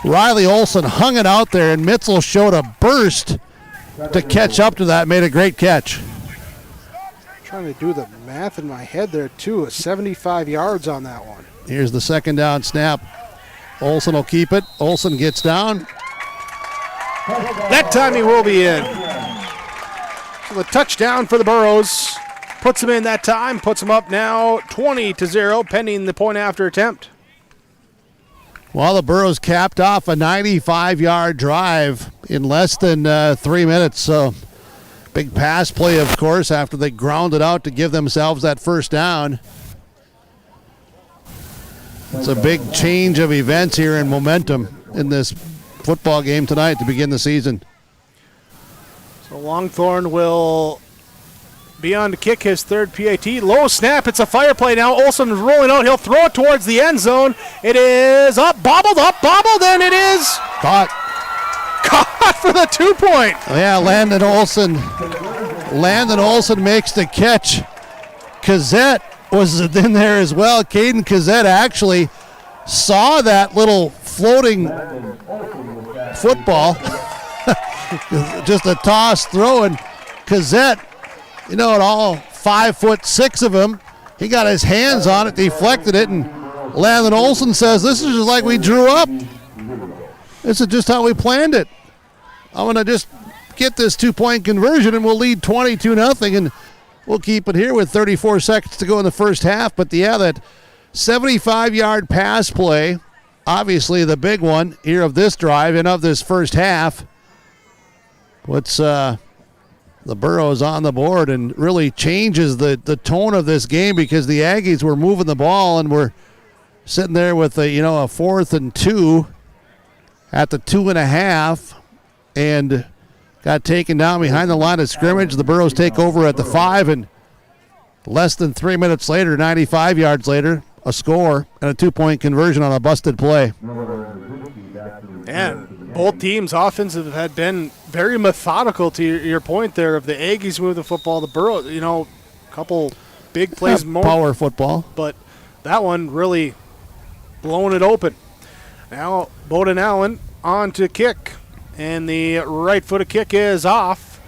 Riley Olsen hung it out there, and Mitzel showed a burst to catch up to that. Made a great catch. Trying to do the math in my head there, too. 75 yards on that one. Here's the 2nd down snap. Olsen will keep it. Olsen gets down. That time he will be in. So the touchdown for the Burros puts him in that time, puts him up now 20-0, pending the point after attempt. Well, the Burros capped off a 95-yard drive in less than 3 minutes. So big pass play, of course, after they grounded out to give themselves that first down. It's a big change of events here and momentum in this football game tonight to begin the season. So Longthorn will be on to kick his 3rd PAT. Low snap. It's a fire play now. Olsen is rolling out. He'll throw it towards the end zone. It is up, bobbled, and it is caught for the 2-point. Yeah, Landon Olsen makes the catch. Kazette was in there as well. Caden Kazette actually saw that little floating football. Just a toss throw, and Kazette, at all 5'6" of him, he got his hands on it, deflected it, and Landon Olsen says, this is just like we drew up. This is just how we planned it. I'm going to just get this 2-point conversion, and we'll lead 22-0, and we'll keep it here with 34 seconds to go in the first half. But, that 75-yard pass play, obviously the big one here of this drive and of this first half, puts the Burros on the board and really changes the tone of this game, because the Aggies were moving the ball and were sitting there with a 4th and 2 at the 2.5 and got taken down behind the line of scrimmage. The Burros take over at the 5, and less than 3 minutes later, 95 yards later, a score and a 2-point conversion on a busted play. And both teams' offensive had been very methodical, to your point there, of the Aggies move the football. The Burros, a couple big plays more. Power football. But that one really blowing it open. Now Bowden Allen on to kick. And the right-footed kick is off.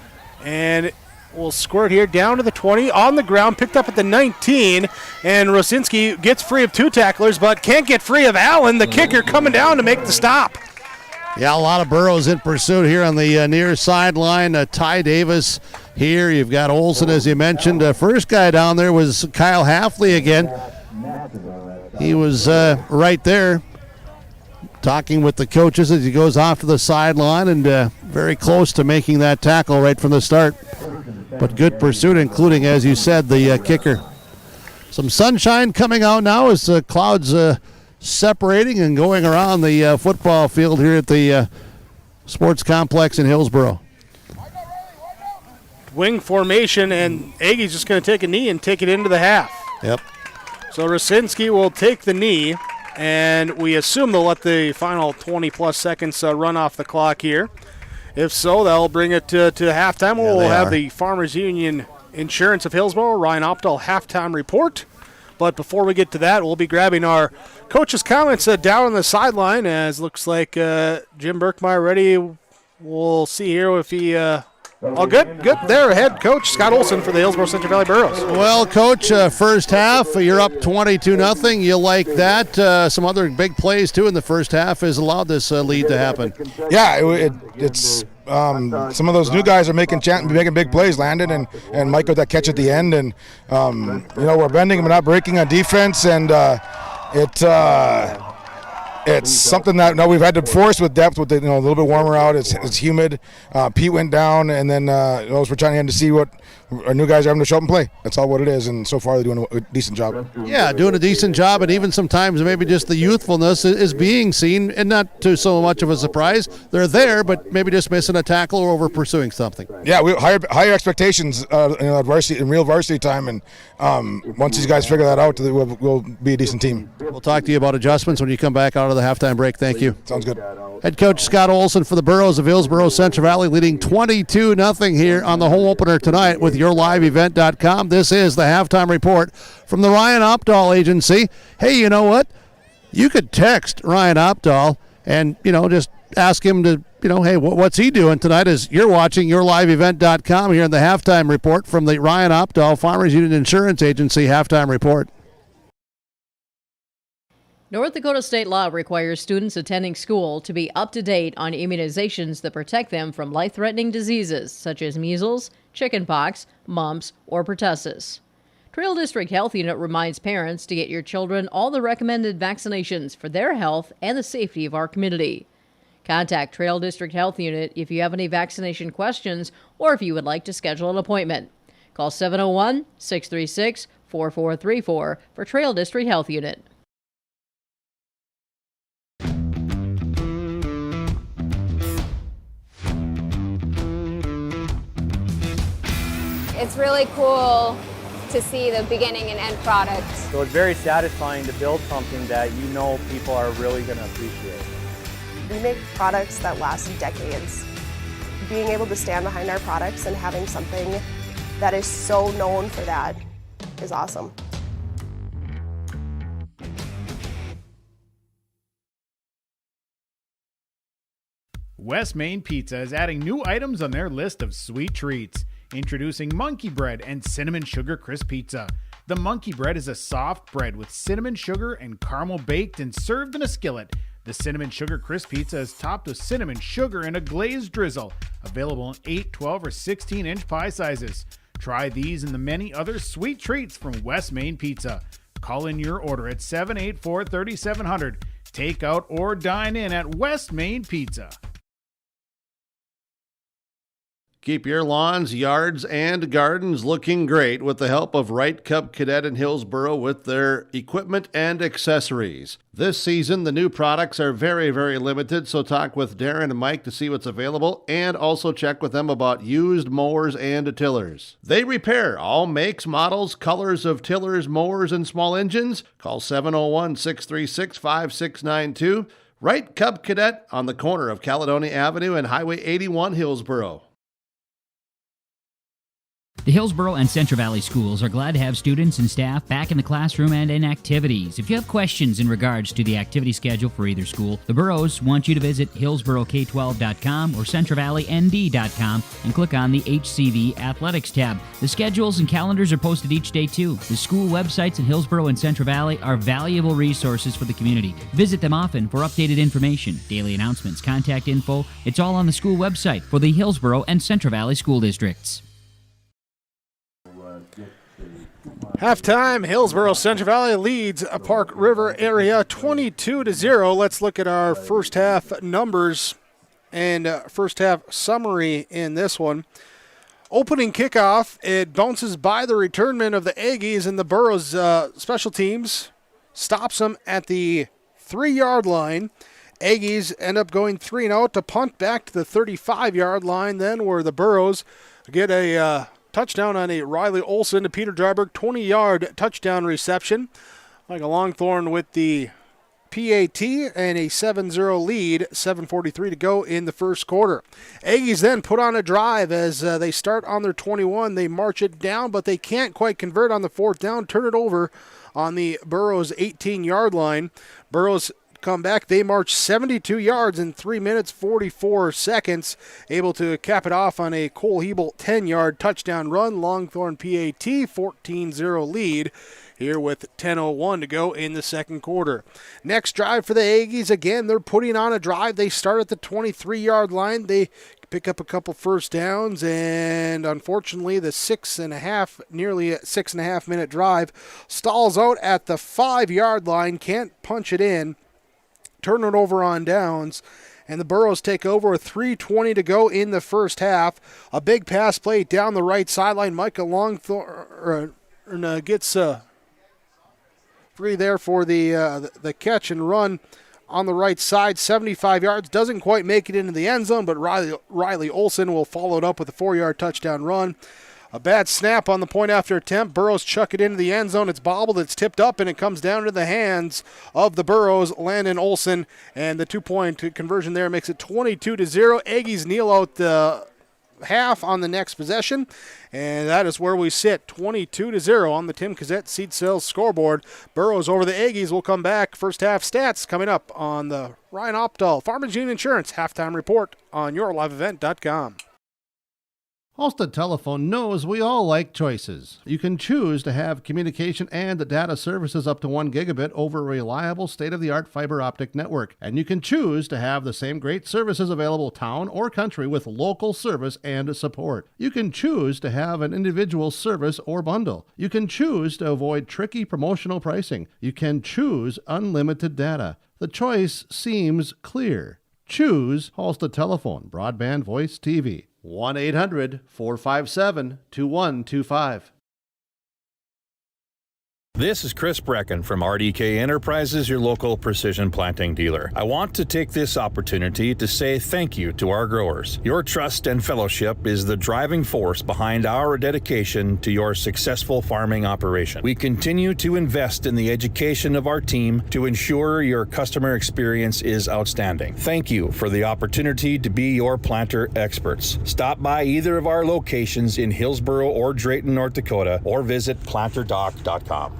And will squirt here down to the 20, on the ground, picked up at the 19. And Rosinski gets free of 2 tacklers, but can't get free of Allen, the kicker, coming down to make the stop. Yeah, a lot of Burros in pursuit here on the near sideline. Ty Davis here. You've got Olsen, as you mentioned. First guy down there was Kyle Halfley again. He was right there talking with the coaches as he goes off to the sideline, and very close to making that tackle right from the start. But good pursuit, including, as you said, the kicker. Some sunshine coming out now as the clouds separating and going around the football field here at the sports complex in Hillsboro. Wing formation, and Aggie's just going to take a knee and take it into the half. Yep. So Rosinski will take the knee, and we assume they'll let the final 20-plus seconds run off the clock here. If so, they'll bring it to halftime. We'll have the Farmers Union Insurance of Hillsboro, Ryan Opdahl, halftime report. But before we get to that, we'll be grabbing our coach's comments down on the sideline, as looks like Jim Berkmeyer ready. We'll see here if he All good there. Head coach Scott Olson for the Hillsboro-Central Valley Burros. Well, Coach, first half, you're up 22-0. You like that. Some other big plays, too, in the first half has allowed this lead to happen. Yeah, it's some of those new guys are making big plays. Landon and Mike with that catch at the end. And, we're bending but not breaking on defense. And it's something that we've had to force with depth with a little bit warmer out. It's humid. Pete went down, and then we're trying to see what our new guys are having to show up and play. That's all what it is, and so far they're doing a decent job. Yeah, doing a decent job, and even sometimes maybe just the youthfulness is being seen, and not to so much of a surprise. They're there, but maybe just missing a tackle or over pursuing something. Yeah, we higher expectations at varsity, in real varsity time, and once these guys figure that out, we'll be a decent team. We'll talk to you about adjustments when you come back out of the halftime break. Thank you. Sounds good. Head coach Scott Olson for the Burros of Hillsboro-Central Valley, leading 22-0 here on the home opener tonight with YourLiveEvent.com. This is the halftime report from the Ryan Opdahl Agency. Hey, you know what? You could text Ryan Opdahl and, just ask him to, hey, what's he doing tonight as you're watching YourLiveEvent.com here in the halftime report from the Ryan Opdahl Farmers Union Insurance Agency halftime report. North Dakota state law requires students attending school to be up to date on immunizations that protect them from life-threatening diseases such as measles, chickenpox, mumps, or pertussis. Trail District Health Unit reminds parents to get your children all the recommended vaccinations for their health and the safety of our community. Contact Trail District Health Unit if you have any vaccination questions or if you would like to schedule an appointment. Call 701-636-4434 for Trail District Health Unit. It's really cool to see the beginning and end product. So it's very satisfying to build something that people are really going to appreciate. We make products that last decades. Being able to stand behind our products and having something that is so known for that is awesome. West Main Pizza is adding new items on their list of sweet treats. Introducing Monkey Bread and Cinnamon Sugar Crisp Pizza. The Monkey Bread is a soft bread with cinnamon sugar and caramel baked and served in a skillet. The Cinnamon Sugar Crisp Pizza is topped with cinnamon sugar and a glazed drizzle. Available in 8, 12, or 16-inch pie sizes. Try these and the many other sweet treats from West Main Pizza. Call in your order at 784-3700. Take out or dine in at West Main Pizza. Keep your lawns, yards, and gardens looking great with the help of Wright Cub Cadet in Hillsboro with their equipment and accessories. This season, the new products are very, very limited, so talk with Darren and Mike to see what's available and also check with them about used mowers and tillers. They repair all makes, models, colors of tillers, mowers, and small engines. Call 701-636-5692. Wright Cub Cadet on the corner of Caledonia Avenue and Highway 81, Hillsboro. The Hillsboro and Central Valley schools are glad to have students and staff back in the classroom and in activities. If you have questions in regards to the activity schedule for either school, the Burros want you to visit hillsboroK12.com or centralvalleynd.com and click on the HCV Athletics tab. The schedules and calendars are posted each day too. The school websites in Hillsboro and Central Valley are valuable resources for the community. Visit them often for updated information, daily announcements, contact info. It's all on the school website for the Hillsboro and Central Valley school districts. Halftime, Hillsboro-Central Valley leads Park River area 22-0. Let's look at our first half numbers and first half summary in this one. Opening kickoff, it bounces by the returnman of the Aggies, and the Burros special teams stops them at the 3-yard line. Aggies end up going 3-and-out to punt back to the 35-yard line, then where the Burros get a touchdown on a Riley Olson to Peter Dryberg, 20-yard touchdown reception. Michael Longthorn with the PAT and a 7-0 lead, 7:43 to go in the first quarter. Aggies then put on a drive as they start on their 21. They march it down, but they can't quite convert on the fourth down, turn it over on the Burros 18-yard line. Burros come back. They marched 72 yards in 3 minutes, 44 seconds, able to cap it off on a Cole Hebel 10-yard touchdown run. Longthorn PAT 14-0 lead here with 10:01 to go in the second quarter. Next drive for the Aggies. Again, they're putting on a drive. They start at the 23-yard line. They pick up a couple first downs, and unfortunately the nearly 6.5 minute drive stalls out at the 5-yard line. Can't punch it in. Turn it over on downs. And the Burros take over with 3:20 to go in the first half. A big pass play down the right sideline. Micah Longthorn gets free there for the catch and run on the right side, 75 yards. Doesn't quite make it into the end zone, but Riley Olson will follow it up with a 4-yard touchdown run. A bad snap on the point after attempt. Burros chuck it into the end zone. It's bobbled, it's tipped up, and it comes down to the hands of the Burros, Landon Olson. And the 2-point conversion there makes it 22-0. Aggies kneel out the half on the next possession, and that is where we sit, 22-0 on the Tim Cassette Seed Sales scoreboard. Burros over the Aggies. Will come back. First half stats coming up on the Ryan Opdahl Farmers Union Insurance halftime report on yourliveevent.com. Halstead Telephone knows we all like choices. You can choose to have communication and data services up to 1 gigabit over a reliable state-of-the-art fiber optic network. And you can choose to have the same great services available town or country with local service and support. You can choose to have an individual service or bundle. You can choose to avoid tricky promotional pricing. You can choose unlimited data. The choice seems clear. Choose Halstead Telephone, broadband voice TV. 1-800-457-2125. This is Chris Brecken from RDK Enterprises, your local precision planting dealer. I want to take this opportunity to say thank you to our growers. Your trust and fellowship is the driving force behind our dedication to your successful farming operation. We continue to invest in the education of our team to ensure your customer experience is outstanding. Thank you for the opportunity to be your planter experts. Stop by either of our locations in Hillsboro or Drayton, North Dakota, or visit planterdoc.com.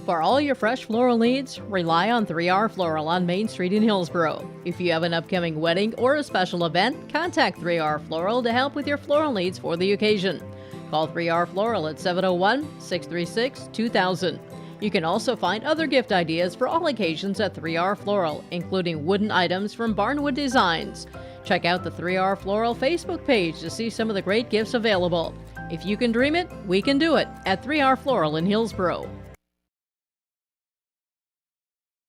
For all your fresh floral needs, rely on 3R Floral on Main Street in Hillsboro. If you have an upcoming wedding or a special event, contact 3R Floral to help with your floral needs for the occasion. Call 3R Floral at 701-636-2000. You can also find other gift ideas for all occasions at 3R Floral, including wooden items from Barnwood Designs. Check out the 3R Floral Facebook page to see some of the great gifts available. If you can dream it, we can do it at 3R Floral in Hillsboro.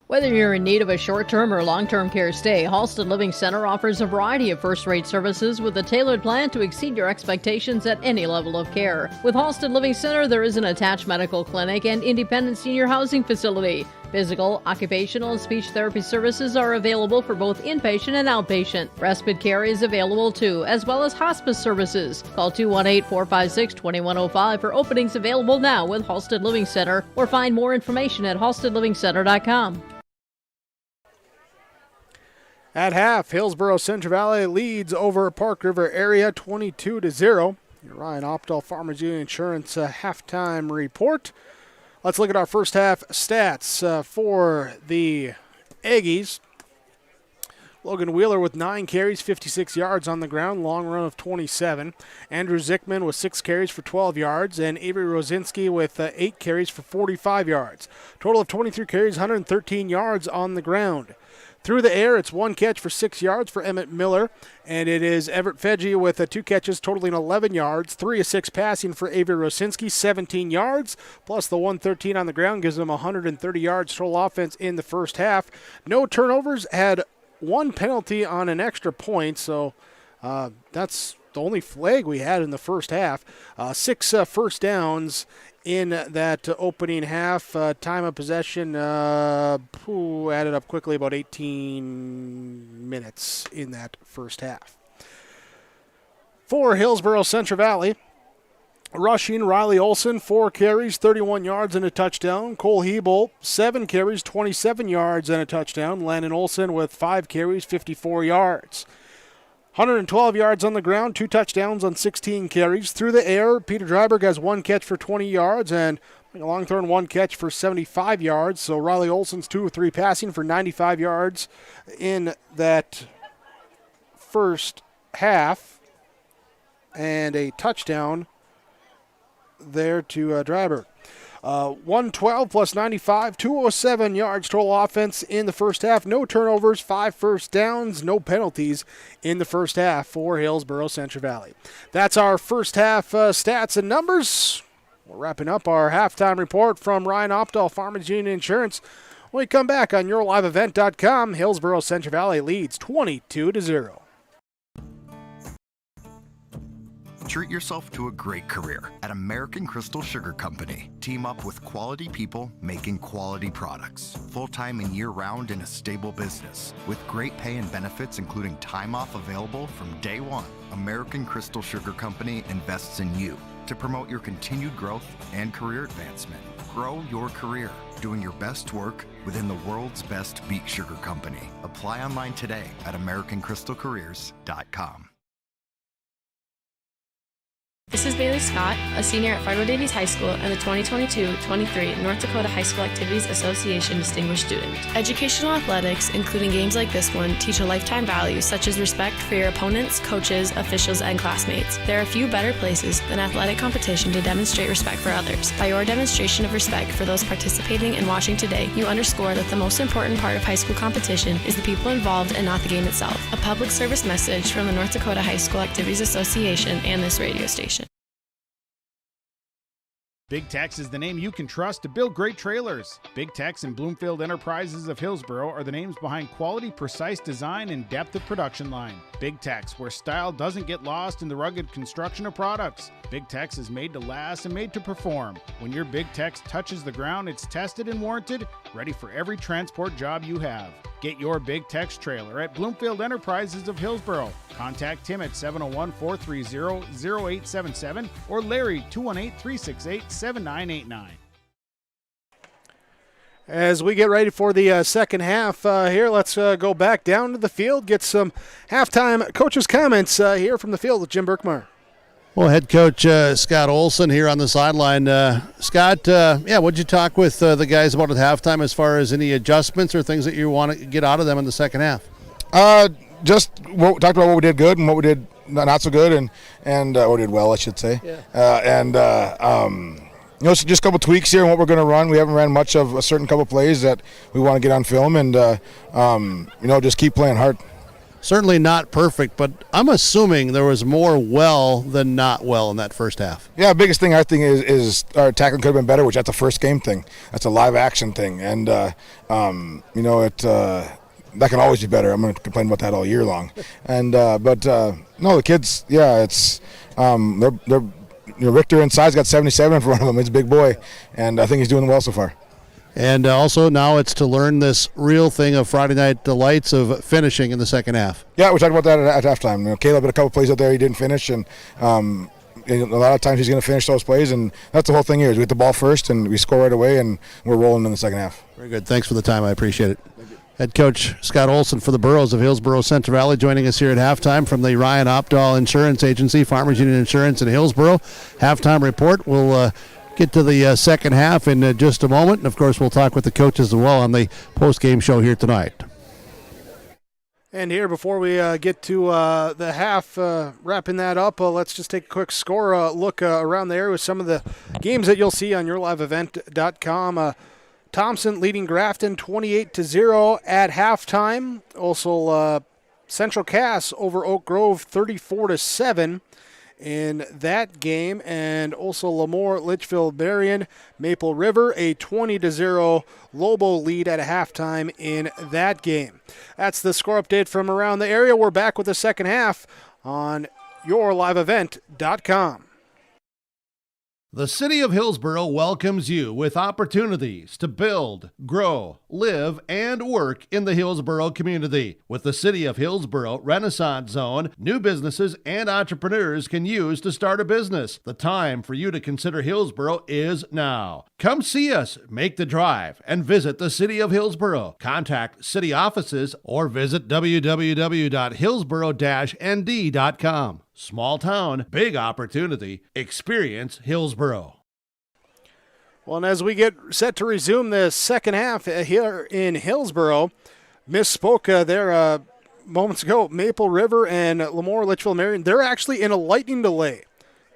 Whether you're in need of a short-term or long-term care stay, Halsted Living Center offers a variety of first-rate services with a tailored plan to exceed your expectations at any level of care. With Halsted Living Center, there is an attached medical clinic and independent senior housing facility. Physical, occupational, and speech therapy services are available for both inpatient and outpatient. Respite care is available too, as well as hospice services. Call 218-456-2105 for openings available now with Halsted Living Center, or find more information at halstedlivingcenter.com. At half, Hillsboro-Central Valley leads over Park River area 22-0. Your Ryan Opdahl Farmers Union Insurance halftime report. Let's look at our first half stats for the Aggies. Logan Wheeler with 9 carries, 56 yards on the ground, long run of 27. Andrew Zickman with 6 carries for 12 yards, and Avery Rosinski with 8 carries for 45 yards. Total of 23 carries, 113 yards on the ground. Through the air, it's 1 catch for 6 yards for Emmett Miller, and it is Everett Fedge with 2 catches totaling 11 yards, 3 of 6 passing for Avery Rosinski, 17 yards, plus the 113 on the ground gives them 130 yards total offense in the first half. No turnovers, had 1 penalty on an extra point, so that's the only flag we had in the first half. 6 first downs in that opening half. Time of possession added up quickly, about 18 minutes in that first half. For Hillsboro-Central Valley, rushing, Riley Olson, 4 carries, 31 yards and a touchdown. Cole Hebel, 7 carries, 27 yards and a touchdown. Landon Olson with 5 carries, 54 yards. 112 yards on the ground, 2 touchdowns on 16 carries. Through the air, Peter Dryberg has 1 catch for 20 yards, and A long throw and one catch for 75 yards. So Riley Olson's 2 of 3 passing for 95 yards in that first half. And a touchdown there to Dryburgh. 112 plus 95, 207 yards total offense in the first half. No turnovers, 5 first downs, no penalties in the first half for Hillsboro-Central Valley. That's our first half stats and numbers. We're wrapping up our halftime report from Ryan Opdahl, Farmers Union Insurance. When we come back on YourLiveEvent.com, Hillsboro-Central Valley leads 22-0. Treat yourself to a great career at American Crystal Sugar Company. Team up with quality people making quality products. Full-time and year-round in a stable business. With great pay and benefits including time off available from day one. American Crystal Sugar Company invests in you to promote your continued growth and career advancement. Grow your career doing your best work within the world's best beet sugar company. Apply online today at AmericanCrystalCareers.com. This is Bailey Scott, a senior at Fargo-Davies High School and the 2022-23 North Dakota High School Activities Association Distinguished Student. Educational athletics, including games like this one, teach a lifetime values such as respect for your opponents, coaches, officials, and classmates. There are few better places than athletic competition to demonstrate respect for others. By your demonstration of respect for those participating and watching today, you underscore that the most important part of high school competition is the people involved and not the game itself. A public service message from the North Dakota High School Activities Association and this radio station. Big Tex is the name you can trust to build great trailers. Big Tex and Bloomfield Enterprises of Hillsboro are the names behind quality, precise design and depth of production line. Big Tex, where style doesn't get lost in the rugged construction of products. Big Tex is made to last and made to perform. When your Big Tex touches the ground, it's tested and warranted, ready for every transport job you have. Get your Big Tex trailer at Bloomfield Enterprises of Hillsboro. Contact Tim at 701-430-0877 or Larry 218-368-7989. As we get ready for the second half here, let's go back down to the field, get some halftime coaches' comments here from the field with Jim Birkmeyer. Well, head coach Scott Olson here on the sideline. Scott, what'd you talk with the guys about at halftime as far as any adjustments or things that you want to get out of them in the second half? Just talked about what we did good and what we did not so good, and what we did well, I should say. Yeah. Just a couple tweaks here and what we're going to run. We haven't ran much of a certain couple plays that we want to get on film, and just keep playing hard. Certainly not perfect, but I'm assuming there was more well than not well in that first half. Yeah, biggest thing I think is our tackling could have been better, which that's a first game thing. That's a live action thing, and that can always be better. I'm going to complain about that all year long. And no, the kids, it's they're Richter inside's got 77 in front of him. He's a big boy, and I think he's doing well so far. And also now it's to learn this real thing of Friday Night Delights of finishing in the second half. Yeah, we talked about that at halftime. Caleb had a couple plays out there he didn't finish, and a lot of times he's going to finish those plays, and that's the whole thing here. Is we get the ball first, and we score right away, and we're rolling in the second half. Very good. Thanks for the time. I appreciate it. Head coach Scott Olson for the Burros of Hillsboro-Central Valley joining us here at halftime from the Ryan Opdahl Insurance Agency, Farmers Union Insurance in Hillsboro. Halftime report. We'll get to the second half in just a moment. And, of course, we'll talk with the coaches as well on the post-game show here tonight. And here, before we get to the half, wrapping that up, let's just take a quick score look around the area with some of the games that you'll see on YourLiveEvent.com. Thompson leading Grafton 28-0 at halftime. Also, Central Cass over Oak Grove 34-7 in that game. And also Lemoore, Litchfield, Berrien, Maple River, a 20-0 Lobo lead at a halftime in that game. That's the score update from around the area. We're back with the second half on YourLiveEvent.com. The City of Hillsboro welcomes you with opportunities to build, grow, live, and work in the Hillsboro community. With the City of Hillsboro Renaissance Zone, new businesses and entrepreneurs can use to start a business. The time for you to consider Hillsboro is now. Come see us, make the drive, and visit the City of Hillsboro. Contact city offices or visit www.hillsboro-nd.com. Small town, big opportunity. Experience Hillsboro. Well, and as we get set to resume the second half here in Hillsboro, misspoke there moments ago. Maple River and Lemoore Litchfield Marion, they're actually in a lightning delay.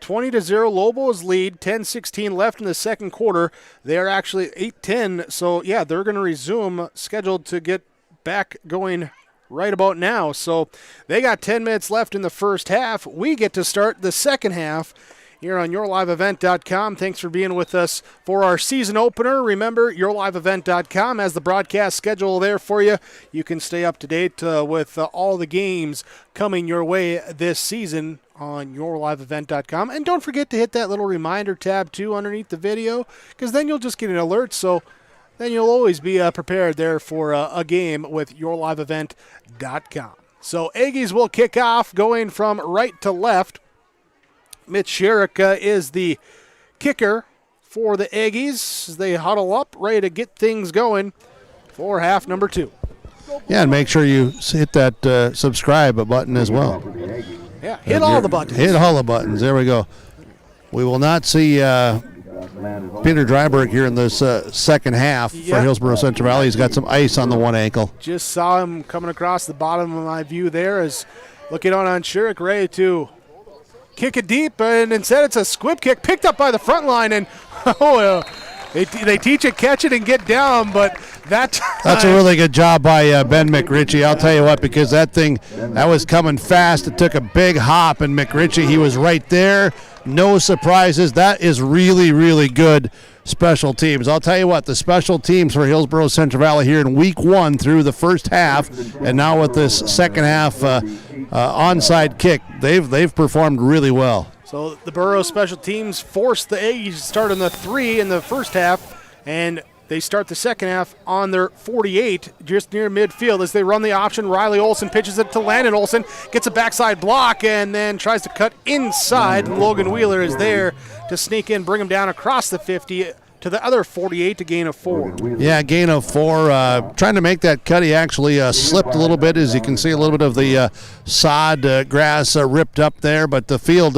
20-0 Lobos lead, 10-16 left in the second quarter. They are actually 8-10, so yeah, they're going to resume, scheduled to get back going right about now. So they got 10 minutes left in the first half. We get to start the second half here on YourLiveEvent.com. Thanks for being with us for our season opener. Remember, YourLiveEvent.com has the broadcast schedule there for you. You can stay up to date with all the games coming your way this season on YourLiveEvent.com. And don't forget to hit that little reminder tab, too, underneath the video, because then you'll just get an alert, so then you'll always be prepared there for a game with YourLiveEvent.com. So Aggies will kick off going from right to left. Mitch Sherrick is the kicker for the Aggies as they huddle up, ready to get things going for half number 2. Yeah, and make sure you hit that subscribe button as well. Yeah, hit all the buttons. Hit all the buttons. There we go. We will not see Peter Dryberg here in this second half for Hillsboro-Central Valley. He's got some ice on the one ankle. Just saw him coming across the bottom of my view there as looking on Sherrick, ready to kick it deep, and instead it's a squib kick picked up by the front line, and they teach it, catch it, and get down, but that's a really good job by Ben McRitchie. I'll tell you what, because that was coming fast. It took a big hop, and McRitchie, he was right there. No surprises. That is really, really good special teams. I'll tell you what, the special teams for Hillsboro-Central Valley here in week 1 through the first half, and now with this second half onside kick, they've performed really well. So the Borough special teams forced the Aggies to start on the 3 in the first half, and they start the second half on their 48, just near midfield as they run the option. Riley Olson pitches it to Landon Olson, gets a backside block, and then tries to cut inside. Logan Wheeler is there to sneak in, bring him down across the 50 to the other 48 to gain of 4. Yeah, gain of 4. Trying to make that cut, he actually slipped a little bit. As you can see, a little bit of the sod grass ripped up there. But the field,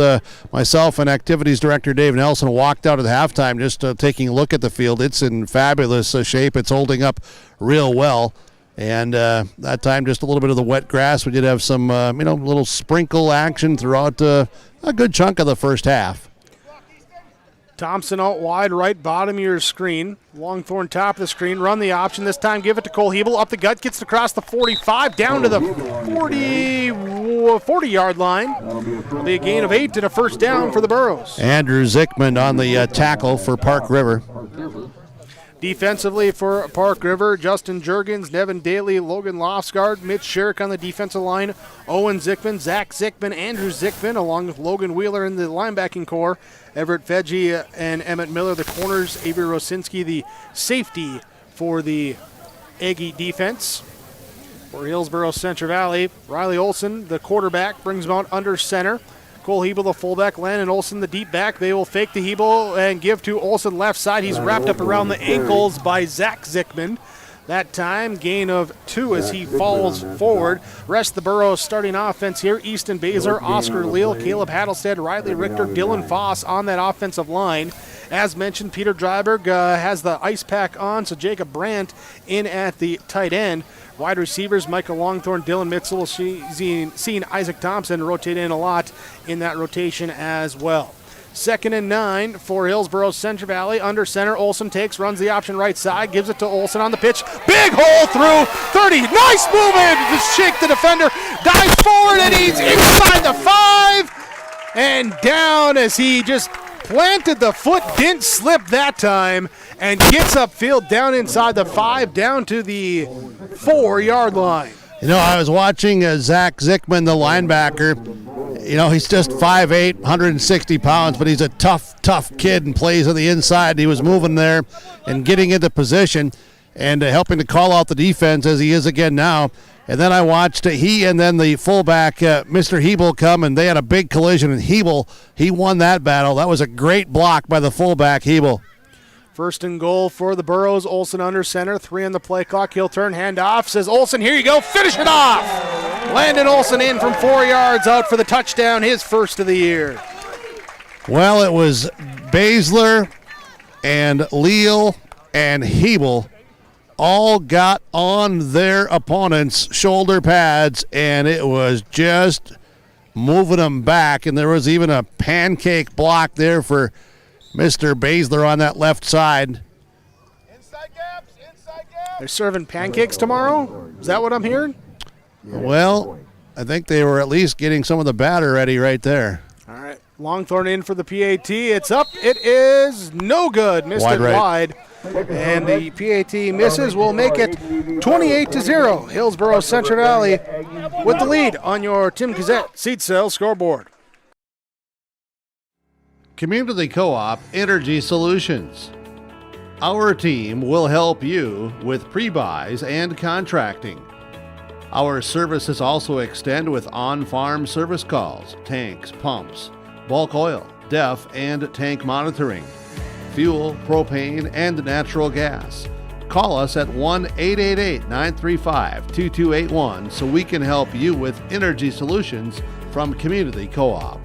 myself and activities director Dave Nelson walked out at halftime just taking a look at the field. It's in fabulous shape. It's holding up real well. And that time, just a little bit of the wet grass. We did have some, little sprinkle action throughout a good chunk of the first half. Thompson out wide, right bottom of your screen. Longthorn top of the screen. Run the option this time. Give it to Cole Hebel. Up the gut. Gets across the 45. Down to the 40-yard line. It'll be a gain of 8 and a first down for the Burros. Andrew Zickman on the tackle for Park River. Defensively for Park River, Justin Juergens, Nevin Daly, Logan Lofsgaard, Mitch Sherrick on the defensive line, Owen Zickman, Zach Zickman, Andrew Zickman, along with Logan Wheeler in the linebacking core, Everett Fedge and Emmett Miller, the corners, Avery Rosinski, the safety for the Aggie defense. For Hillsboro-Central Valley, Riley Olson, the quarterback, brings him out under center. Cole Hebel, the fullback, Landon Olson, the deep back. They will fake to Hebel and give to Olson left side. He's wrapped up around the ankles by Zach Zickman. That time, gain of 2 as he falls forward. Rest of the Burros starting offense here. Easton Baszler, Oscar Leal, Caleb Hattelstead, Riley Richter, Dylan Foss on that offensive line. As mentioned, Peter Dryberg has the ice pack on, so Jacob Brandt in at the tight end. Wide receivers, Michael Longthorn, Dylan Mitzel, seeing Isaac Thompson rotate in a lot in that rotation as well. 2nd and 9 for Hillsboro-Central Valley. Under center, Olson takes, runs the option right side, gives it to Olson on the pitch. Big hole through 30. Nice movement to shake the defender. Dives forward and he's inside the 5 and down as he just planted the foot, didn't slip that time, and gets upfield down inside the 5, down to the 4-yard line. You know, I was watching Zach Zickman, the linebacker. You know, he's just 5'8", 160 pounds, but he's a tough kid and plays on the inside. He was moving there and getting into position and helping to call out the defense as he is again now. And then I watched he and then the fullback, Mr. Hebel, come, and they had a big collision, and Hebel, he won that battle. That was a great block by the fullback, Hebel. 1st and goal for the Burros. Olson under center, 3 on the play clock. He'll turn, hand off, says Olson, here you go, finish it off. Landon Olson in from 4 yards out for the touchdown, his first of the year. Well, it was Baszler, and Leal and Hebel all got on their opponents' shoulder pads, and it was just moving them back. And there was even a pancake block there for Mr. Baszler on that left side. They're serving pancakes tomorrow? Is that what I'm hearing? Well, I think they were at least getting some of the batter ready right there. All right, Longthorn in for the PAT. It's up. It is no good. Missed Wide it right. wide. And the PAT misses. Will make it 28-0. Hillsboro-Central Valley with the lead on your Tim Gazette seed sale scoreboard. Community Co-op Energy Solutions. Our team will help you with pre-buys and contracting. Our services also extend with on-farm service calls, tanks, pumps, bulk oil, DEF and tank monitoring, fuel, propane, and natural gas. Call us at 1-888-935-2281 so we can help you with energy solutions from Community Co-op.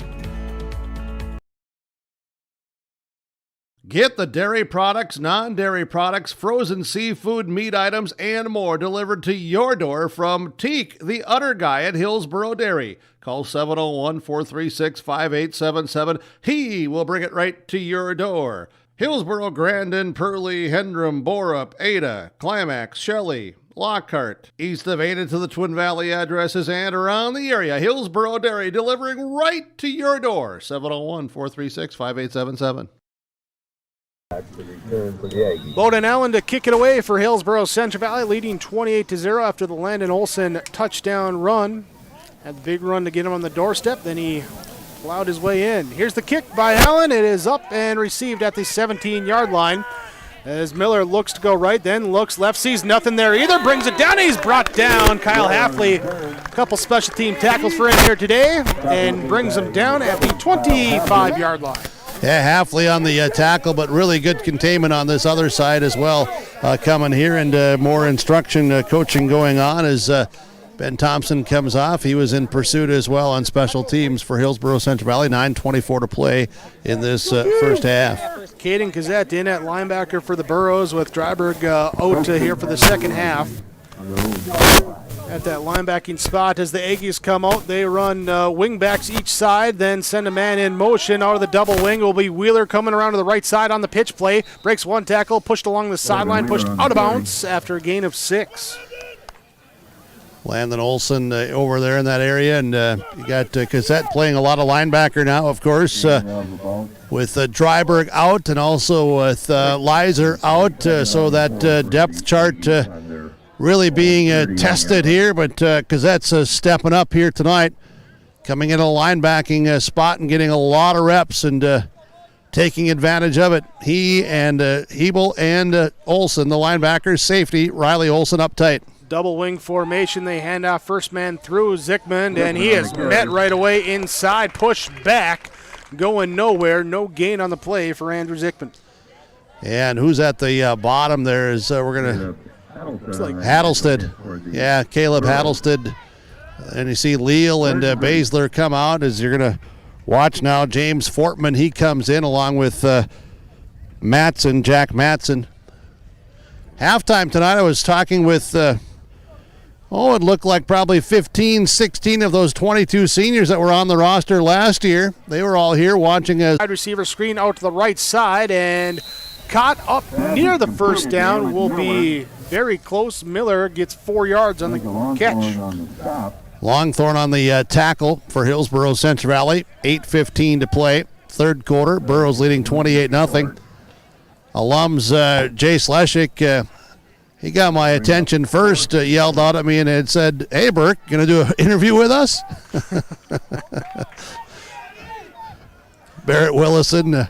Get the dairy products, non-dairy products, frozen seafood, meat items, and more delivered to your door from Teak, the Udder Guy at Hillsboro Dairy. Call 701-436-5877. He will bring it right to your door. Hillsboro, Grandin, Purley, Hendrum, Borup, Ada, Climax, Shelley, Lockhart. East of Ada to the Twin Valley addresses and around the area. Hillsboro Dairy delivering right to your door. 701-436-5877. Bowden Allen to kick it away for Hillsboro-Central Valley, leading 28-0 after the Landon Olson touchdown run. Had the big run to get him on the doorstep, then he plowed his way in. Here's the kick by Allen. It is up and received at the 17-yard line. As Miller looks to go right, then looks left, sees nothing there either, brings it down. He's brought down. Kyle Halfley, a couple special team tackles for him here today, and brings him down at the 25-yard line. Yeah, Halfley on the tackle, but really good containment on this other side as well coming here, and more instruction coaching going on as Ben Thompson comes off. He was in pursuit as well on special teams for Hillsboro-Central Valley. 9:24 to play in this first half. Caden Gazette in at linebacker for the Burros with Dryberg out here for the second half. At that linebacking spot as the Aggies come out, they run wing backs each side, then send a man in motion. Out of the double wing will be Wheeler coming around to the right side on the pitch play. Breaks one tackle, pushed along the sideline, pushed out of bounds after a gain of 6. Landon Olson over there in that area, and you got Cassette playing a lot of linebacker now, of course, with Dryberg out and also with Leiser out, so that depth chart really being tested here, but Cassette's stepping up here tonight, coming in a linebacking spot and getting a lot of reps and taking advantage of it. He and Hebel and Olson, the linebackers, safety, Riley Olson up tight. Double wing formation, they hand off first man through Zickman, and he is met right away inside, pushed back, going nowhere, no gain on the play for Andrew Zickman. And who's at the bottom there is we're going to... Looks like Hattlestead. Yeah, Caleb Hattlestead. And you see Leal and Baszler come out as you're going to watch now. James Fortman, he comes in along with Matson, Jack Matson. Halftime tonight, I was talking with, it looked like probably 15, 16 of those 22 seniors that were on the roster last year. They were all here watching as wide receiver screen out to the right side and caught up near the first down. Will be very close. Miller gets 4 yards on the catch. Longthorn on the tackle for Hillsboro-Central Valley. 8:15 to play. Third quarter. Burrows leading 28-0. Alums Jace Leshik, he got my attention first, yelled out at me and had said, "Hey, Burke, going to do an interview with us?" Barrett Willison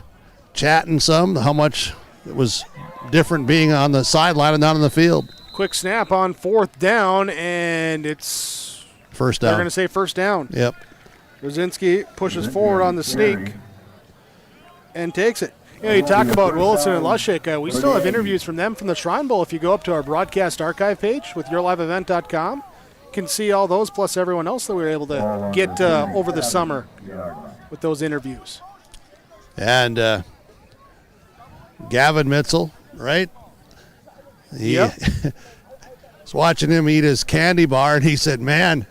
chatting some, how much it was different being on the sideline and not on the field. Quick snap on 4th down, and it's first down. They're going to say first down. Yep. Rosinski pushes forward on the sneak and takes it. You know, you talk about Willison and Lushik. We still have interviews from them from the Shrine Bowl. If you go up to our broadcast archive page with yourliveevent.com, you can see all those plus everyone else that we were able to get over the summer with those interviews. And Gavin Mitzel, right? Yep. Was watching him eat his candy bar, and he said, man,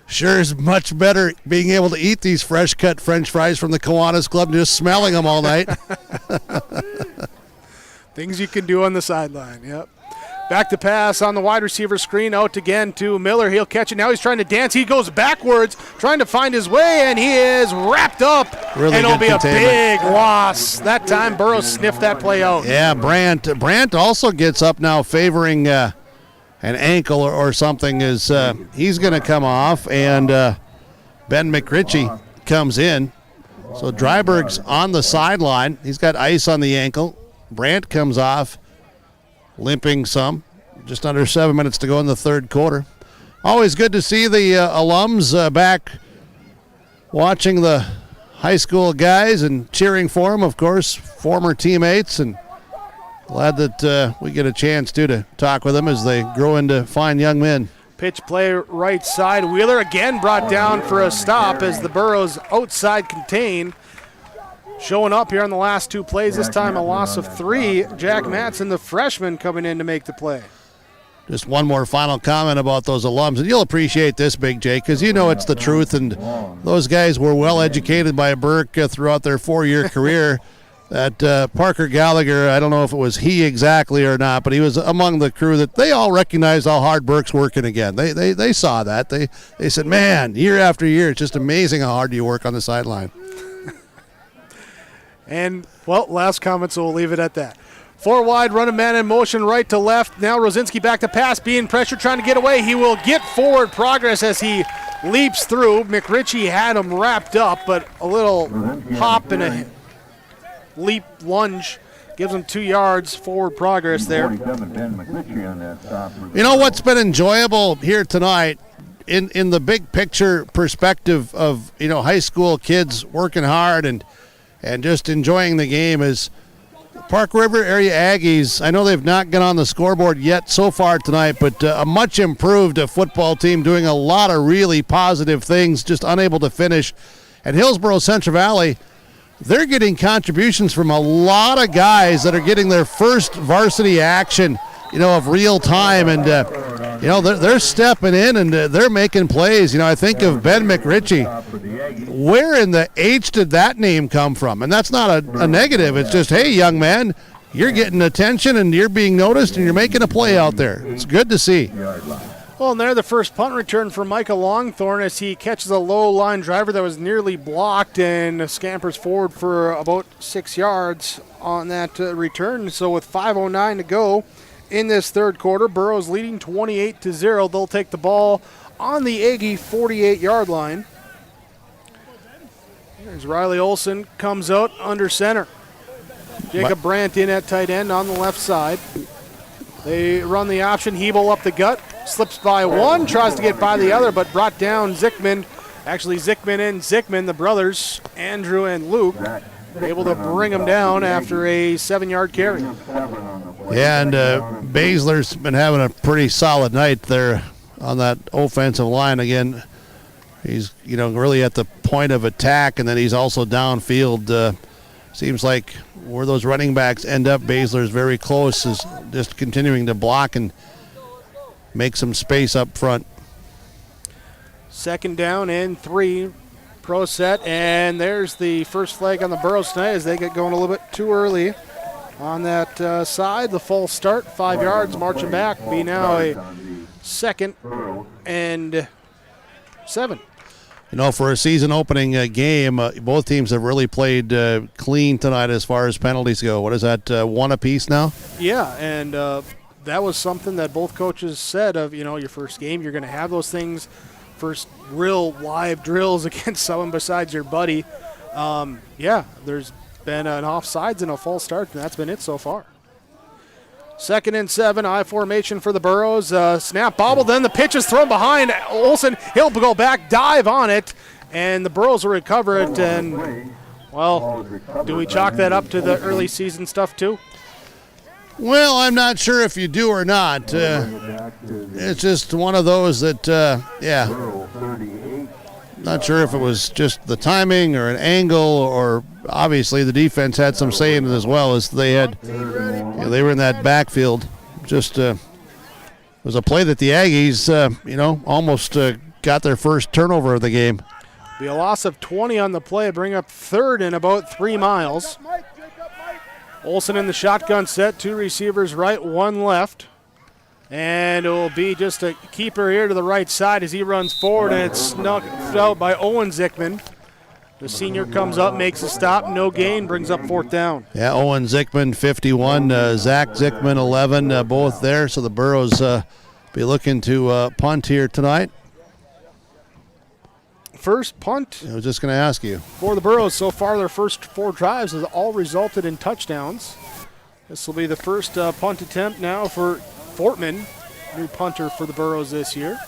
sure is much better being able to eat these fresh-cut French fries from the Kiwanis Club and just smelling them all night. Things you can do on the sideline, yep. Back to pass on the wide receiver screen, out again to Miller. He'll catch it. Now he's trying to dance. He goes backwards, trying to find his way, and he is wrapped up. Really and it'll be containment. A big loss. That time Burrows sniffed that play out. Yeah, Brandt also gets up now favoring an ankle or something. He's going to come off, and Ben McRitchie comes in. So Dryberg's on the sideline. He's got ice on the ankle. Brandt comes off, limping some. Just under 7 minutes to go in the third quarter. Always good to see the alums back watching the high school guys and cheering for them, of course, former teammates, and glad that we get a chance to talk with them as they grow into fine young men. Pitch play right side. Wheeler again brought down for a stop as the Burrows outside contain. Showing up here on the last two plays, this time a loss of 3. Jack Matson, the freshman, coming in to make the play. Just one more final comment about those alums, and you'll appreciate this, Big J, because you know it's the truth, and those guys were well educated by Burke throughout their 4-year career. That Parker Gallagher, I don't know if it was he exactly or not, but he was among the crew that they all recognized how hard Burke's working again. They saw that. They said, man, year after year, it's just amazing how hard you work on the sideline. And, well, last comment, so we'll leave it at that. 4 wide, run a man in motion right to left. Now Rosinski back to pass, being pressured, trying to get away. He will get forward progress as he leaps through. McRitchie had him wrapped up, but a little hop and a leap lunge gives him 2 yards forward progress there. You know what's been enjoyable here tonight in the big picture perspective of, high school kids working hard and just enjoying the game is Park River area Aggies. I know they've not got on the scoreboard yet so far tonight, but a much improved football team doing a lot of really positive things, just unable to finish. At Hillsboro-Central Valley, they're getting contributions from a lot of guys that are getting their first varsity action, of real time, and they're stepping in and they're making plays. I think of Ben McRitchie. Where in the H did that name come from? And that's not a negative. It's just, hey, young man, you're getting attention and you're being noticed and you're making a play out there. It's good to see. Well, and there the first punt return for Micah Longthorne as he catches a low line driver that was nearly blocked and scampers forward for about 6 yards on that return. So with 5:09 to go in this third quarter, Burrows leading 28-0. They'll take the ball on the Aggie 48-yard line. There's Riley Olson, comes out under center. Jacob Brandt in at tight end on the left side. They run the option. Hebel up the gut. Slips by one, tries to get by the other, but brought down Zickman. Actually, Zickman and Zickman, the brothers, Andrew and Luke, able to bring him down after a 7-yard carry. Yeah, and Baszler's been having a pretty solid night there on that offensive line again. He's, really at the point of attack, and then he's also downfield. Seems like where those running backs end up, Baszler's very close, is just continuing to block and make some space up front. 2nd down and 3. Pro set, and there's the first flag on the Burrows tonight as they get going a little bit too early on that side. The false start, 5 yards, marching back, be now a 2nd and 7. For a season opening game, both teams have really played clean tonight as far as penalties go. What is that, 1 apiece now? Yeah, and that was something that both coaches said of, your first game, you're going to have those things, first real live drills against someone besides your buddy. There's been an offsides and a false start, and that's been it so far. 2nd and 7, I formation for the Burrows. Snap bobble, then the pitch is thrown behind Olsen. He'll go back, dive on it, and the Burrows will recover it. And, well, do we chalk that up to the early season stuff too? Well, I'm not sure if you do or not. It's just one of those that, Not sure if it was just the timing or an angle, or obviously the defense had some say in it as well, as they they were in that backfield. Just it was a play that the Aggies, almost got their first turnover of the game. Be a loss of 20 on the play, bring up third and about 3 miles. Olsen in the shotgun set, 2 receivers right, 1 left. And it will be just a keeper here to the right side as he runs forward, and it's snuck out by Owen Zickman. The senior comes up, makes a stop, no gain, brings up 4th down. Yeah, Owen Zickman, 51, Zach Zickman, 11, both there. So the Burros be looking to punt here tonight. First punt. I was just going to ask you. For the Burros, so far their first 4 drives has all resulted in touchdowns. This will be the first punt attempt now for Fortman, new punter for the Burros this year.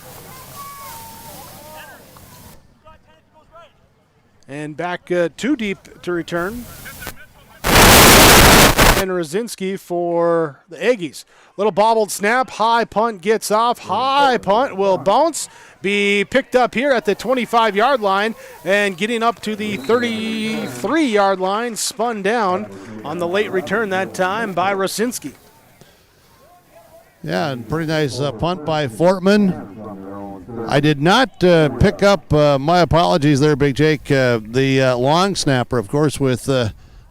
And back 2 deep to return. And Rosinski for the Aggies. Little bobbled snap, high punt gets off. High punt will bounce, be picked up here at the 25-yard line, and getting up to the 33-yard line, spun down on the late return that time by Rosinski. Yeah, pretty nice punt by Fortman. I did not pick up, my apologies there, Big Jake, the long snapper, of course, with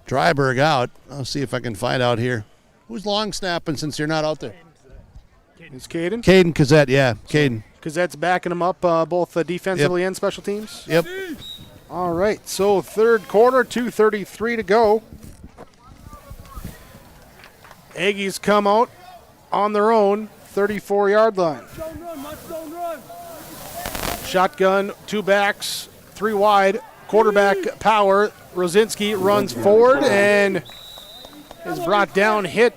Dryberg out. I'll see if I can find out here. Who's long snapping since you're not out there? It's Caden? Caden Cassette, yeah, Caden. Cassette's backing him up both defensively and special teams? Yep. All right, so third quarter, 2:33 to go. Aggies come out on their own 34-yard line. Shotgun, 2 backs, 3 wide, quarterback power. Rosinski runs forward and is brought down, hit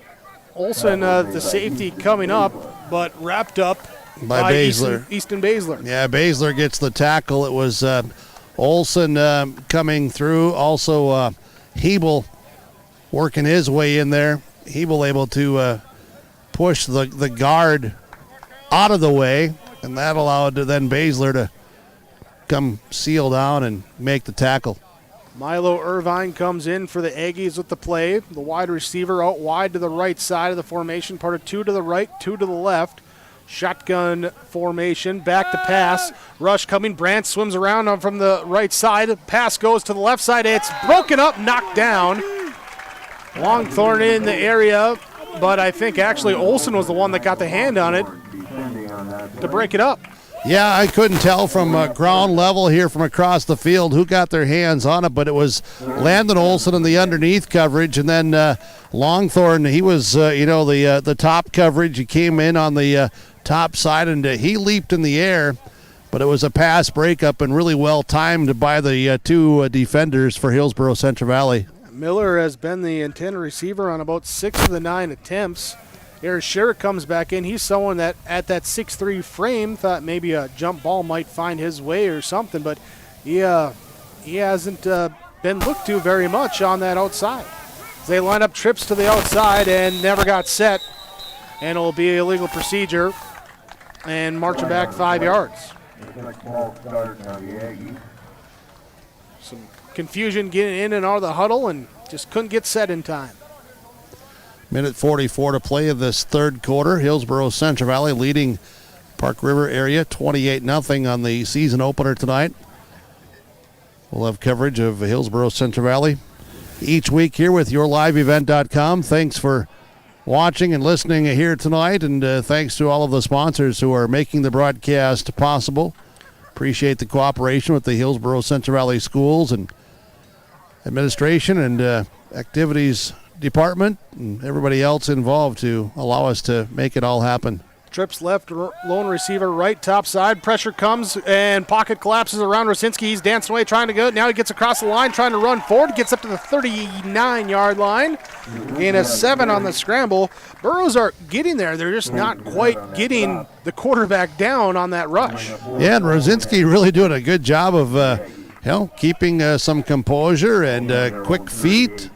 Olsen, the safety coming up, but wrapped up by Baszler. Easton Baszler. Yeah, Baszler gets the tackle. It was Olsen coming through. Also, Hebel working his way in there. Hebel able to push the guard out of the way, and that allowed then Baszler to come seal down and make the tackle. Milo Irvine comes in for the Aggies with the play. The wide receiver out wide to the right side of the formation, part of 2 to the right, 2 to the left. Shotgun formation, back to pass. Rush coming, Brandt swims around from the right side. Pass goes to the left side. It's broken up, knocked down. Longthorn in the area, but I think actually Olsen was the one that got the hand on it to break it up. Yeah, I couldn't tell from ground level here from across the field who got their hands on it, but it was Landon Olsen in the underneath coverage, and then Longthorn, he was, the top coverage. He came in on the top side, and he leaped in the air, but it was a pass breakup and really well timed by the 2 defenders for Hillsboro-Central Valley. Miller has been the intended receiver on about 6 of the 9 attempts. Eric Sherrick comes back in. He's someone that at that 6'3" frame thought maybe a jump ball might find his way or something, but he hasn't been looked to very much on that outside. They line up trips to the outside and never got set, and it'll be illegal procedure and marching back 5 yards. Some confusion getting in and out of the huddle and just couldn't get set in time. Minute 44 to play of this third quarter. Hillsboro-Central Valley leading Park River area 28-0 on the season opener tonight. We'll have coverage of Hillsboro-Central Valley each week here with YourLiveEvent.com. Thanks for watching and listening here tonight, and thanks to all of the sponsors who are making the broadcast possible. Appreciate the cooperation with the Hillsboro-Central Valley Schools and administration and activities department and everybody else involved to allow us to make it all happen. Trips left, lone receiver right, top side. Pressure comes and pocket collapses around Rosinski. He's dancing away, trying to go. Now he gets across the line, trying to run forward. Gets up to the 39-yard line. Gain a 7 on the scramble. Burros are getting there. They're just not quite getting the quarterback down on that rush. Yeah, and Rosinski really doing a good job of keeping some composure and quick feet.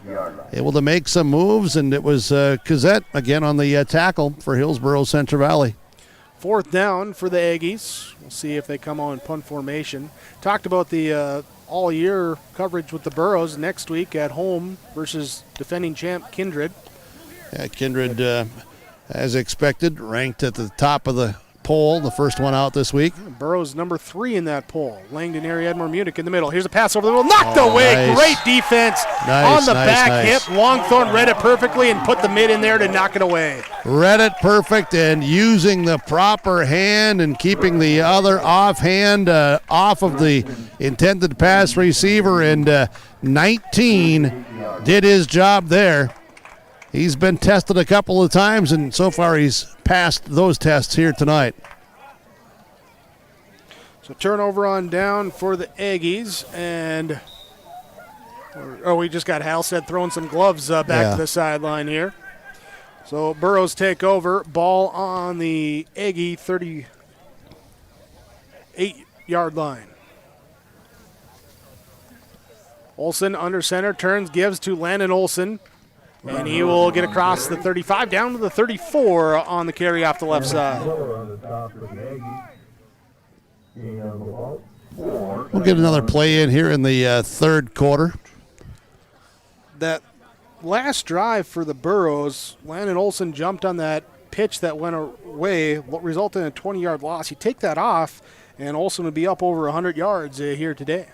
Able to make some moves, and it was Cassette again on the tackle for Hillsboro-Central Valley. 4th down for the Aggies. We'll see if they come on in punt formation. Talked about the all-year coverage with the Burros next week at home versus defending champ Kindred. Yeah, Kindred, as expected, ranked at the top of the poll, the first one out this week. Burrows number 3 in that poll. Langdon, Area, Edmore, Munich in the middle. Here's a pass over the middle. Knocked away. Nice. Great defense on the back hip. Longthorn read it perfectly and put the mid in there to knock it away. Read it perfect and using the proper hand and keeping the other offhand off of the intended pass receiver. And 19 did his job there. He's been tested a couple of times, and so far he's passed those tests here tonight. So turnover on down for the Aggies, and we just got Halstead throwing some gloves back to the sideline here. So Burrows take over, ball on the Aggie 38-yard line. Olsen under center, turns, gives to Landon Olsen. And he will get across the 35 down to the 34 on the carry off the left side. We'll get another play in here in the third quarter. That last drive for the Burros, Landon Olsen jumped on that pitch that went away, what resulted in a 20-yard loss. You take that off, and Olsen would be up over 100 yards here today.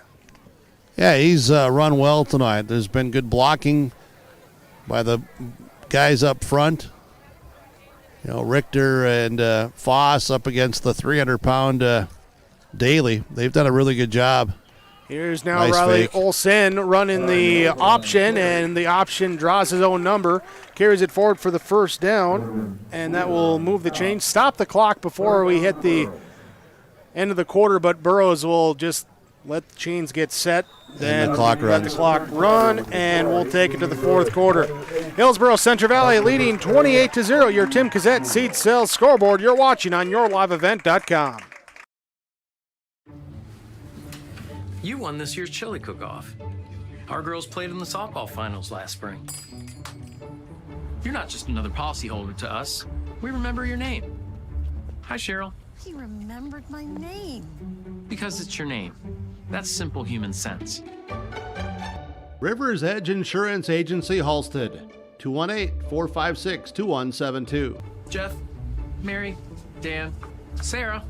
Yeah, he's run well tonight. There's been good blocking by the guys up front. You know, Richter and Foss up against the 300-pound Daly. They've done a really good job. Here's now Riley Olsen running the option, and the option draws his own number, carries it forward for the first down, and that will move the chain. Stop the clock before we hit the end of the quarter, but Burrows will just let the chains get set. Then the clock let the clock run, and we'll take it to the fourth quarter. Hillsboro-Central Valley leading 28-0. Your Tim Cassette Seed Sales scoreboard you're watching on yourliveevent.com. You won this year's chili cook-off. Our girls played in the softball finals last spring. You're not just another policyholder to us. We remember your name. Hi, Cheryl. He remembered my name. Because it's your name. That's simple human sense. Rivers Edge Insurance Agency, Halstead. 218-456-2172. Jeff, Mary, Dan, Sarah.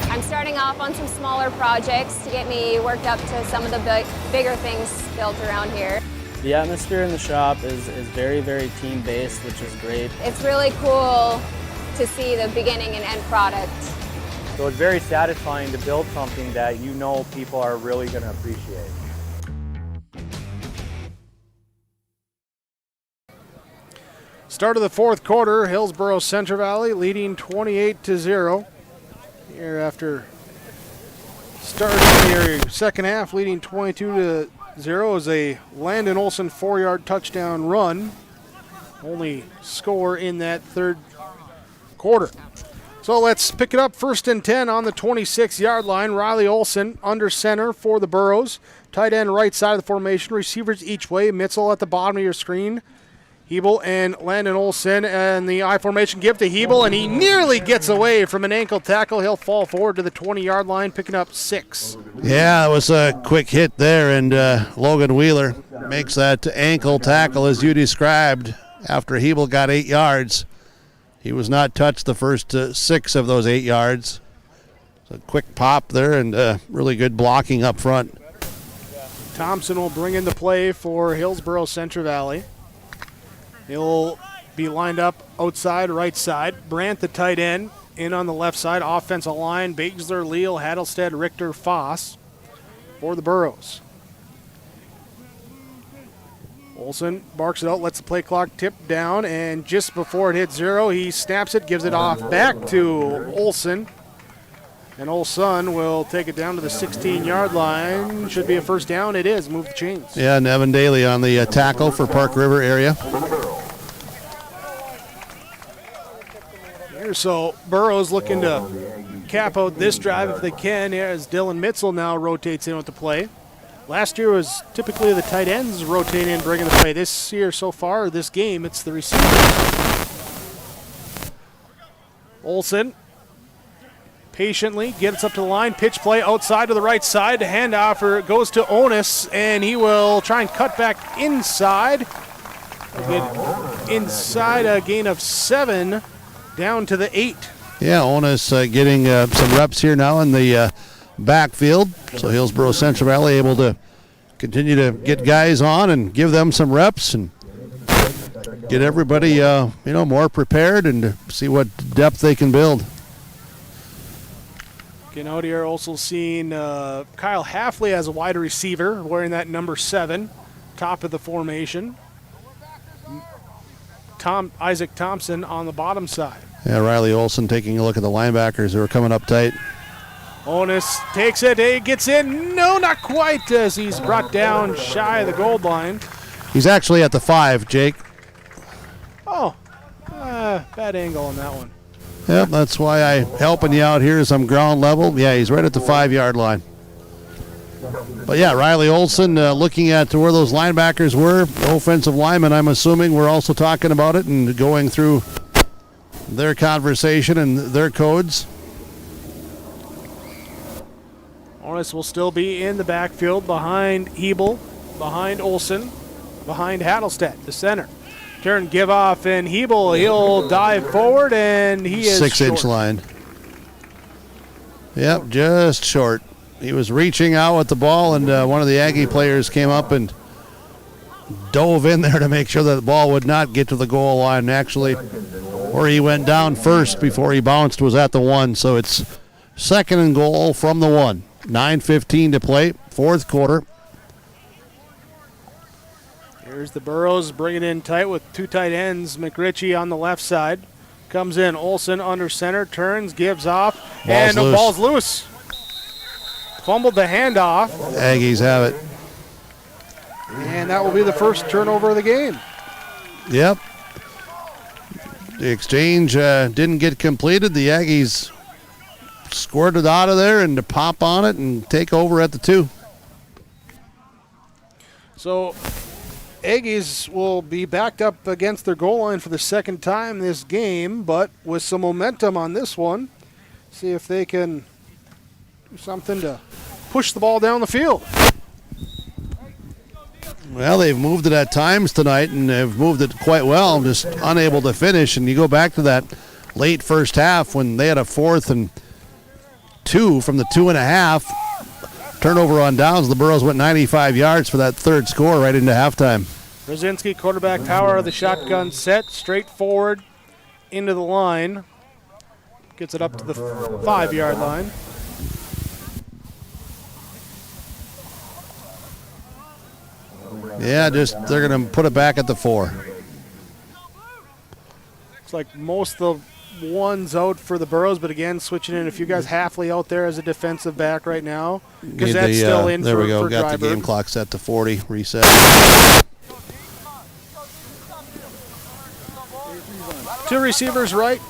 I'm starting off on some smaller projects to get me worked up to some of the bigger things built around here. The atmosphere in the shop is very, very team-based, which is great. It's really cool to see the beginning and end product. So it's very satisfying to build something that you know people are really going to appreciate. Start of the fourth quarter, Hillsboro-Central Valley leading 28-0. Here after starting your second half, leading 22-0 is a Landon Olsen 4-yard touchdown run. Only score in that third quarter. So let's pick it up, 1st and 10 on the 26-yard line. Riley Olsen under center for the Burros. Tight end right side of the formation. Receivers each way. Mitzel at the bottom of your screen. Hebel and Landon Olsen, and the I formation give to Hebel, and he nearly gets away from an ankle tackle. He'll fall forward to the 20-yard line, picking up 6. Yeah, it was a quick hit there, and Logan Wheeler makes that ankle tackle as you described after Hebel got 8 yards. He was not touched the first 6 of those 8 yards. So a quick pop there and really good blocking up front. Thompson will bring in the play for Hillsboro-Central Valley. He'll be lined up outside, right side. Brandt, the tight end, in on the left side. Offensive line, Baszler, Leal, Hattelstead, Richter, Foss for the Burros. Olsen barks it out, lets the play clock tip down, and just before it hits 0, he snaps it, gives it off back to Olsen. And Olsen will take it down to the 16-yard line. Should be a first down. It is. Move the chains. Yeah, and Evan Daly on the tackle for Park River area. So Burrows looking to cap out this drive if they can, as Dylan Mitzel now rotates in with the play. Last year was typically the tight ends rotating and bringing the play. This year so far, this game, it's the receivers. Olsen patiently gets up to the line. Pitch play outside to the right side. The handoff goes to Onus, and he will try and cut back inside. Inside, a gain of 7, down to the 8. Yeah, Onus getting some reps here now in the backfield. So Hillsboro-Central Valley able to continue to get guys on and give them some reps and get everybody more prepared and to see what depth they can build. Getting out here, also seeing Kyle Halfley as a wide receiver, wearing that number 7, top of the formation. Isaac Thompson on the bottom side. Yeah, Riley Olson taking a look at the linebackers who are coming up tight. Onus takes it, he gets in, no, not quite, as he's brought down shy of the goal line. He's actually at the 5, Jake. Oh, bad angle on that one. Yep, that's why I'm helping you out here as I'm ground level. Yeah, he's right at the 5-yard line. But yeah, Riley Olson looking at where those linebackers were, the offensive linemen, I'm assuming we're also talking about it and going through their conversation and their codes. Onus will still be in the backfield behind Hebel, behind Olson, behind Hattelstedt, the center. Turn, give off, and Hebel, he'll dive forward, and he is 6-inch line. Yep, just short. He was reaching out with the ball, and one of the Aggie players came up and dove in there to make sure that the ball would not get to the goal line. Actually, where he went down first before he bounced was at the 1, so it's 2nd and goal from the 1. 9:15 to play, 4th quarter. Here's the Burros bringing in tight with 2 tight ends. McRitchie on the left side. Comes in, Olson under center, turns, gives off, and the ball's loose. Fumbled the handoff. Aggies have it. And that will be the first turnover of the game. Yep. The exchange didn't get completed. The Aggies scored it out of there and to pop on it and take over at the 2. So Aggies will be backed up against their goal line for the 2nd time this game, but with some momentum on this one. See if they can do something to push the ball down the field. Well, they've moved it at times tonight, and they've moved it quite well, just unable to finish. And you go back to that late first half when they had a 4th and 2 from the 2.5. Turnover on downs. The Burros went 95 yards for that 3rd score right into halftime. Brzezinski, quarterback power of the shotgun set, straight forward into the line. Gets it up to the 5-yard line. Yeah, they're going to put it back at the 4. Looks like most of the ones out for the Burros, but again, switching in a few guys. Halfley out there as a defensive back right now. Because that's still in there for we go. Got Dryburgh. the game clock set to 40. Reset. 2 receivers right.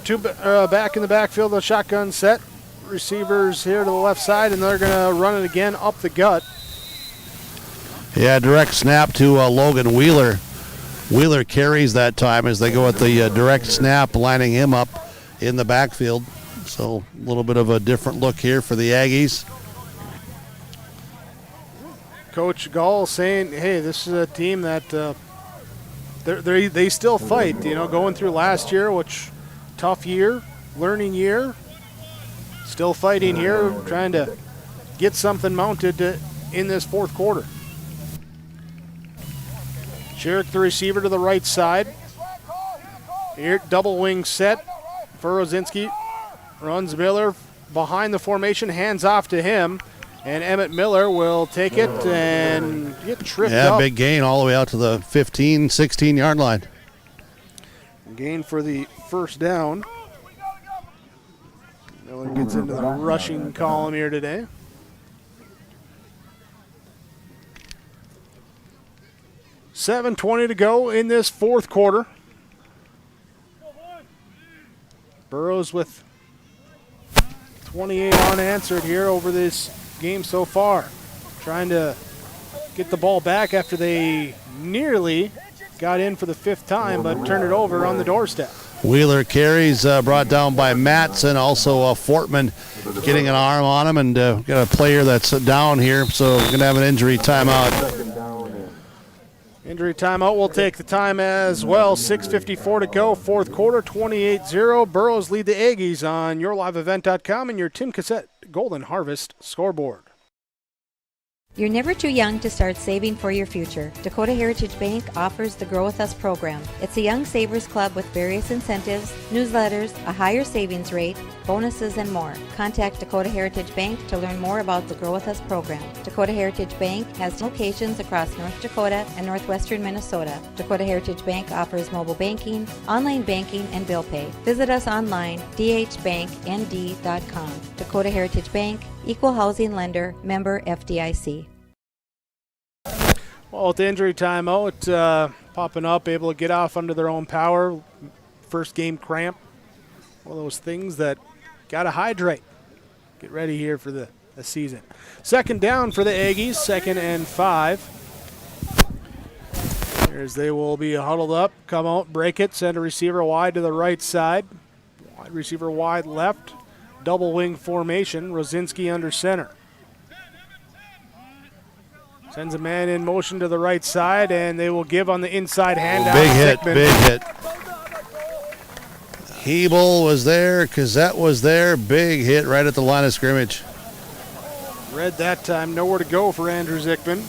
2 back in the backfield. The shotgun set. Receivers here to the left side, and they're going to run it again up the gut. Yeah, direct snap to Logan Wheeler. Wheeler carries that time as they go at the direct snap, lining him up in the backfield. So a little bit of a different look here for the Aggies. Coach Gall saying, hey, this is a team that they still fight. You know, going through last year, which tough year, learning year. Still fighting here, trying to get something mounted in this 4th quarter. Sherrick, the receiver, to the right side. Here, double wing set for Rosinski. Runs Miller behind the formation, hands off to him. And Emmett Miller will take it and get tripped up. Yeah, big gain all the way out to the 15, 16-yard line. Gain for the 1st down. Miller gets into the rushing column here today. $7:20 to go in this 4th quarter. Burros with 28 unanswered here over this game so far. trying to get the ball back after they nearly got in for the 5th time, but turned it over on the doorstep. Wheeler carries brought down by Matson. Also Fortman getting an arm on him, and got a player that's down here, so we're going to have an injury timeout. Injury timeout will take the time as well. 6:54 to go, 4th quarter, 28-0. Burrows lead the Aggies on yourliveevent.com and your Tim Cassette Golden Harvest scoreboard. You're never too young to start saving for your future. Dakota Heritage Bank offers the Grow With Us program. It's a young savers club with various incentives, newsletters, a higher savings rate, bonuses, and more. Contact Dakota Heritage Bank to learn more about the Grow With Us program. Dakota Heritage Bank has locations across North Dakota and northwestern Minnesota. Dakota Heritage Bank offers mobile banking, online banking, and bill pay. Visit us online, dhbanknd.com. Dakota Heritage Bank, Equal Housing Lender, member FDIC. Well, with the injury timeout popping up, able to get off under their own power. First game cramp. One of those things that got to hydrate. Get ready here for the season. 2nd down for the Aggies, 2nd and 5. Here's they will be huddled up, come out, break it, send a receiver wide to the right side. Wide receiver wide left. Double wing formation, Rosinski under center. Sends a man in motion to the right side, and they will give on the inside handout. Big hit. Hebel was there, Cassette was there. Big hit right at the line of scrimmage. Read that time, nowhere to go for Andrew Zickman.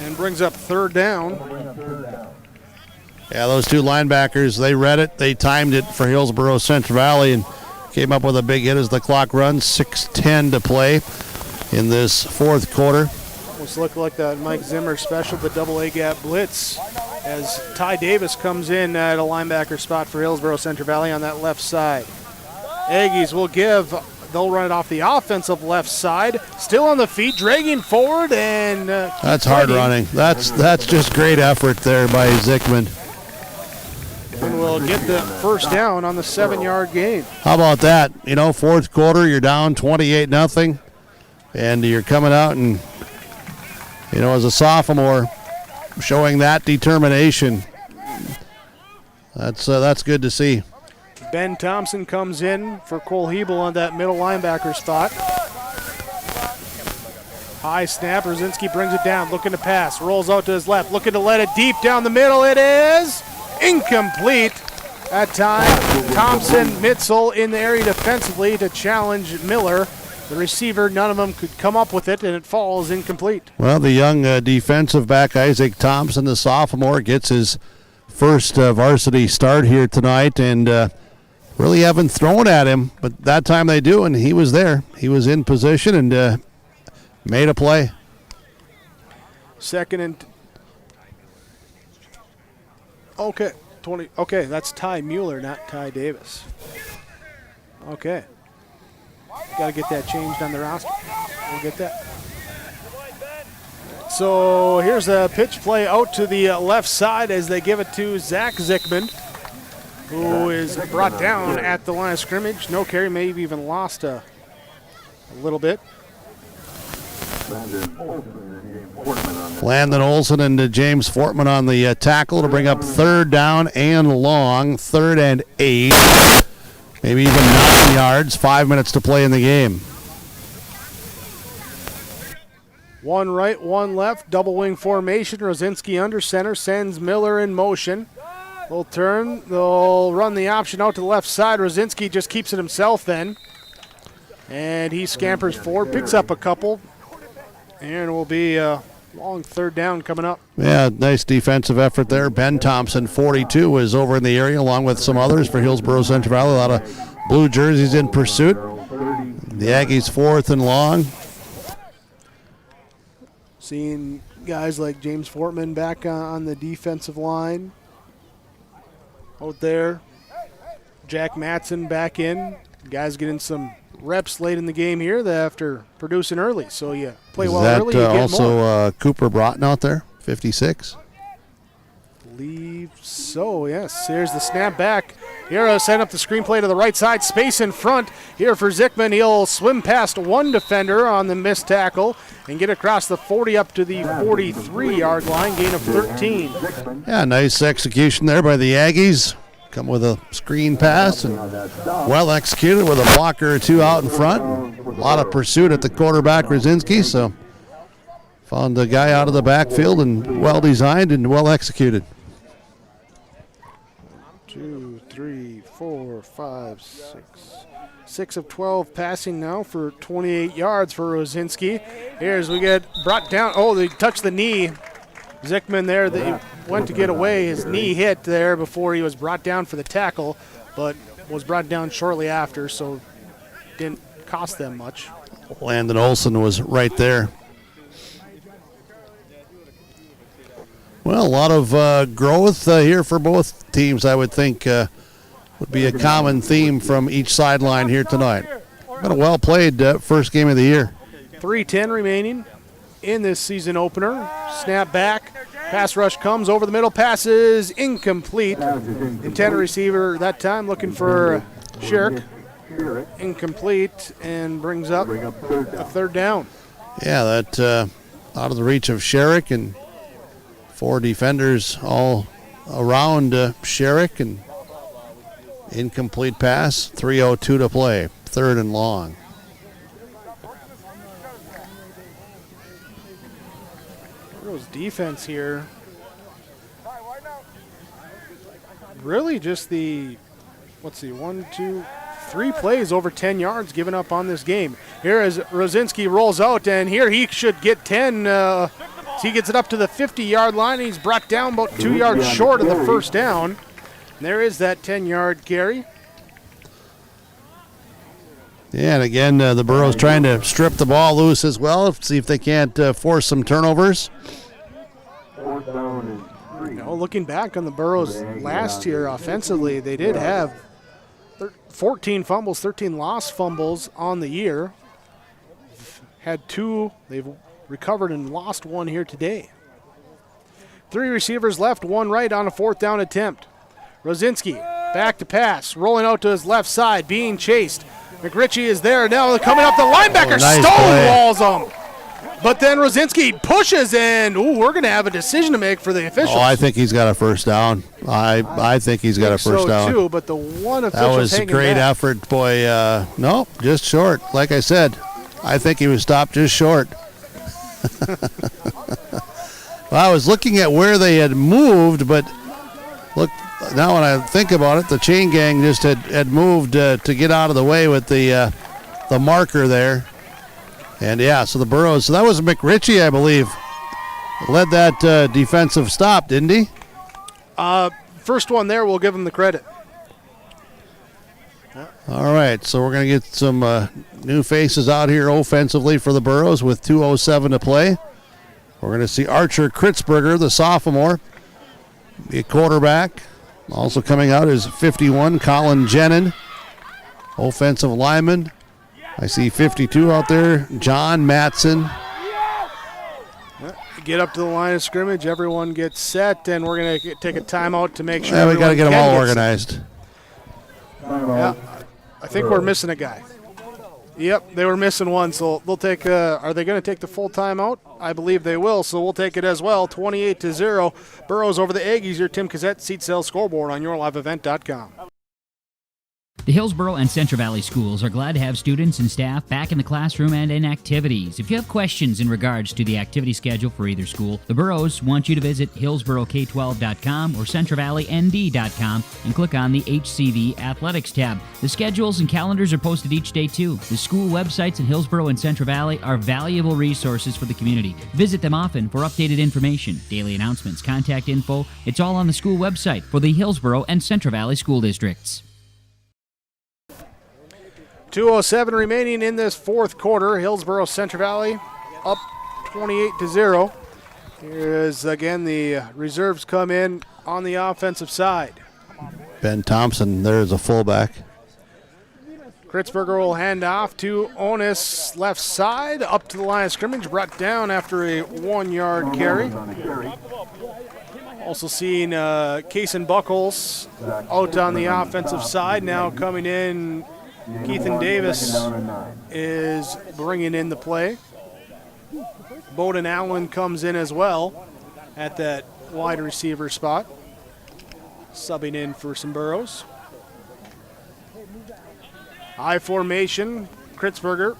And brings up 3rd down. Yeah, those two linebackers, they read it. They timed it for Hillsboro-Central Valley and came up with a big hit as the clock runs. 6:10 to play in this 4th quarter. Almost looked like the Mike Zimmer special, the double A gap blitz, as Ty Davis comes in at a linebacker spot for Hillsboro-Central Valley on that left side. Aggies will they'll run it off the offensive left side, still on the feet, dragging forward, and that's hard running. That's just great effort there by Zickman. And we'll get the 1st down on the 7-yard gain. How about that? 4th quarter, you're down 28-0, and you're coming out and, as a sophomore, showing that determination. That's good to see. Ben Thompson comes in for Cole Hebel on that middle linebacker spot. High snap, Rosinski brings it down, looking to pass, rolls out to his left, looking to let it deep down the middle. It is incomplete. That time, Thompson, Mitzel in the area defensively to challenge Miller. The receiver, none of them could come up with it, and it falls incomplete. Well, the young defensive back, Isaac Thompson, the sophomore, gets his first varsity start here tonight, and really haven't thrown at him, but that time they do, and he was there. He was in position and made a play. 2nd and... Okay, 20. Okay, that's Ty Mueller, not Ty Davis. Okay. Got to get that changed on the roster. We'll get that. So here's a pitch play out to the left side as they give it to Zach Zickman, who is brought down at the line of scrimmage. No carry, maybe even lost a little bit. Landon Olson and James Fortman on the tackle to bring up 3rd down and long, 3rd and 8. Maybe even 9 yards, 5 minutes to play in the game. One right, one left, double wing formation. Rosinski under center, sends Miller in motion. They'll turn, they'll run the option out to the left side. Rosinski just keeps it himself then. And he scampers forward, picks up a couple, and will be a long 3rd down coming up. Yeah, nice defensive effort there. Ben Thompson, 42, was over in the area along with some others for Hillsboro-Central Valley. A lot of blue jerseys in pursuit. The Aggies 4th and long. Seeing guys like James Fortman back on the defensive line out there. Jack Matson back in. Guys getting some reps late in the game here after producing early. So you play well early, you get also more. Cooper Broughton out there, 56? Believe so, yes. Here's the snap back. Here, set up the screenplay to the right side. Space in front here for Zickman. He'll swim past one defender on the missed tackle and get across the 40 up to the 43-yard line, gain of 13. Yeah, nice execution there by the Aggies. Come with a screen pass and well executed with a blocker or two out in front. A lot of pursuit at the quarterback, Rosinski, so found the guy out of the backfield and well designed and well executed. 2, 3, 4, 5, 6. 6 of 12 passing now for 28 yards for Rosinski. Here's we get brought down. Oh, they touched the knee. Zickman there, they went to get away. His knee hit there before he was brought down for the tackle, but was brought down shortly after, so didn't cost them much. Landon Olson was right there. Well, a lot of growth here for both teams, I would think, would be a common theme from each sideline here tonight. Been a well-played first game of the year. 3:10 remaining in this season opener. Snap back. Pass rush comes over the middle. Passes incomplete. Intended receiver that time looking for Sherrick. Incomplete and brings up a third down. Yeah, that out of the reach of Sherrick and 4 defenders all around Sherrick and incomplete pass. 3:02 to play. Third and long. Burrow's defense here. Really just the, 1, 2, 3 plays over 10 yards given up on this game. Here as Rosinski rolls out, and here he should get 10. He gets it up to the 50-yard line. He's brought down about 2 yards short of the first down. And there is that 10-yard carry. Yeah, and again, the Burros trying to strip the ball loose as well, see if they can't force some turnovers. Looking back on the Burros last year offensively, they did have 14 fumbles, 13 lost fumbles on the year. Had 2, they've recovered and lost 1 here today. 3 receivers left, 1 right on a 4th down attempt. Rosinski back to pass, rolling out to his left side, being chased. McRitchie is there now, coming up the linebacker, nice stonewalls him. But then Rosinski pushes, and we're going to have a decision to make for the officials. Oh, I think he's got a first down. I think he's got a first down. Too, but the one official that was a great effort, boy. No, just short. Like I said, I think he was stopped just short. Well, I was looking at where they had moved, but look, now when I think about it, the chain gang just had moved to get out of the way with the marker there. And yeah, so the Burros, so that was McRitchie, I believe, led that defensive stop, didn't he? First one there, we'll give him the credit. All right, so we're going to get some new faces out here offensively for the Burros with 2:07 to play. We're going to see Archer Kritzberger, the sophomore, be a quarterback. Also coming out is 51, Colin Jenin, offensive lineman. I see 52 out there, John Matson. Get up to the line of scrimmage, everyone gets set, and we're going to take a timeout to make sure. Yeah, we got to get them all organized. Yeah, I think we're missing a guy. Yep, they were missing one, so they'll take. Are they going to take the full timeout? I believe they will, so we'll take it as well. 28-0, Burros over the Aggies. Your Tim Cassette seat sales scoreboard on yourliveevent.com. The Hillsboro and Central Valley schools are glad to have students and staff back in the classroom and in activities. If you have questions in regards to the activity schedule for either school, the Burros want you to visit hillsboroK12.com or centralvalleynd.com and click on the HCV Athletics tab. The schedules and calendars are posted each day too. The school websites in Hillsboro and Central Valley are valuable resources for the community. Visit them often for updated information, daily announcements, contact info. It's all on the school website for the Hillsboro and Central Valley school districts. 2:07 remaining in this fourth quarter. Hillsboro-Central Valley up 28-0. Here's again the reserves come in on the offensive side. Ben Thompson, there's a fullback. Kritzberger will hand off to Onis left side, up to the line of scrimmage, brought down after a 1-yard carry. Also seeing Kason Buckles out on the offensive side. Now coming in, Keithan Davis is bringing in the play. Bowden Allen comes in as well at that wide receiver spot, subbing in for some Burrows. High formation, Kritzberger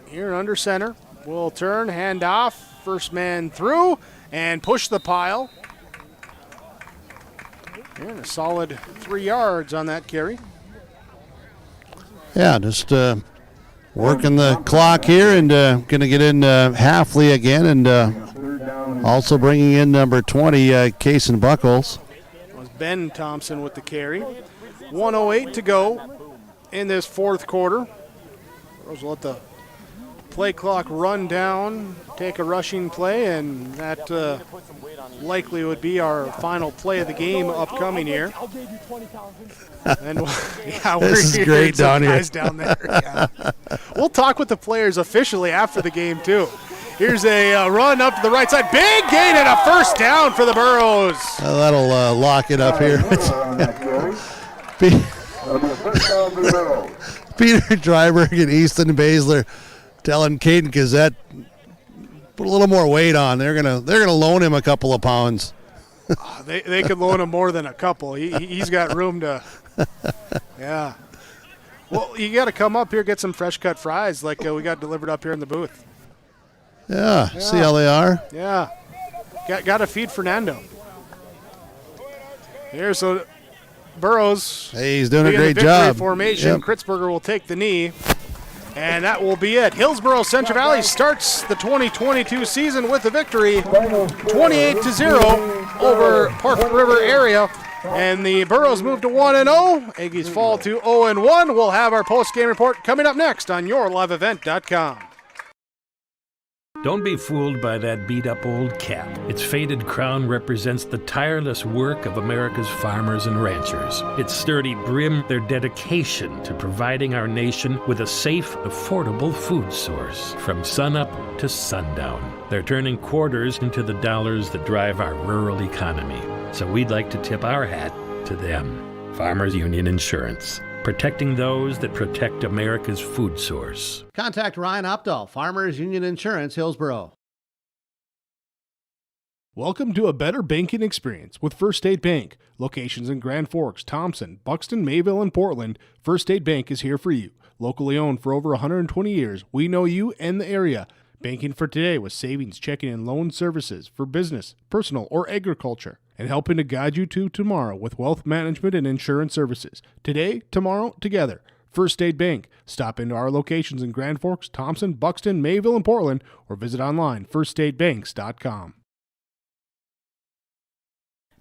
here under center. Will turn, hand off, first man through, and push the pile. And a solid 3 yards on that carry. Yeah, just working the clock here and going to get in Halfley again and also bringing in number 20, Kason Buckles. It was Ben Thompson with the carry. 1:08 to go in this fourth quarter. Rose will let the play clock run down, take a rushing play, and that likely would be our final play of the game upcoming here. And yeah, this is great down here. Guys down there. Yeah. We'll talk with the players officially after the game too. Here's a run up to the right side. Big gain and a first down for the Burros. That'll lock it up here. Peter Dryberg and Easton Baszler telling Caden Gazette put a little more weight on. They're gonna loan him a couple of pounds. They could loan him more than a couple. He's got room to. Yeah. Well, you got to come up here, get some fresh cut fries like we got delivered up here in the booth. Yeah. See how they are. Yeah. Got to feed Fernando. Here, so Burrows. Hey, he's doing a great job. Formation. Yep. Kritzberger will take the knee. And that will be it. Hillsboro-Central Valley starts the 2022 season with a victory, 28-0 over Park River area. And the Burros move to 1-0. Aggies fall to 0-1. We'll have our post-game report coming up next on yourliveevent.com. Don't be fooled by that beat-up old cap. Its faded crown represents the tireless work of America's farmers and ranchers. Its sturdy brim, their dedication to providing our nation with a safe, affordable food source from sunup to sundown. They're turning quarters into the dollars that drive our rural economy. So we'd like to tip our hat to them. Farmers Union Insurance. Protecting those that protect America's food source. Contact Ryan Opdahl, Farmers Union Insurance, Hillsboro. Welcome to a better banking experience with First State Bank. Locations in Grand Forks, Thompson, Buxton, Mayville, and Portland, First State Bank is here for you. Locally owned for over 120 years, we know you and the area. Banking for today with savings, checking, and loan services for business, personal, or agriculture. And helping to guide you to tomorrow with wealth management and insurance services. Today, tomorrow, together. First State Bank. Stop into our locations in Grand Forks, Thompson, Buxton, Mayville, and Portland, or visit online firststatebanks.com.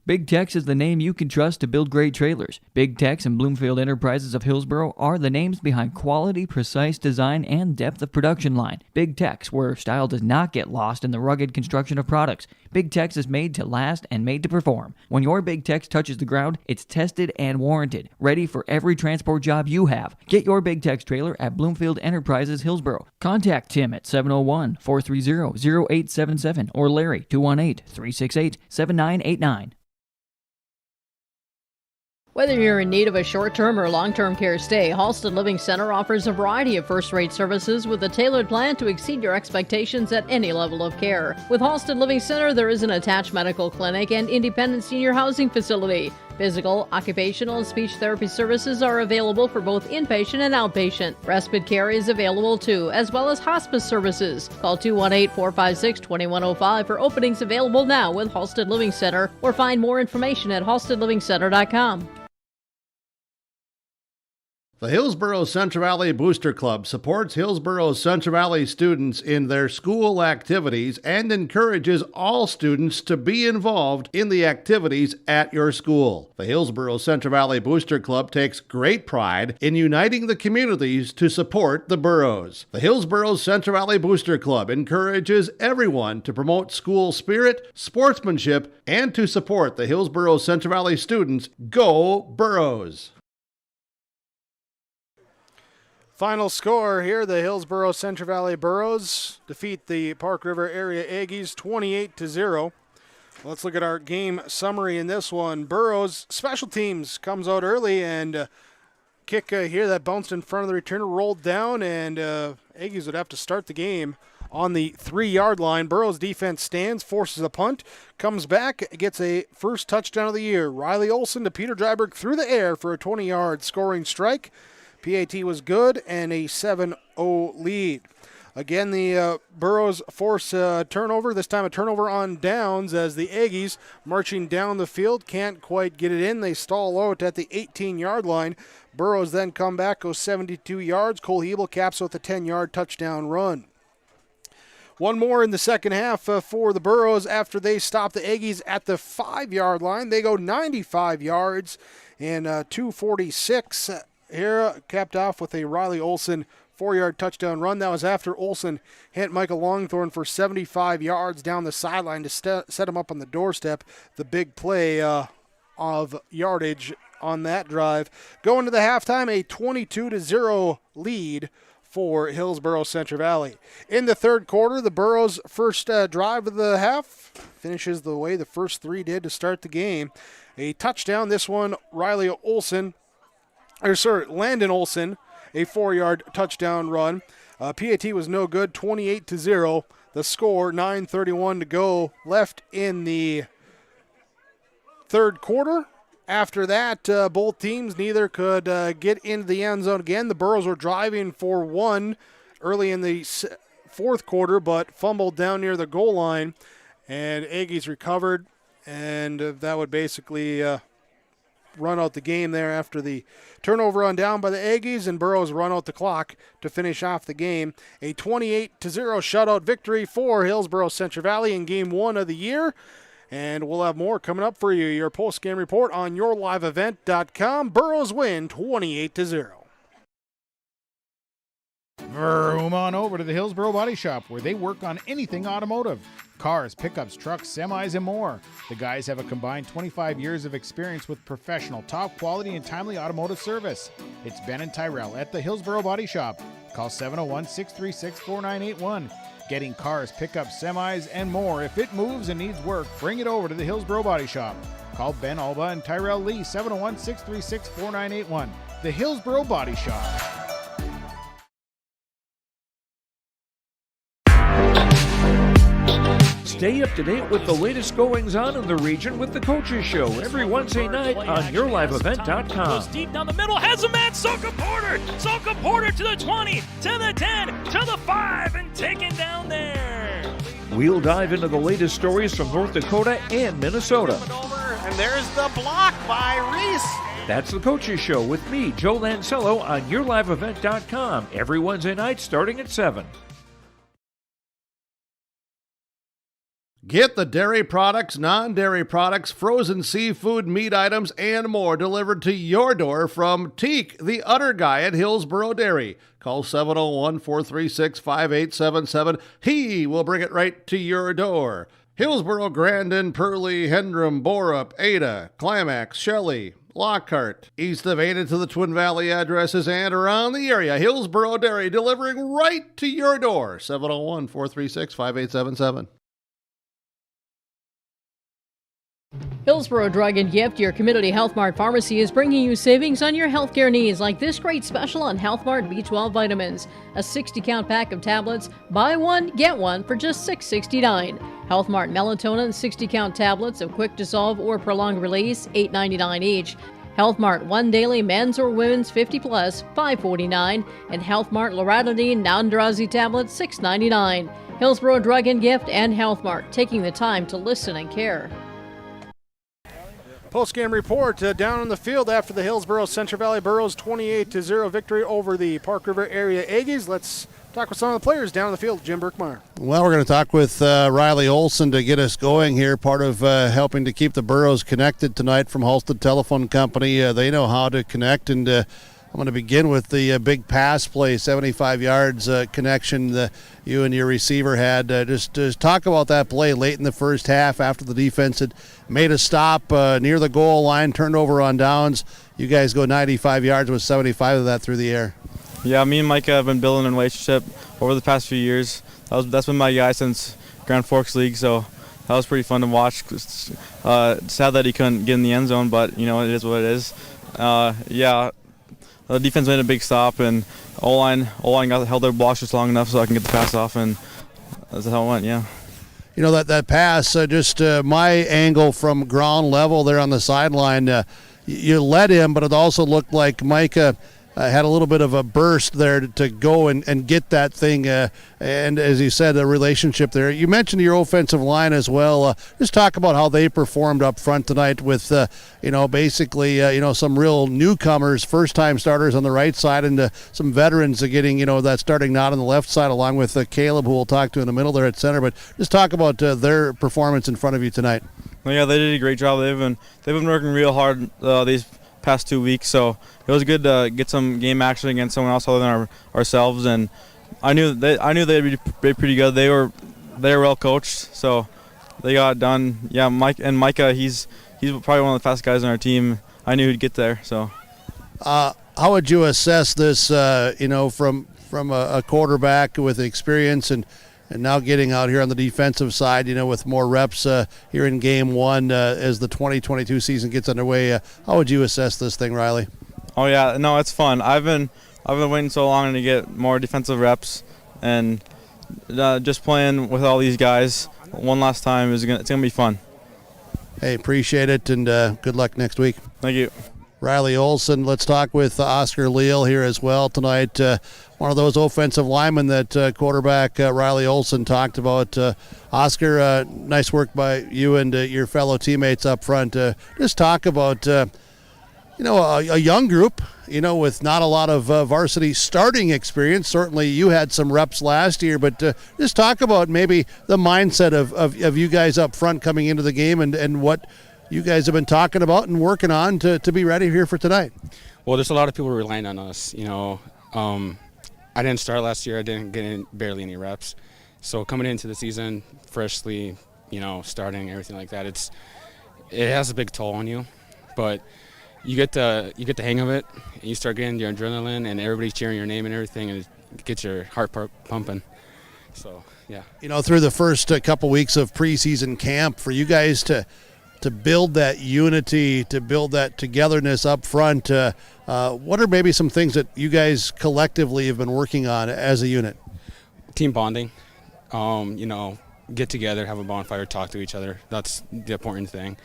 Big Tex is the name you can trust to build great trailers. Big Tex and Bloomfield Enterprises of Hillsboro are the names behind quality, precise design, and depth of production line. Big Tex, where style does not get lost in the rugged construction of products. Big Tex is made to last and made to perform. When your Big Tex touches the ground, it's tested and warranted, ready for every transport job you have. Get your Big Tex trailer at Bloomfield Enterprises Hillsboro. Contact Tim at 701-430-0877 or Larry 218-368-7989. Whether you're in need of a short-term or long-term care stay, Halsted Living Center offers a variety of first-rate services with a tailored plan to exceed your expectations at any level of care. With Halsted Living Center, there is an attached medical clinic and independent senior housing facility. Physical, occupational, and speech therapy services are available for both inpatient and outpatient. Respite care is available too, as well as hospice services. Call 218-456-2105 for openings available now with Halsted Living Center, or find more information at halstedlivingcenter.com. The Hillsboro-Central Valley Booster Club supports Hillsboro-Central Valley students in their school activities and encourages all students to be involved in the activities at your school. The Hillsboro-Central Valley Booster Club takes great pride in uniting the communities to support the boroughs. The Hillsboro-Central Valley Booster Club encourages everyone to promote school spirit, sportsmanship, and to support the Hillsboro-Central Valley students. Go Burros! Final score here, the Hillsboro-Central Valley Burros defeat the Park River area Aggies 28-0. Let's look at our game summary in this one. Burrows special teams comes out early and kick here that bounced in front of the returner, rolled down, and Aggies would have to start the game on the 3-yard line. Burrows defense stands, forces a punt, comes back, gets a first touchdown of the year. Riley Olsen to Peter Dryberg through the air for a 20-yard scoring strike. PAT was good and a 7-0 lead. Again, the Burrows force turnover, this time a turnover on downs as the Aggies marching down the field can't quite get it in. They stall out at the 18-yard line. Burrows then come back, goes 72 yards. Cole Hebel caps with a 10-yard touchdown run. One more in the second half for the Burrows after they stop the Aggies at the 5-yard line. They go 95 yards and 2:46 here, capped off with a Riley Olsen 4-yard touchdown run. That was after Olsen hit Michael Longthorne for 75 yards down the sideline to set him up on the doorstep. The big play of yardage on that drive. Going to the halftime, a 22-0 lead for Hillsboro-Central Valley. In the third quarter, the Burrows' first drive of the half finishes the way the first 3 did to start the game. A touchdown, this one, Landon Olsen, a 4-yard touchdown run. PAT was no good, 28-0. The score, 9:31 to go left in the third quarter. After that, both teams neither could get into the end zone again. The Burrows were driving for 1 early in the fourth quarter, but fumbled down near the goal line, and Aggies recovered, and that would basically run out the game there after the turnover on down by the Aggies, and Burrows run out the clock to finish off the game. A 28-0 shutout victory for Hillsboro-Central Valley in Game 1 of the year. And we'll have more coming up for you. Your post-game report on yourliveevent.com. Burrows win 28-0. Vroom on over to the Hillsboro Body Shop, where they work on anything automotive. Cars, pickups, trucks, semis, and more. The guys have a combined 25 years of experience with professional, top quality, and timely automotive service. It's Ben and Tyrell at the Hillsboro Body Shop. Call 701-636-4981. Getting cars, pickups, semis, and more. If it moves and needs work, bring it over to the Hillsboro Body Shop. Call Ben Alba and Tyrell Lee, 701-636-4981. The Hillsboro Body Shop. Stay up to date with the latest goings-on in the region with the Coaches Show every Wednesday night on yourliveevent.com. Goes deep down the middle, has a man, Soka Porter! Soka Porter to the 20, to the 10, to the 5, and taken down there. We'll dive into the latest stories from North Dakota and Minnesota. And there's the block by Reese. That's the Coaches Show with me, Joe Lancello, on yourliveevent.com every Wednesday night starting at 7. Get the dairy products, non-dairy products, frozen seafood, meat items, and more delivered to your door from Teak, the Udder Guy at Hillsboro Dairy. Call 701-436-5877. He will bring it right to your door. Hillsboro, Grandin, Pearlie, Hendrum, Borup, Ada, Climax, Shelley, Lockhart. East of Ada to the Twin Valley addresses and around the area. Hillsboro Dairy delivering right to your door. 701-436-5877. Hillsboro Drug and Gift, your community Health Mart pharmacy, is bringing you savings on your healthcare needs, like this great special on Health Mart B12 vitamins. A 60-count pack of tablets, buy one, get one for just $6.69. Health Mart melatonin 60-count tablets of quick dissolve or prolonged release, $8.99 each. Health Mart One Daily Men's or Women's 50 Plus, $5.49. And Health Mart Loratadine non-drowsy tablets, $6.99. Hillsboro Drug and Gift and Health Mart, taking the time to listen and care. Post-game report down on the field after the Hillsboro-Central Valley Burrows 28-0 victory over the Park River area Aggies. Let's talk with some of the players down on the field. Jim Burkmeyer. Well, we're going to talk with Riley Olsen to get us going here, part of helping to keep the Burrows connected tonight from Halstead Telephone Company. They know how to connect, and I'm going to begin with the big pass play, 75 yards connection you and your receiver had. Just talk about that play late in the first half after the defense had made a stop near the goal line, turned over on downs. You guys go 95 yards with 75 of that through the air. Yeah, me and Micah have been building a relationship over the past few years. That's been my guy since Grand Forks League, so that was pretty fun to watch. Sad that he couldn't get in the end zone, but it is what it is. Yeah, the defense made a big stop, and O-line held their blocks just long enough so I can get the pass off, and that's how it went. Yeah. That pass, just my angle from ground level there on the sideline, you led him, but it also looked like Micah had a little bit of a burst there to go and get that thing. And as you said, the relationship there. You mentioned your offensive line as well. Just talk about how they performed up front tonight with, basically, some real newcomers, first-time starters on the right side, and some veterans getting, that starting nod on the left side, along with Caleb, who we'll talk to in the middle there at center. But just talk about their performance in front of you tonight. Well, yeah, they did a great job. They've been working real hard these past 2 weeks, so it was good to get some game action against someone else other than ourselves. And I knew they'd be pretty good. They were well coached, so they got it done. Yeah, Micah, he's probably one of the fastest guys on our team. I knew he'd get there. So, how would you assess this? From a quarterback with experience and now getting out here on the defensive side, with more reps here in game one as the 2022 season gets underway. How would you assess this thing, Riley? Oh yeah, no, it's fun. I've been waiting so long to get more defensive reps, and just playing with all these guys one last time it's gonna be fun. Hey, appreciate it, and good luck next week. Thank you. Riley Olson. Let's talk with Oscar Leal here as well tonight. One of those offensive linemen that quarterback Riley Olson talked about. Oscar, nice work by you and your fellow teammates up front. Just talk about, a young group, with not a lot of varsity starting experience. Certainly you had some reps last year, but just talk about maybe the mindset of you guys up front coming into the game and what you guys have been talking about and working on to be ready here for tonight. Well, there's a lot of people relying on us. I didn't start last year. I didn't get barely any reps. So coming into the season freshly, starting, everything like that, it has a big toll on you. But you get the hang of it, and you start getting your adrenaline, and everybody's cheering your name and everything, and it gets your heart pumping. So, yeah. Through the first couple weeks of preseason camp, for you guys to build that unity, to build that togetherness up front, what are maybe some things that you guys collectively have been working on as a unit? Team bonding, get together, have a bonfire, talk to each other. That's the important thing.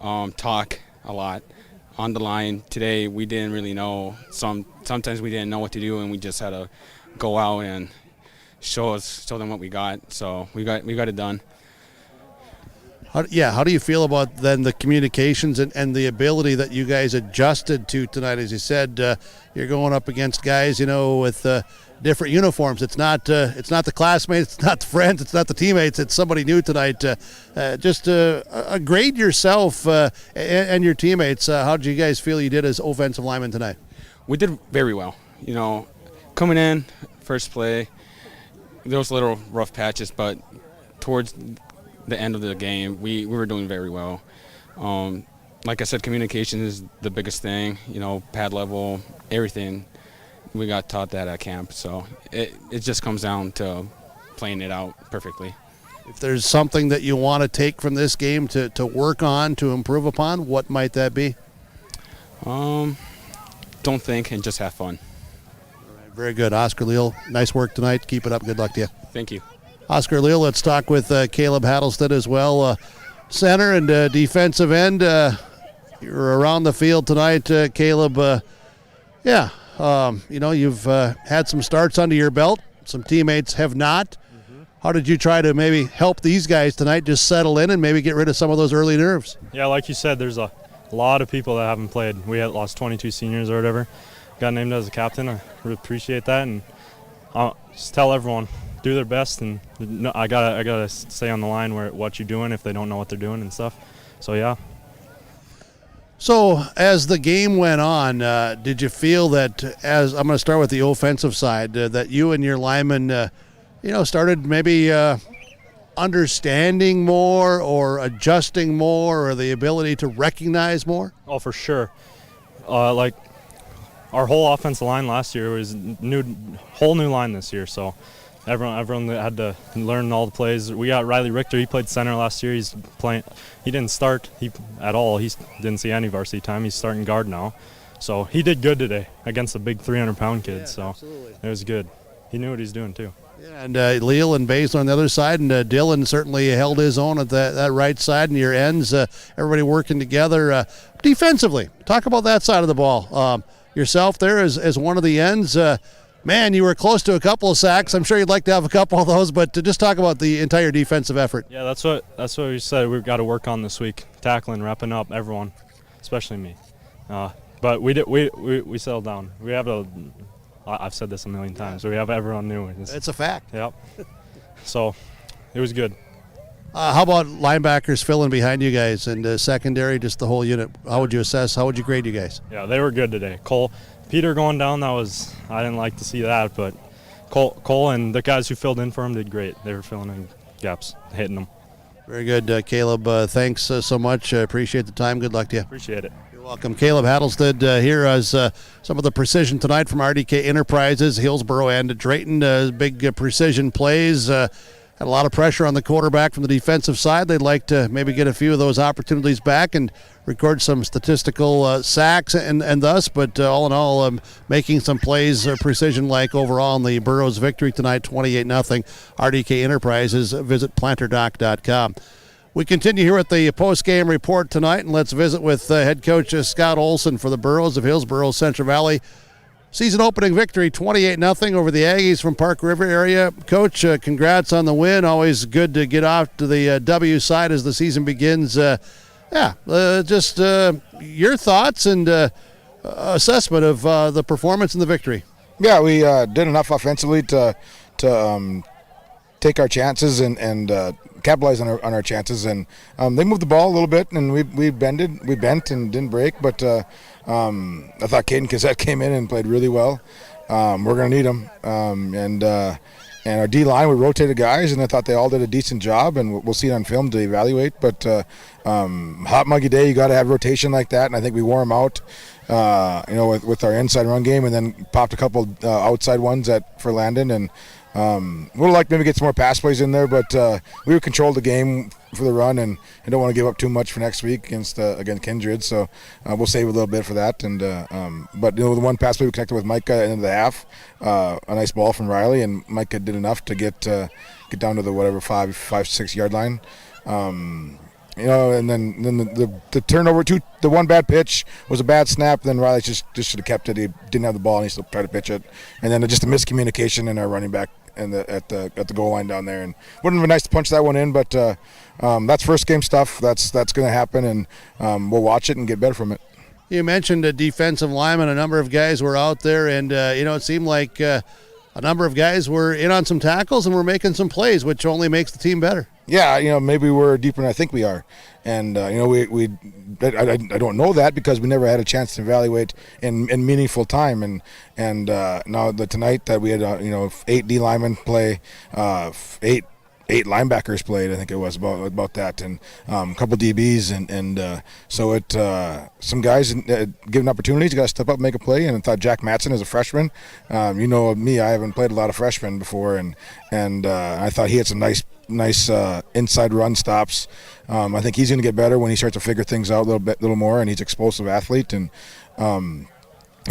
Talk a lot. On the line today, we didn't really know. Sometimes we didn't know what to do, and we just had to go out and show them what we got. So we got it done. How do you feel about then the communications and the ability that you guys adjusted to tonight? As you said, you're going up against guys, with different uniforms. It's not the classmates, it's not the friends, it's not the teammates. It's somebody new tonight. Just grade yourself and your teammates. How did you guys feel you did as offensive linemen tonight? We did very well. Coming in first play, there was little rough patches, but towards the end of the game, we were doing very well. Like I said, communication is the biggest thing. Pad level, everything. We got taught that at camp, so it just comes down to playing it out perfectly. If there's something that you want to take from this game to work on, to improve upon, what might that be? Don't think and just have fun. All right, very good. Oscar Leal, nice work tonight. Keep it up. Good luck to you. Thank you. Oscar Leal, let's talk with Caleb Hattlestead as well. Center and defensive end. You're around the field tonight, Caleb. You've had some starts under your belt. Some teammates have not. Mm-hmm. How did you try to maybe help these guys tonight just settle in and maybe get rid of some of those early nerves? Yeah, like you said, there's a lot of people that haven't played. We had lost 22 seniors or whatever. Got named as a captain. I really appreciate that, and I'll just tell everyone, do their best, and I gotta stay on the line what you're doing if they don't know what they're doing and stuff. So yeah. So as the game went on, did you feel that, as I'm going to start with the offensive side, that you and your linemen, started maybe understanding more or adjusting more, or the ability to recognize more? Oh, for sure. Like our whole offensive line last year was whole new line this year, so Everyone had to learn all the plays. We got Riley Richter. He played center last year. He's playing. He didn't start at all. He didn't see any varsity time. He's starting guard now. So he did good today against a big 300-pound kid. Yeah, so absolutely. it was good. He knew what he's doing too. Yeah, and Leal and Baszler on the other side, and Dylan certainly held his own at that right side, and your ends, everybody working together. Defensively, talk about that side of the ball. Yourself there as one of the ends. Man, you were close to a couple of sacks. I'm sure you'd like to have a couple of those, but to just talk about the entire defensive effort. Yeah, that's what we said we've got to work on this week, tackling, wrapping up everyone, especially me. But we settled down. We have I've said this a million times. We have everyone new. It's a fact. Yep. So it was good. How about linebackers filling behind you guys and secondary, just the whole unit? How would you assess? How would you grade you guys? Yeah, they were good today. Peter going down, I didn't like to see that, but Cole and the guys who filled in for him did great. They were filling in gaps, hitting them. Very good, Caleb. Thanks so much. Appreciate the time. Good luck to you. Appreciate it. You're welcome. Caleb Hattlestead here as some of the precision tonight from RDK Enterprises, Hillsboro and Drayton. Big precision plays. Had a lot of pressure on the quarterback from the defensive side. They'd like to maybe get a few of those opportunities back and record some statistical sacks and thus, but all in all, making some plays precision-like overall in the Burros' victory tonight, 28-0. RDK Enterprises, visit planterdoc.com. We continue here at the post-game report tonight, and let's visit with head coach Scott Olson for the Burros of Hillsboro-Central Valley. Season opening victory, 28-0 over the Aggies from Park River area. Coach, congrats on the win. Always good to get off to the W side as the season begins. Just your thoughts and assessment of the performance and the victory. Yeah, we did enough offensively to take our chances and capitalize on our chances. And they moved the ball a little bit, and we bent and didn't break, but I thought Caden Cassette came in and played really well. We're going to need him. And our D-line, we rotated guys, and I thought they all did a decent job, and we'll see it on film to evaluate. But hot, muggy day, you got to have rotation like that, and I think we wore them out, with our inside run game, and then popped a couple outside ones for Landon. And would have liked maybe get some more pass plays in there, but we would control the game for the run, and I don't want to give up too much for next week against Kindred, so we'll save a little bit for that. And but the one pass play we connected with Micah at the end of the half, a nice ball from Riley, and Micah did enough to get down to the 5-6 yard line. And then the turnover, the one bad pitch was a bad snap. Then Riley just should have kept it. He didn't have the ball, and he still tried to pitch it. And then just a miscommunication in our running back and at the goal line down there. And wouldn't have been nice to punch that one in, but that's first game stuff. That's going to happen, and we'll watch it and get better from it. You mentioned a defensive lineman. A number of guys were out there, and it seemed like a number of guys were in on some tackles and were making some plays, which only makes the team better. Yeah, maybe we're deeper than I think we are, and I don't know that because we never had a chance to evaluate in meaningful time, and now tonight that we had 8 D linemen play, 8 linebackers played, I think it was about that, and a couple DBs, and so some guys given opportunities, got to step up and make a play. And I thought Jack Matson is a freshman. Me, I haven't played a lot of freshmen before, and I thought he had some nice inside run stops. I think he's going to get better when he starts to figure things out a little more, and he's an explosive athlete. And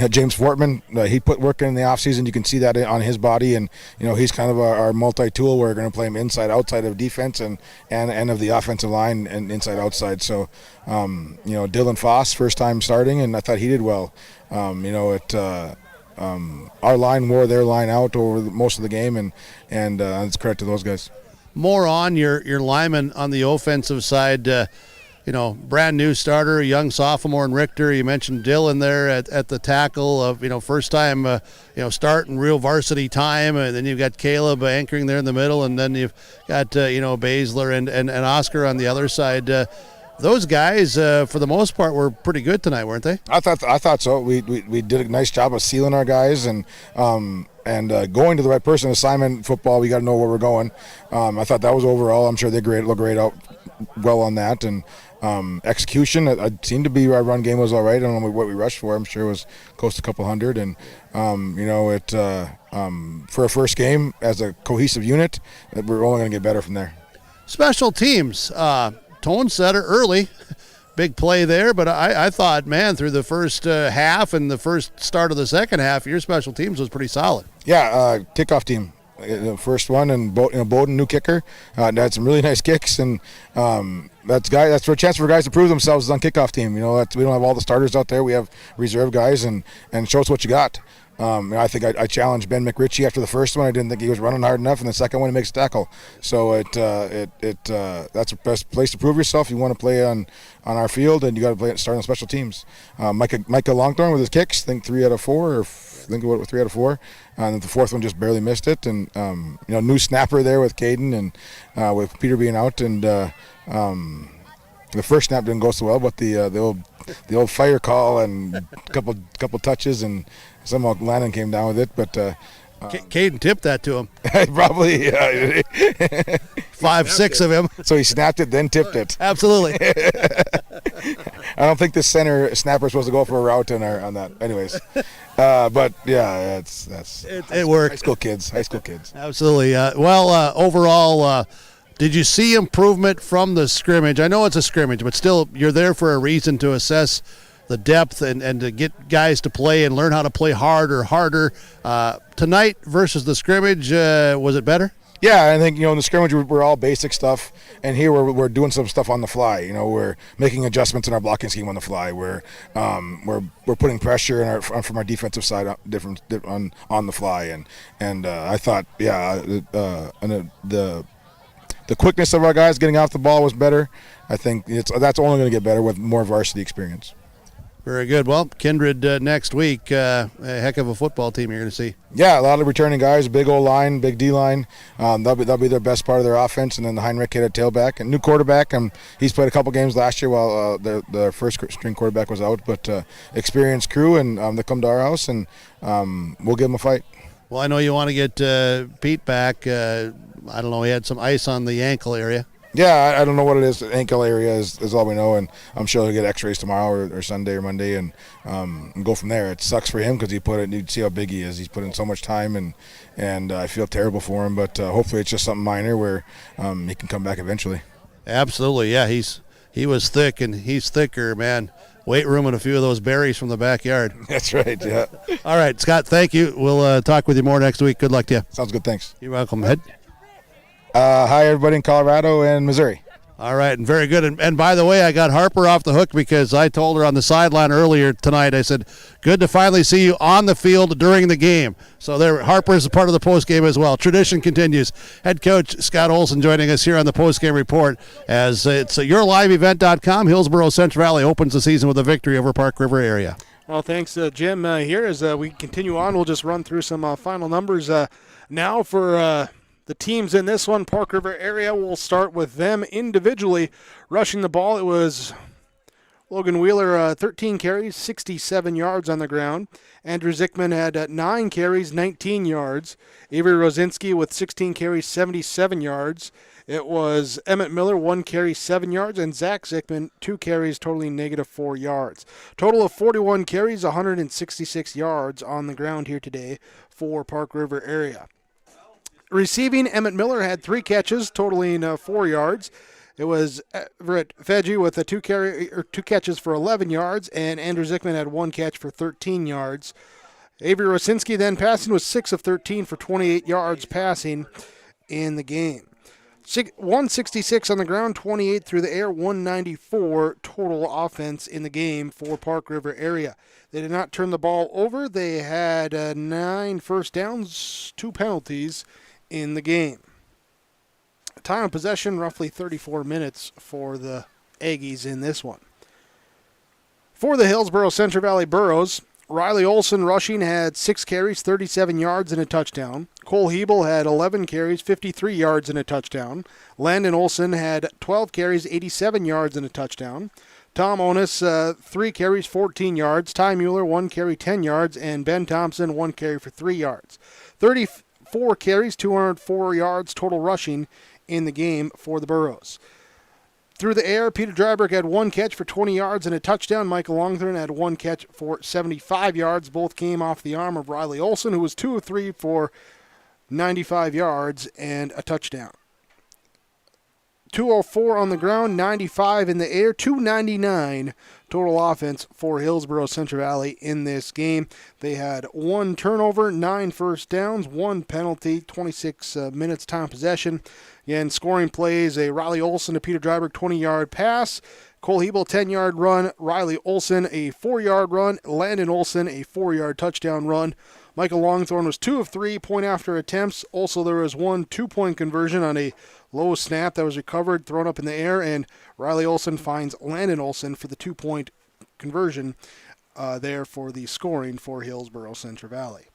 James Fortman, he put work in the offseason. You can see that on his body, and he's kind of our multi-tool. We're going to play him inside, outside of defense, and of the offensive line, and inside, outside. So, Dylan Foss, first time starting, and I thought he did well. Our line wore their line out over most of the game, and it's credit to those guys. More on your lineman on the offensive side, brand new starter, young sophomore in Richter. You mentioned Dylan there at the tackle of, first time, starting real varsity time. And then you've got Caleb anchoring there in the middle. And then you've got, Baszler and Oscar on the other side. Those guys, for the most part, were pretty good tonight, weren't they? I thought so. We did a nice job of sealing our guys and going to the right person. Assignment football, we got to know where we're going. I thought that was overall. I'm sure they look great out well on that. And execution. It seemed to be our run game was all right. I don't know what we rushed for. I'm sure it was close to a couple hundred. And, for a first game as a cohesive unit, we're only going to get better from there. Special teams, tone setter early. Big play there, but I thought, man, through the first half and the first start of the second half, your special teams was pretty solid. Yeah, kickoff team. The first one, and Bowden, new kicker, had some really nice kicks, and that's for a chance for guys to prove themselves on kickoff team. We don't have all the starters out there. We have reserve guys, and show us what you got. I think I challenged Ben McRitchie after the first one. I didn't think he was running hard enough, and the second one he makes a tackle. So that's the best place to prove yourself. You want to play on our field, and you got to start on special teams. Micah Longthorn with his kicks, I think 3 out of 4, or think about it, 3 out of 4, and the fourth one just barely missed it. And new snapper there with Caden and with Peter being out, and the first snap didn't go so well, but the old fire call and a couple touches, and somehow Landon came down with it, but Caden tipped that to him. Probably 5-6 of him. So he snapped it, then tipped it. Absolutely. I don't think the center snapper is supposed to go for a route on that. Anyways, but yeah, it worked. High school kids. Absolutely. Overall, did you see improvement from the scrimmage? I know it's a scrimmage, but still, you're there for a reason to assess the depth and to get guys to play and learn how to play harder. Tonight versus the scrimmage, was it better? Yeah, I think, in the scrimmage we're all basic stuff, and here we're doing some stuff on the fly. We're making adjustments in our blocking scheme on the fly. We're putting pressure from our defensive side on the fly, and I thought, the quickness of our guys getting off the ball was better. I think that's only going to get better with more varsity experience. Very good. Well, Kindred next week, a heck of a football team you're going to see. Yeah, a lot of returning guys, big O line, big D line. That'll be their best part of their offense, and then the Heinrich kid at tailback, and new quarterback. He's played a couple games last year while the first string quarterback was out, but experienced crew, and they come to our house, and we'll give them a fight. Well, I know you want to get Pete back. I don't know. He had some ice on the ankle area. Yeah, I don't know what it is. The ankle area is all we know, and I'm sure he'll get X-rays tomorrow or Sunday or Monday, and go from there. It sucks for him because you see how big he is. He's put in so much time, and I feel terrible for him. But hopefully it's just something minor where he can come back eventually. Absolutely, yeah. He was thick, and he's thicker, man. Weight room and a few of those berries from the backyard. That's right, yeah. All right, Scott, thank you. We'll talk with you more next week. Good luck to you. Sounds good, thanks. You're welcome. Head. Hi, everybody in Colorado and Missouri. All right, and very good. And by the way, I got Harper off the hook because I told her on the sideline earlier tonight, I said, good to finally see you on the field during the game. So Harper is a part of the postgame as well. Tradition continues. Head coach Scott Olson joining us here on the postgame report as it's yourliveevent.com. Hillsboro-Central Valley opens the season with a victory over Park River area. Well, thanks, Jim. Here as we continue on, we'll just run through some final numbers now for the teams in this one. Park River area, we'll start with them individually. Rushing the ball, it was Logan Wheeler, 13 carries, 67 yards on the ground. Andrew Zickman had 9 carries, 19 yards. Avery Rosinski with 16 carries, 77 yards. It was Emmett Miller, 1 carry, 7 yards, and Zach Zickman, 2 carries, totaling -4 yards. Total of 41 carries, 166 yards on the ground here today for Park River area. Receiving, Emmett Miller had 3 catches, totaling 4 yards. It was Everett Fedgy with 2 catches for 11 yards, and Andrew Zickman had 1 catch for 13 yards. Avery Rosinski then passing was 6 of 13 for 28 yards passing in the game. 166 on the ground, 28 through the air, 194 total offense in the game for Park River area. They did not turn the ball over. They had 9 first downs, 2 penalties in the game. Time of possession, roughly 34 minutes for the Aggies in this one. For the Hillsboro-Central Valley Burros, Riley Olson rushing had 6 carries, 37 yards and a touchdown. Cole Hebel had 11 carries, 53 yards and a touchdown. Landon Olson had 12 carries, 87 yards and a touchdown. Tom Onis, 3 carries, 14 yards. Ty Mueller, 1 carry, 10 yards. And Ben Thompson, 1 carry for 3 yards. 34 carries, 204 yards total rushing in the game for the Burros. Through the air, Peter Dryberg had 1 catch for 20 yards and a touchdown. Michael Longthorne had 1 catch for 75 yards. Both came off the arm of Riley Olson, who was 2 of 3 for 95 yards and a touchdown. 204 on the ground, 95 in the air, 299 total offense for Hillsboro-Central Valley in this game. They had 1 turnover, 9 first downs, 1 penalty, 26 minutes time possession. Again, scoring plays, a Riley Olson to Peter Dryberg 20-yard pass, Cole Hebel 10-yard run, Riley Olson a 4-yard run, Landon Olson a 4-yard touchdown run. Michael Longthorne was 2 of 3 point-after attempts. Also, there was 1 2-point conversion on a low snap that was recovered, thrown up in the air, and Riley Olson finds Landon Olson for the 2-point conversion there for the scoring for Hillsboro-Central Valley.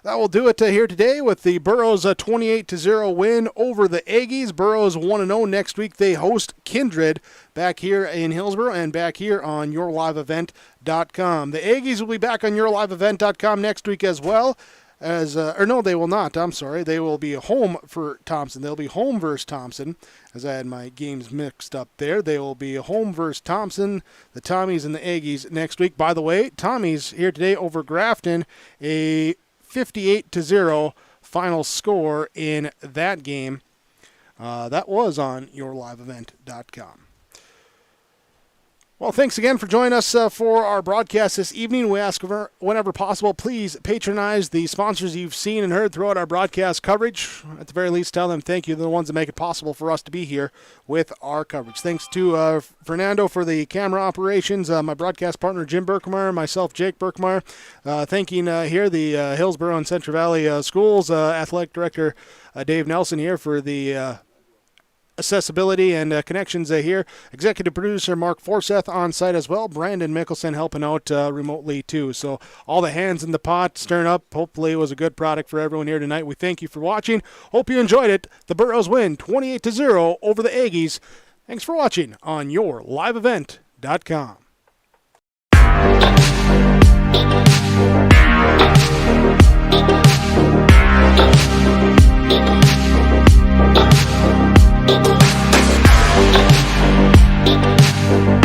That will do it here today with the Burros 28-0 win over the Aggies. Burros 1-0. Next week they host Kindred back here in Hillsboro and back here on YourLiveEvent.com. The Aggies will be back on YourLiveEvent.com next week as well. No, they will not. I'm sorry. They will be home for Thompson. They'll be home versus Thompson, as I had my games mixed up there. They will be home versus Thompson, the Tommies and the Aggies next week. By the way, Tommies here today over Grafton, a 58-0 final score in that game. That was on YourLiveEvent.com. Well, thanks again for joining us for our broadcast this evening. We ask whenever possible, please patronize the sponsors you've seen and heard throughout our broadcast coverage. At the very least, tell them thank you. They're the ones that make it possible for us to be here with our coverage. Thanks to Fernando for the camera operations, my broadcast partner Jim Berkmeyer, myself Jake Berkmeyer. Thanking here the Hillsboro and Central Valley Schools Athletic Director Dave Nelson here for the accessibility and connections here. Executive producer Mark Forseth on site as well. Brandon Mickelson helping out remotely too. So all the hands in the pot stirring up. Hopefully it was a good product for everyone here tonight. We thank you for watching. Hope you enjoyed it. The Burros win 28-0 over the Aggies. Thanks for watching on YourLiveEvent.com. Thank you.